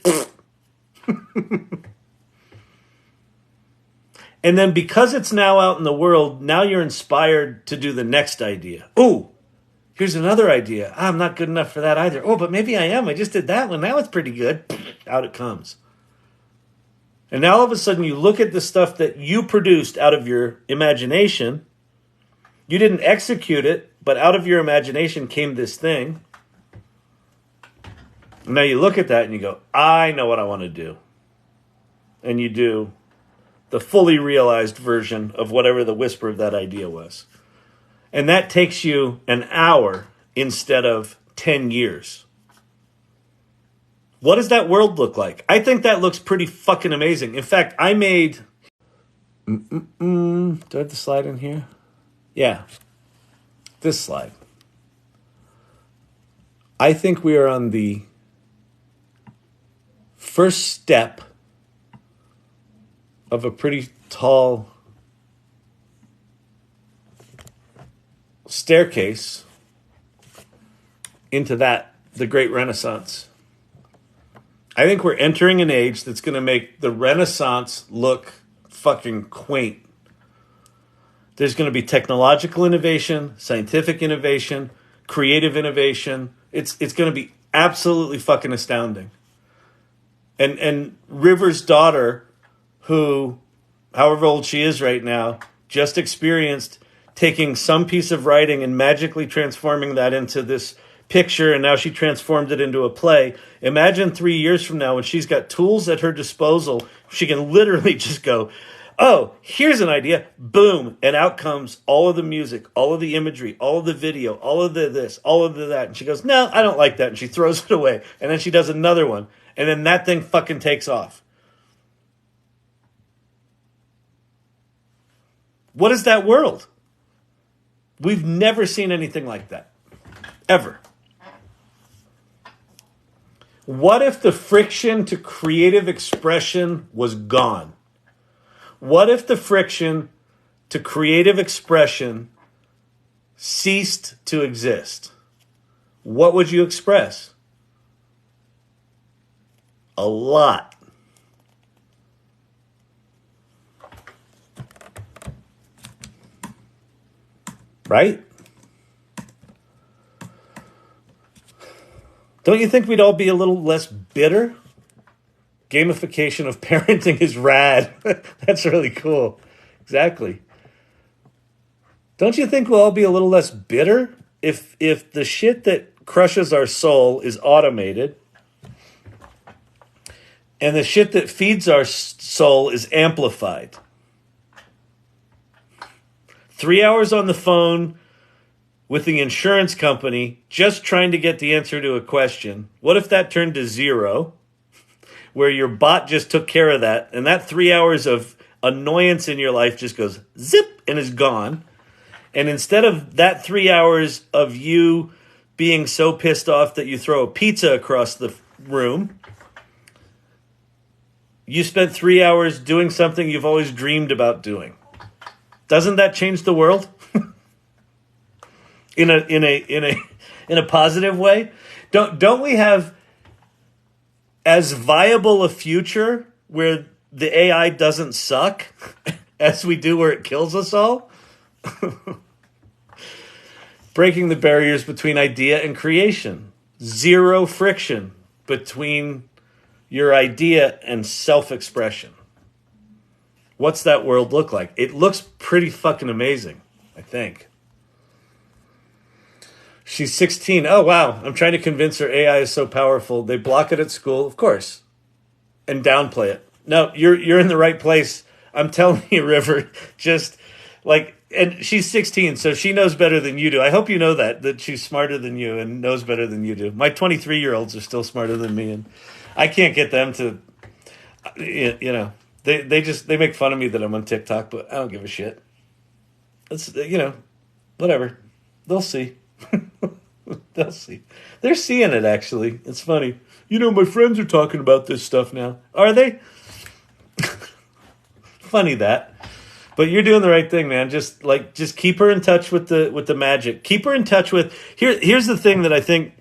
And then because it's now out in the world, now you're inspired to do the next idea. Oh, here's another idea. I'm not good enough for that either. Oh, but maybe I am. I just did that one. Now it's pretty good. Out it comes. And now all of a sudden you look at the stuff that you produced out of your imagination. You didn't execute it, but out of your imagination came this thing. And now you look at that and you go, I know what I want to do. And you do the fully realized version of whatever the whisper of that idea was. And that takes you an hour instead of 10 years. What does that world look like? I think that looks pretty fucking amazing. In fact, I made... Do I have the slide in here? Yeah. This slide. I think we are on the first step of a pretty tall staircase into the Great Renaissance. I think we're entering an age that's going to make the Renaissance look fucking quaint. There's going to be technological innovation, scientific innovation, creative innovation. It's going to be absolutely fucking astounding. And River's daughter, who, however old she is right now, just experienced taking some piece of writing and magically transforming that into this picture, and now she transformed it into a play. Imagine 3 years from now when she's got tools at her disposal, she can literally just go, oh, here's an idea, boom, and out comes all of the music, all of the imagery, all of the video, all of the this, all of the that. And she goes, no, I don't like that. And she throws it away. And then she does another one. And then that thing fucking takes off. What is that world? We've never seen anything like that. Ever. What if the friction to creative expression was gone? What if the friction to creative expression ceased to exist? What would you express? A lot. Right? Don't you think we'd all be a little less bitter? Gamification of parenting is rad. That's really cool. Exactly. Don't you think we'll all be a little less bitter if the shit that crushes our soul is automated and the shit that feeds our soul is amplified? 3 hours on the phone with the insurance company just trying to get the answer to a question. What if that turned to 0? Where your bot just took care of that, and that 3 hours of annoyance in your life just goes zip and is gone. And instead of that 3 hours of you being so pissed off that you throw a pizza across the room, you spent 3 hours doing something you've always dreamed about doing. Doesn't that change the world? in a positive way? Don't we have as viable a future where the AI doesn't suck as we do where it kills us all? Breaking the barriers between idea and creation. 0 friction between your idea and self-expression. What's that world look like? It looks pretty fucking amazing, I think. She's 16. Oh, wow. I'm trying to convince her AI is so powerful. They block it at school, of course, and downplay it. No, you're in the right place. I'm telling you, River, just like, and she's 16, so she knows better than you do. I hope you know that she's smarter than you and knows better than you do. My 23-year-olds are still smarter than me, and I can't get them to, you know, they make fun of me that I'm on TikTok, but I don't give a shit. It's, you know, whatever. They'll see. They'll see. They're seeing it, actually. It's funny. You know, my friends are talking about this stuff now. Are they? Funny that. But you're doing the right thing, man. Just keep her in touch with the magic. Keep her in touch with here's the thing that I think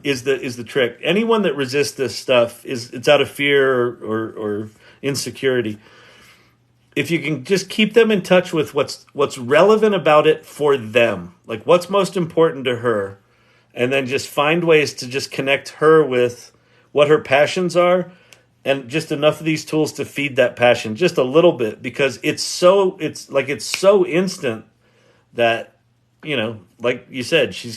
is the trick. Anyone that resists this stuff it's out of fear or insecurity. If you can just keep them in touch with what's relevant about it for them, like what's most important to her, and then just find ways to just connect her with what her passions are, and just enough of these tools to feed that passion just a little bit, because it's so instant that, you know, like you said, she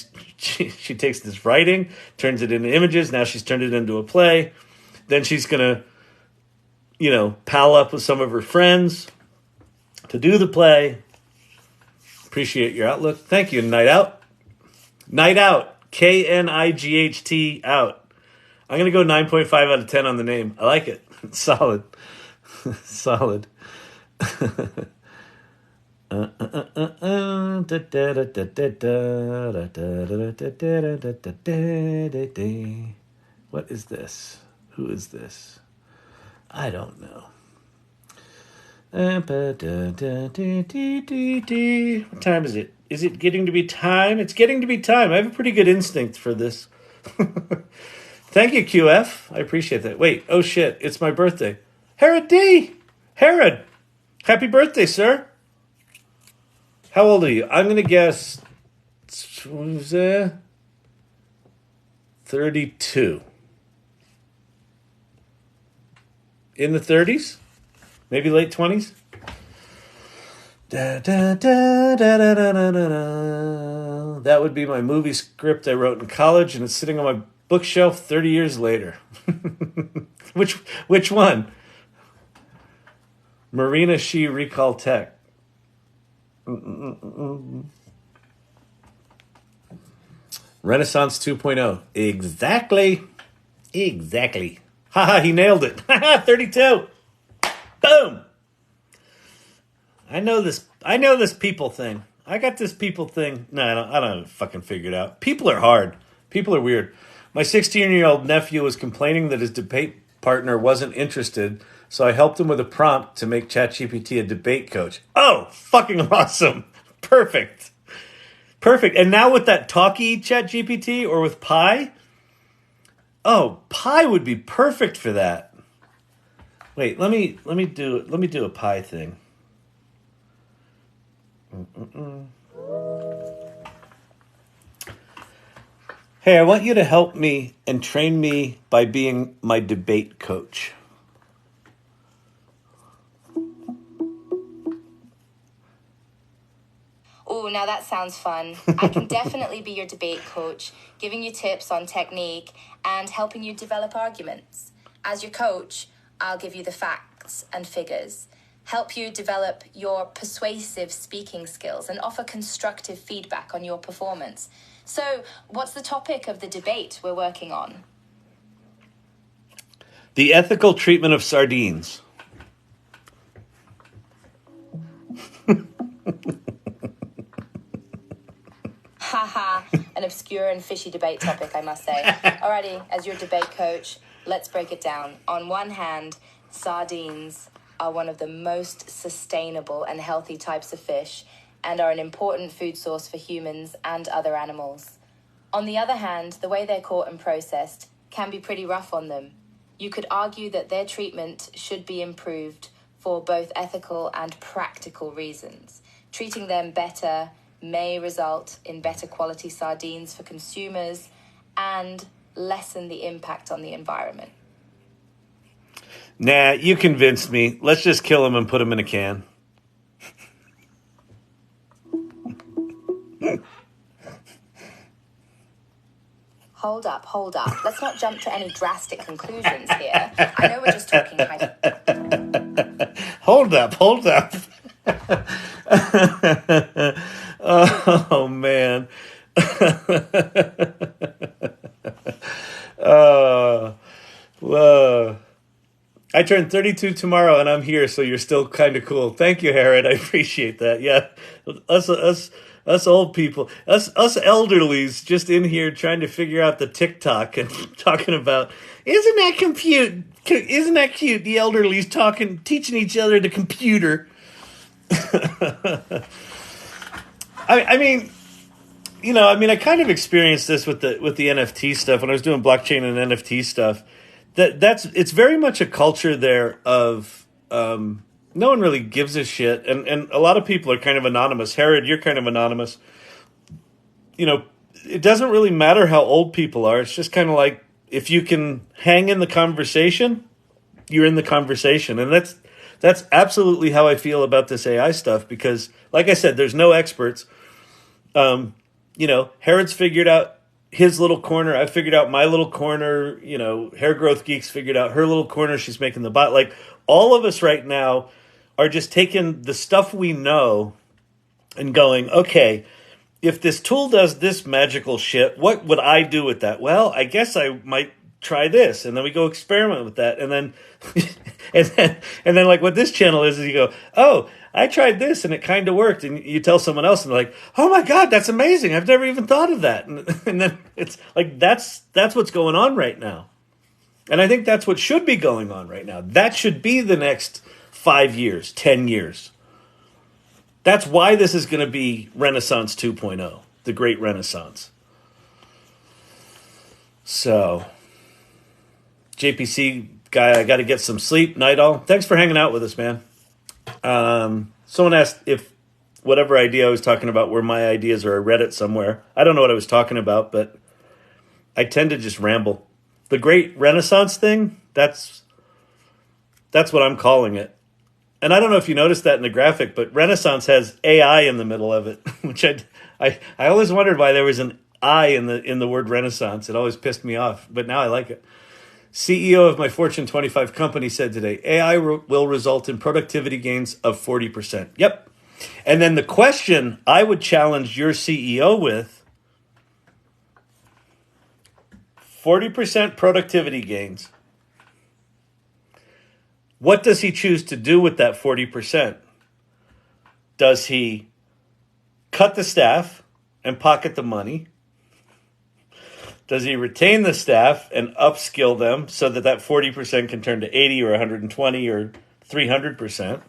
takes this writing, turns it into images. Now she's turned it into a play. Then she's gonna, you know, pal up with some of her friends to do the play. Appreciate your outlook. Thank you, Night Out. Night Out. Knight out. I'm going to go 9.5 out of 10 on the name. I like it. It's solid. Solid. What is this? Who is this? I don't know. What time is it? Is it getting to be time? It's getting to be time. I have a pretty good instinct for this. Thank you, QF. I appreciate that. Wait, oh shit, it's my birthday. Herod D! Herod! Happy birthday, sir. How old are you? I'm going to guess 32. In the 30s? Maybe late 20s? That would be my movie script I wrote in college, and it's sitting on my bookshelf 30 years later. Which one? Marina She Recall Tech. Renaissance 2.0. Exactly. Haha, he nailed it. Haha, 32. Boom. I know this people thing. I got this people thing. No, I don't fucking figure it out. People are hard. People are weird. My 16-year-old nephew was complaining that his debate partner wasn't interested, so I helped him with a prompt to make ChatGPT a debate coach. Oh, fucking awesome. Perfect. And now with that talkie ChatGPT or with Pi, Pi would be perfect for that. Wait, let me do a Pi thing. Hey, I want you to help me and train me by being my debate coach. Oh, now that sounds fun. I can definitely be your debate coach, giving you tips on technique and helping you develop arguments. As your coach, I'll give you the facts and figures, help you develop your persuasive speaking skills, and offer constructive feedback on your performance. So, what's the topic of the debate we're working on? The ethical treatment of sardines. Haha, an obscure and fishy debate topic, I must say. Alrighty, as your debate coach, let's break it down. On one hand, sardines are one of the most sustainable and healthy types of fish and are an important food source for humans and other animals. On the other hand, the way they're caught and processed can be pretty rough on them. You could argue that their treatment should be improved for both ethical and practical reasons. Treating them better may result in better quality sardines for consumers and lessen the impact on the environment. Nah, you convinced me. Let's just kill him and put him in a can. Hold up. Let's not jump to any drastic conclusions here. I know we're just talking Hold up. Oh, man. I turn 32 tomorrow, and I'm here, so you're still kind of cool. Thank you, Harriet. I appreciate that. Yeah, us old people, us elderlies, just in here trying to figure out the TikTok and talking about, isn't that cute? Isn't that cute? The elderlies teaching each other the computer. I mean, I kind of experienced this with the NFT stuff when I was doing blockchain and NFT stuff. It's very much a culture there of no one really gives a shit, and a lot of people are kind of anonymous. Herod, you're kind of anonymous. It doesn't really matter how old people are. It's just kind of like if you can hang in the conversation, you're in the conversation, and that's absolutely how I feel about this AI stuff. Because, like I said, there's no experts. Herod's figured out his little corner. I figured out my little corner. Hair Growth Geeks figured out her little corner. She's making the bot. Like, all of us right now are just taking the stuff we know and going, okay, if this tool does this magical shit, what would I do with that? Well, I guess I might try this. And then we go experiment with that. And then, and then like what this channel is you go, oh, I tried this and it kind of worked. And you tell someone else and they're like, oh my God, that's amazing. I've never even thought of that. And then it's like, that's what's going on right now. And I think that's what should be going on right now. That should be the next 5 years, 10 years. That's why this is going to be Renaissance 2.0, the Great Renaissance. So, JPC guy, I got to get some sleep. Night all. Thanks for hanging out with us, man. Someone asked if whatever idea I was talking about were my ideas, or I read it somewhere. I don't know what I was talking about, but I tend to just ramble. The Great Renaissance thing, that's what I'm calling it. And I don't know if you noticed that in the graphic, but Renaissance has AI in the middle of it, which I always wondered why there was an I in the word Renaissance. It always pissed me off, but now I like it. CEO of my Fortune 25 company said today, AI will result in productivity gains of 40%. Yep. And then the question I would challenge your CEO with, 40% productivity gains. What does he choose to do with that 40%? Does he cut the staff and pocket the money? Does he retain the staff and upskill them so that 40% can turn to 80 or 120 or 300%?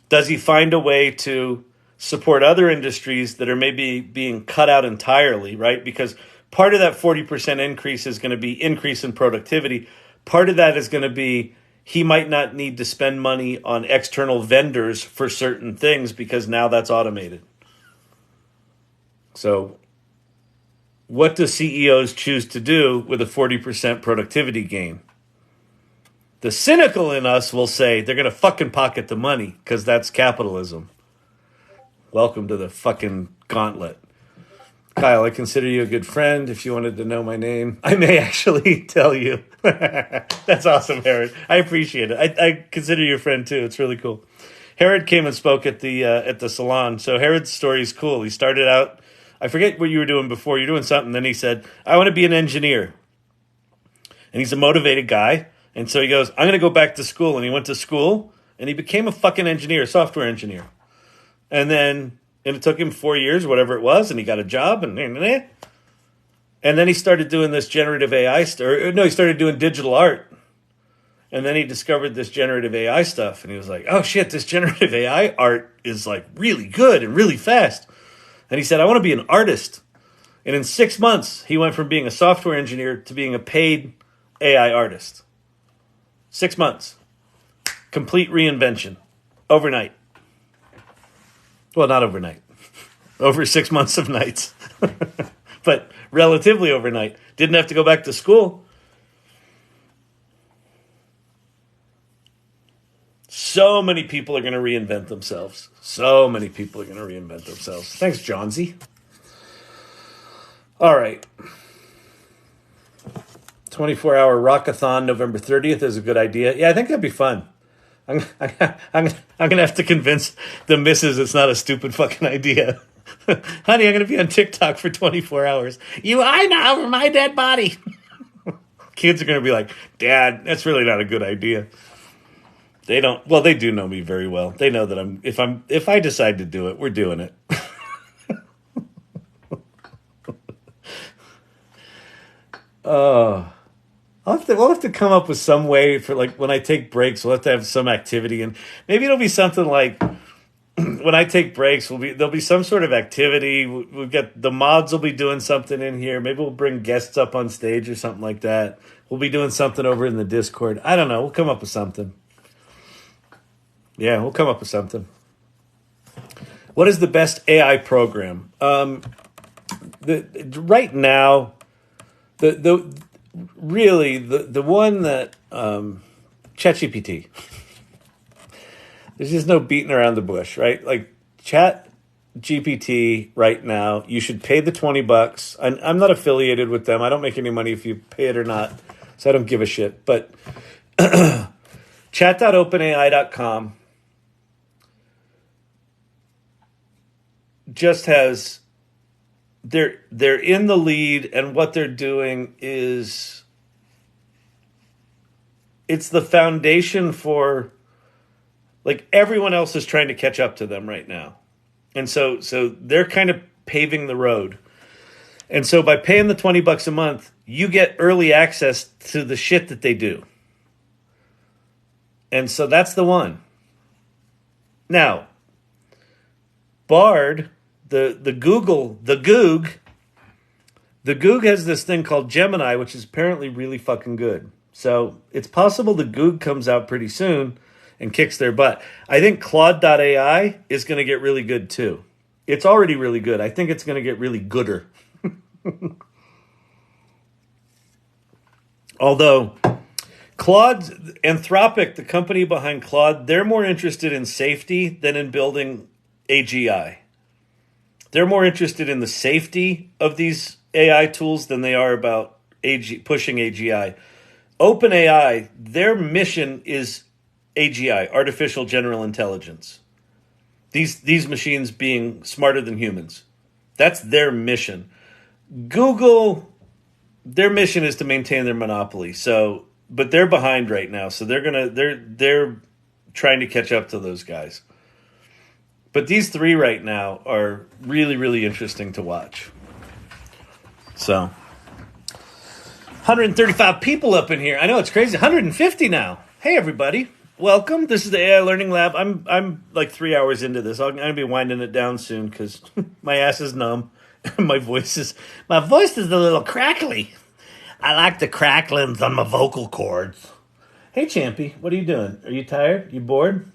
Does he find a way to support other industries that are maybe being cut out entirely, right? Because part of that 40% increase is going to be increase in productivity. Part of that is going to be he might not need to spend money on external vendors for certain things because now that's automated. So what do CEOs choose to do with a 40% productivity gain? The cynical in us will say they're going to fucking pocket the money because that's capitalism. Welcome to the fucking gauntlet. Kyle, I consider you a good friend. If you wanted to know my name, I may actually tell you. That's awesome, Herod. I appreciate it. I consider you a friend too. It's really cool. Herod came and spoke at the salon. So Herod's story is cool. He started out, I forget what you were doing before. You're doing something. Then he said, I want to be an engineer. And he's a motivated guy. And so he goes, I'm going to go back to school. And he went to school and he became a fucking engineer, software engineer. And it took him 4 years, whatever it was, and he got a job, and then he started doing this generative AI he started doing digital art. And then he discovered this generative AI stuff, and he was like, oh shit, this generative AI art is like really good and really fast. And he said, I want to be an artist. And in 6 months, he went from being a software engineer to being a paid AI artist. 6 months. Complete reinvention. Overnight. Well, not overnight. Over 6 months of nights. But relatively overnight. Didn't have to go back to school. So many people are going to reinvent themselves. So many people are going to reinvent themselves. Thanks, Johnsy. All right. 24-hour rockathon November 30th is a good idea. Yeah, I think that'd be fun. I'm going to have to convince the missus it's not a stupid fucking idea. Honey, I'm going to be on TikTok for 24 hours. I know, over my dead body. Kids are going to be like, Dad, that's really not a good idea. They do know me very well. They know that if I decide to do it, we're doing it. We'll have to come up with some way for, like, when I take breaks, we'll have to have some activity, and maybe it'll be something like when I take breaks, there'll be some sort of activity. We'll get the mods will be doing something in here. Maybe we'll bring guests up on stage or something like that. We'll be doing something over in the Discord. I don't know. We'll come up with something. Yeah, we'll come up with something. What is the best AI program? Right now, the one that ChatGPT. There's just no beating around the bush, right? Like ChatGPT right now, you should pay the $20. I'm not affiliated with them. I don't make any money if you pay it or not, so I don't give a shit. But chat.openai.com just has they're in the lead, and what they're doing is it's the foundation for, like, everyone else is trying to catch up to them right now. And so they're kind of paving the road. And so by paying the $20 a month, you get early access to the shit that they do. And so that's the one. Now, Bard, the Goog has this thing called Gemini, which is apparently really fucking good. So it's possible the Goog comes out pretty soon, and kicks their butt. I think Claude.ai is going to get really good too. It's already really good. I think it's going to get really gooder. Although Anthropic, the company behind Claude, they're more interested in safety than in building AGI. They're more interested in the safety of these AI tools than they are about pushing AGI. OpenAI, their mission is AGI, artificial general intelligence. These machines being smarter than humans. That's their mission. Google, their mission is to maintain their monopoly. So, but they're behind right now, so they're trying to catch up to those guys. But these three right now are really, really interesting to watch. So, 135 people up in here. I know it's crazy. 150 now. Hey, everybody. Welcome. This is the AI Learning Lab. I'm like 3 hours into this. I'm going to be winding it down soon because my ass is numb. My voice is a little crackly. I like the cracklings on my vocal cords. Hey, Champy. What are you doing? Are you tired? You bored?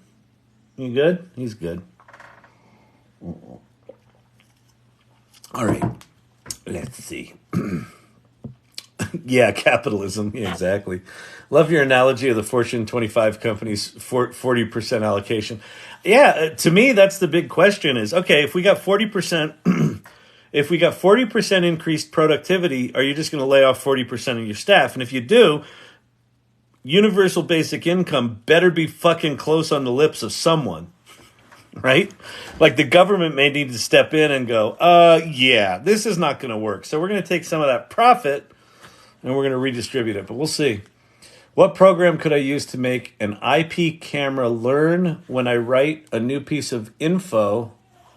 You good? He's good. All right. Let's see. Yeah, capitalism. Yeah, exactly. Love your analogy of the Fortune 25 companies' 40% allocation. Yeah, to me, that's the big question is, okay, if we got 40%, if we got 40% increased productivity, are you just going to lay off 40% of your staff? And if you do, universal basic income better be fucking close on the lips of someone. Right? Like the government may need to step in and go, yeah, this is not going to work. So we're going to take some of that profit and we're going to redistribute it. But we'll see. What program could I use to make an IP camera learn when I write a new piece of info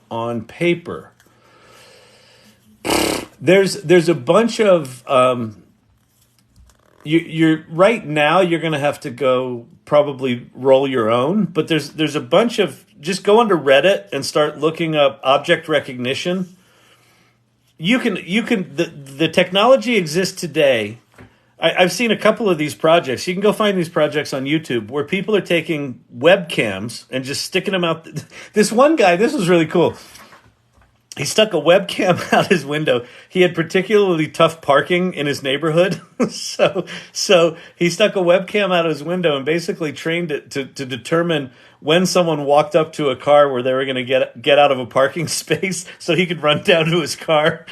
on paper? There's a bunch of you're right now you're going to have to go probably roll your own, but there's a bunch of, just go onto Reddit and start looking up object recognition. You can the technology exists today. I've seen a couple of these projects. You can go find these projects on YouTube where people are taking webcams and just sticking them out. This one guy, this was really cool. He stuck a webcam out his window. He had particularly tough parking in his neighborhood. So he stuck a webcam out of his window and basically trained it to determine when someone walked up to a car where they were going to get out of a parking space so he could run down to his car.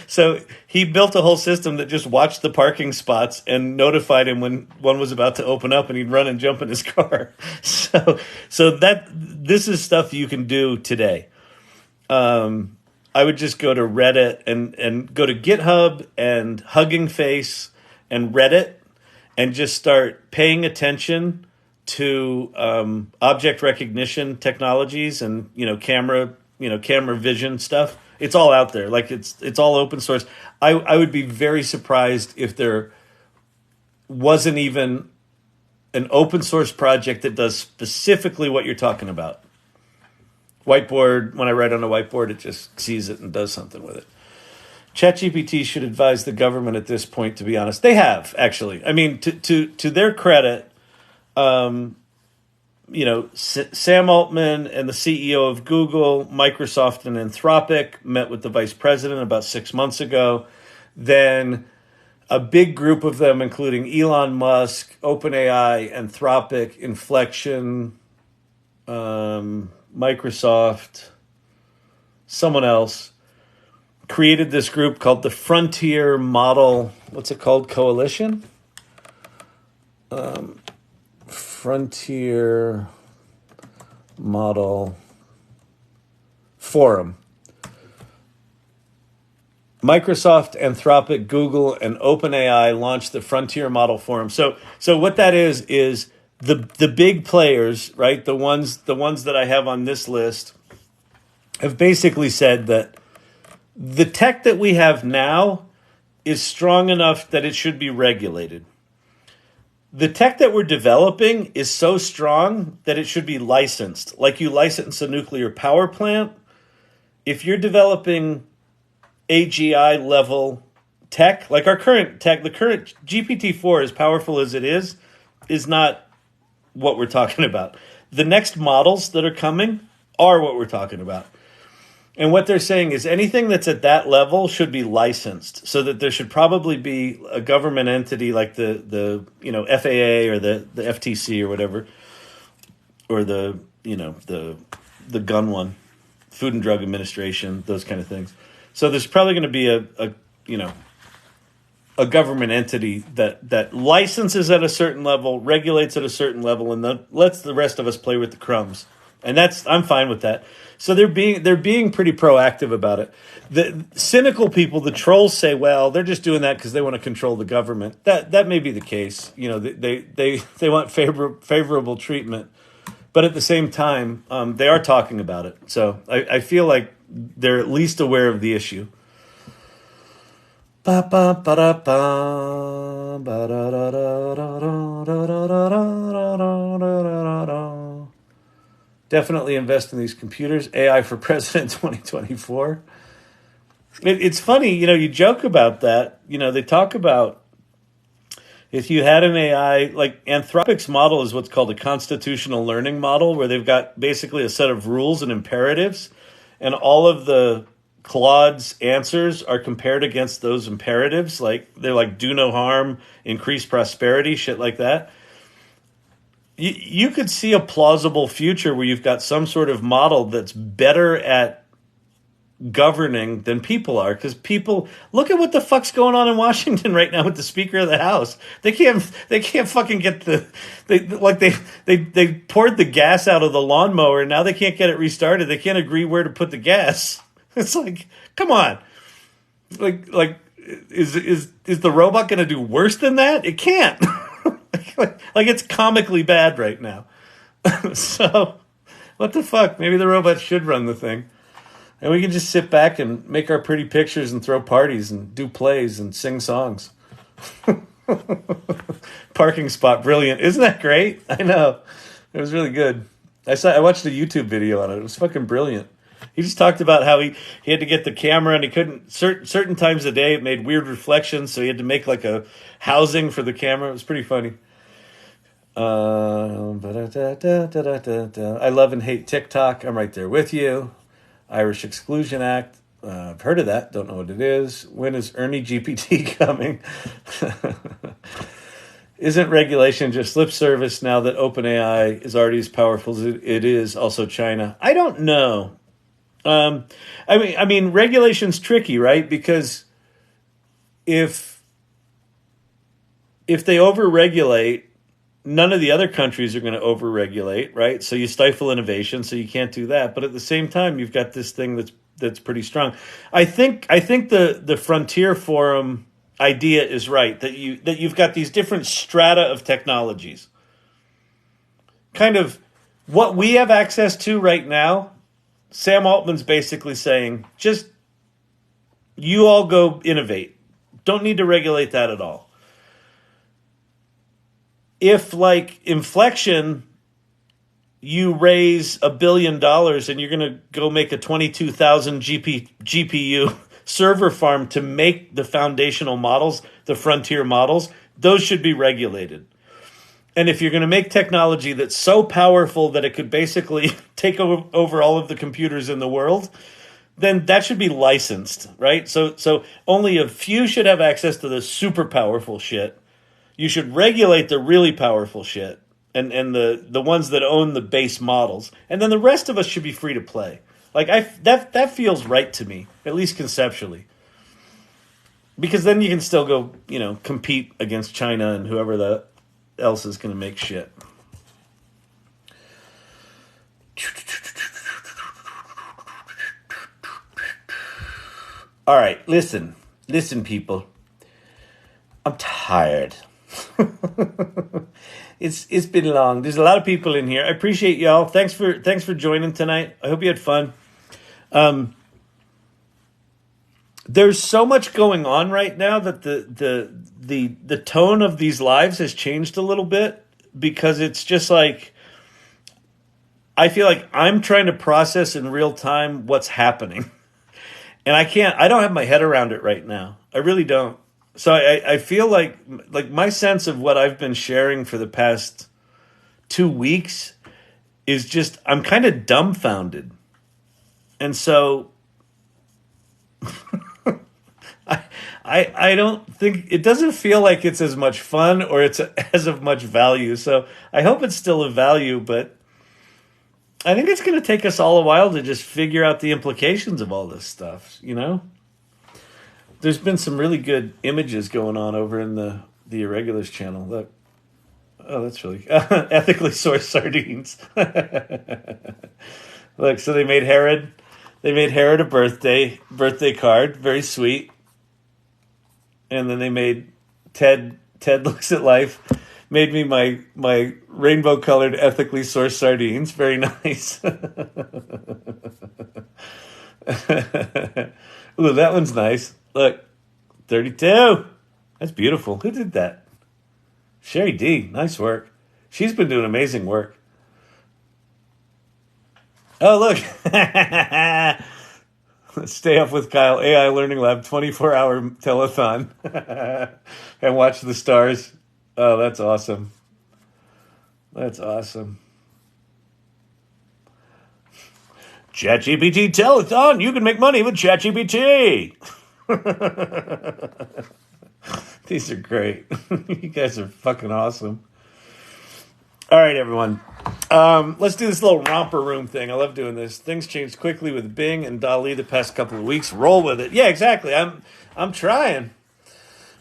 So he built a whole system that just watched the parking spots and notified him when one was about to open up, and he'd run and jump in his car. So this is stuff you can do today. I would just go to Reddit and go to GitHub and Hugging Face and Reddit and just start paying attention to object recognition technologies and camera vision stuff. It's all out there. Like it's all open source. I would be very surprised if there wasn't even an open source project that does specifically what you're talking about. Whiteboard, when I write on a whiteboard, it just sees it and does something with it. ChatGPT should advise the government at this point, to be honest. They have, actually. I mean, to their credit, Sam Altman and the CEO of Google, Microsoft, and Anthropic met with the vice president about 6 months ago. Then a big group of them, including Elon Musk, OpenAI, Anthropic, Inflection, Microsoft, someone else, created this group called the Frontier Model, what's it called? Coalition? Frontier Model Forum. Microsoft, Anthropic, Google, and OpenAI launched the Frontier Model Forum. So what that is the big players, right? The ones that I have on this list have basically said that the tech that we have now is strong enough that it should be regulated. The tech that we're developing is so strong that it should be licensed. Like you license a nuclear power plant. If you're developing AGI level tech, like our current tech, the current GPT-4, as powerful as it is not what we're talking about. The next models that are coming are what we're talking about. And what they're saying is anything that's at that level should be licensed, so that there should probably be a government entity like the FAA or the FTC or whatever, or the gun one, Food and Drug Administration, those kind of things. So there's probably going to be a government entity that licenses at a certain level, regulates at a certain level, and then lets the rest of us play with the crumbs. And I'm fine with that. So they're being pretty proactive about it. The cynical people, the trolls, say, well, they're just doing that because they want to control the government. That may be the case. They want favorable treatment, but at the same time, they are talking about it. So I feel like they're at least aware of the issue. Definitely invest in these computers. AI for President 2024. It's funny, you joke about that. They talk about if you had an AI, like Anthropic's model is what's called a constitutional learning model, where they've got basically a set of rules and imperatives, and all of the Claude's answers are compared against those imperatives. Like they're like do no harm, increase prosperity, shit like that. You could see a plausible future where you've got some sort of model that's better at governing than people are, because people look at what the fuck's going on in Washington right now with the Speaker of the House. They can't fucking get they poured the gas out of the lawnmower and now they can't get it restarted. They can't agree where to put the gas. It's like, come on, like is the robot going to do worse than that? It can't. Like it's comically bad right now. So what the fuck? Maybe the robot should run the thing. And we can just sit back and make our pretty pictures and throw parties and do plays and sing songs. Parking spot, brilliant. Isn't that great? I know. It was really good. I watched a YouTube video on it. It was fucking brilliant. He just talked about how he had to get the camera and he couldn't, certain times a day it made weird reflections, so he had to make like a housing for the camera. It was pretty funny. I love and hate TikTok. I'm right there with you. Irish Exclusion Act. I've heard of that. Don't know what it is. When is Ernie GPT coming? Isn't regulation just lip service now that OpenAI is already as powerful as it is? Also China. I don't know. I mean, regulation's tricky, right? Because if they overregulate, none of the other countries are going to overregulate, right? So you stifle innovation, so you can't do that. But at the same time, you've got this thing that's pretty strong. I think the Frontier Forum idea is right, that you've got these different strata of technologies. Kind of what we have access to right now. Sam Altman's basically saying, just you all go innovate. Don't need to regulate that at all. If, like, inflection, you raise $1 billion and you're going to go make a 22,000 GPU server farm to make the foundational models, the frontier models, those should be regulated. And if you're going to make technology that's so powerful that it could basically take over all of the computers in the world, then that should be licensed, right? So only a few should have access to the super powerful shit. You should regulate the really powerful shit and the ones that own the base models. And then the rest of us should be free to play. Like that feels right to me, at least conceptually. Because then you can still go, compete against China and whoever else is going to make shit. All right, listen, people. I'm tired. It's been long. There's a lot of people in here. I appreciate y'all. Thanks for joining tonight. I hope you had fun. There's so much going on right now that the tone of these lives has changed a little bit, because it's just like I feel like I'm trying to process in real time what's happening. And I don't have my head around it right now. I really don't. So I feel like my sense of what I've been sharing for the past 2 weeks is just, I'm kind of dumbfounded. And so I don't think, it doesn't feel like it's as much fun or it's as of much value. So I hope it's still of value, but I think it's going to take us all a while to just figure out the implications of all this stuff, you know? There's been some really good images going on over in the Irregulars channel. Look. Oh, that's really ethically sourced sardines. Look, so they made Herod a birthday card, very sweet. And then they made Ted Looks at Life, made me my rainbow colored ethically sourced sardines, very nice. Ooh, that one's nice. Look, 32. That's beautiful. Who did that? Sherry D. Nice work. She's been doing amazing work. Oh, look. Stay up with Kyle, AI Learning Lab, 24-hour telethon. And watch the stars. Oh, that's awesome. That's awesome. ChatGPT telethon. You can make money with ChatGPT. These are great. You guys are fucking awesome. All right, everyone. Let's do this little romper room thing. I love doing this. Things changed quickly with Bing and DALL-E the past couple of weeks. Roll with it. Yeah, exactly. I'm trying.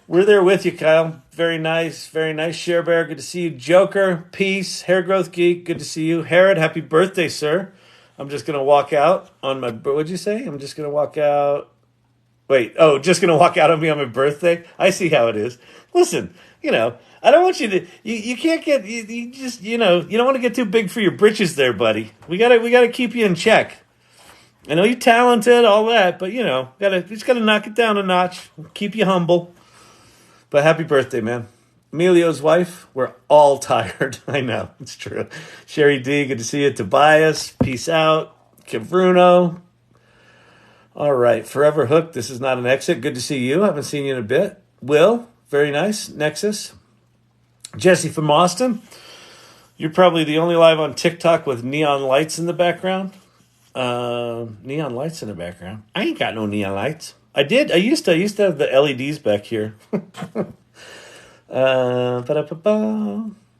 We're there with you, Kyle. Very nice. Very nice. Share Bear, good to see you. Joker, peace. Hair Growth Geek, good to see you. Herod, happy birthday, sir. I'm just going to walk out on my... What'd you say? I'm just going to walk out... Wait, just going to walk out on me on my birthday? I see how it is. Listen, I don't want you to, you can't get, you just, you don't want to get too big for your britches there, buddy. We gotta keep you in check. I know you're talented, all that, but just gotta knock it down a notch. Keep you humble. But happy birthday, man. Emilio's wife, we're all tired. I know, it's true. Sherry D, good to see you. Tobias, peace out. Kivruno. All right, Forever Hooked, this is not an exit. Good to see you. Haven't seen you in a bit. Will, very nice. Nexus. Jesse from Austin. You're probably the only live on TikTok with neon lights in the background. Neon lights in the background. I ain't got no neon lights. I used to have the LEDs back here.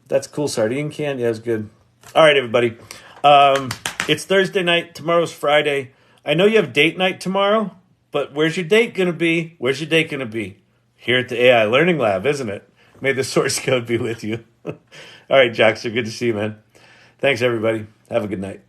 That's cool. Sardine can. Yeah, it's good. All right, everybody. It's Thursday night. Tomorrow's Friday. I know you have date night tomorrow, but where's your date going to be? Where's your date going to be? Here at the AI Learning Lab, isn't it? May the source code be with you. All right, Jackson, good to see you, man. Thanks, everybody. Have a good night.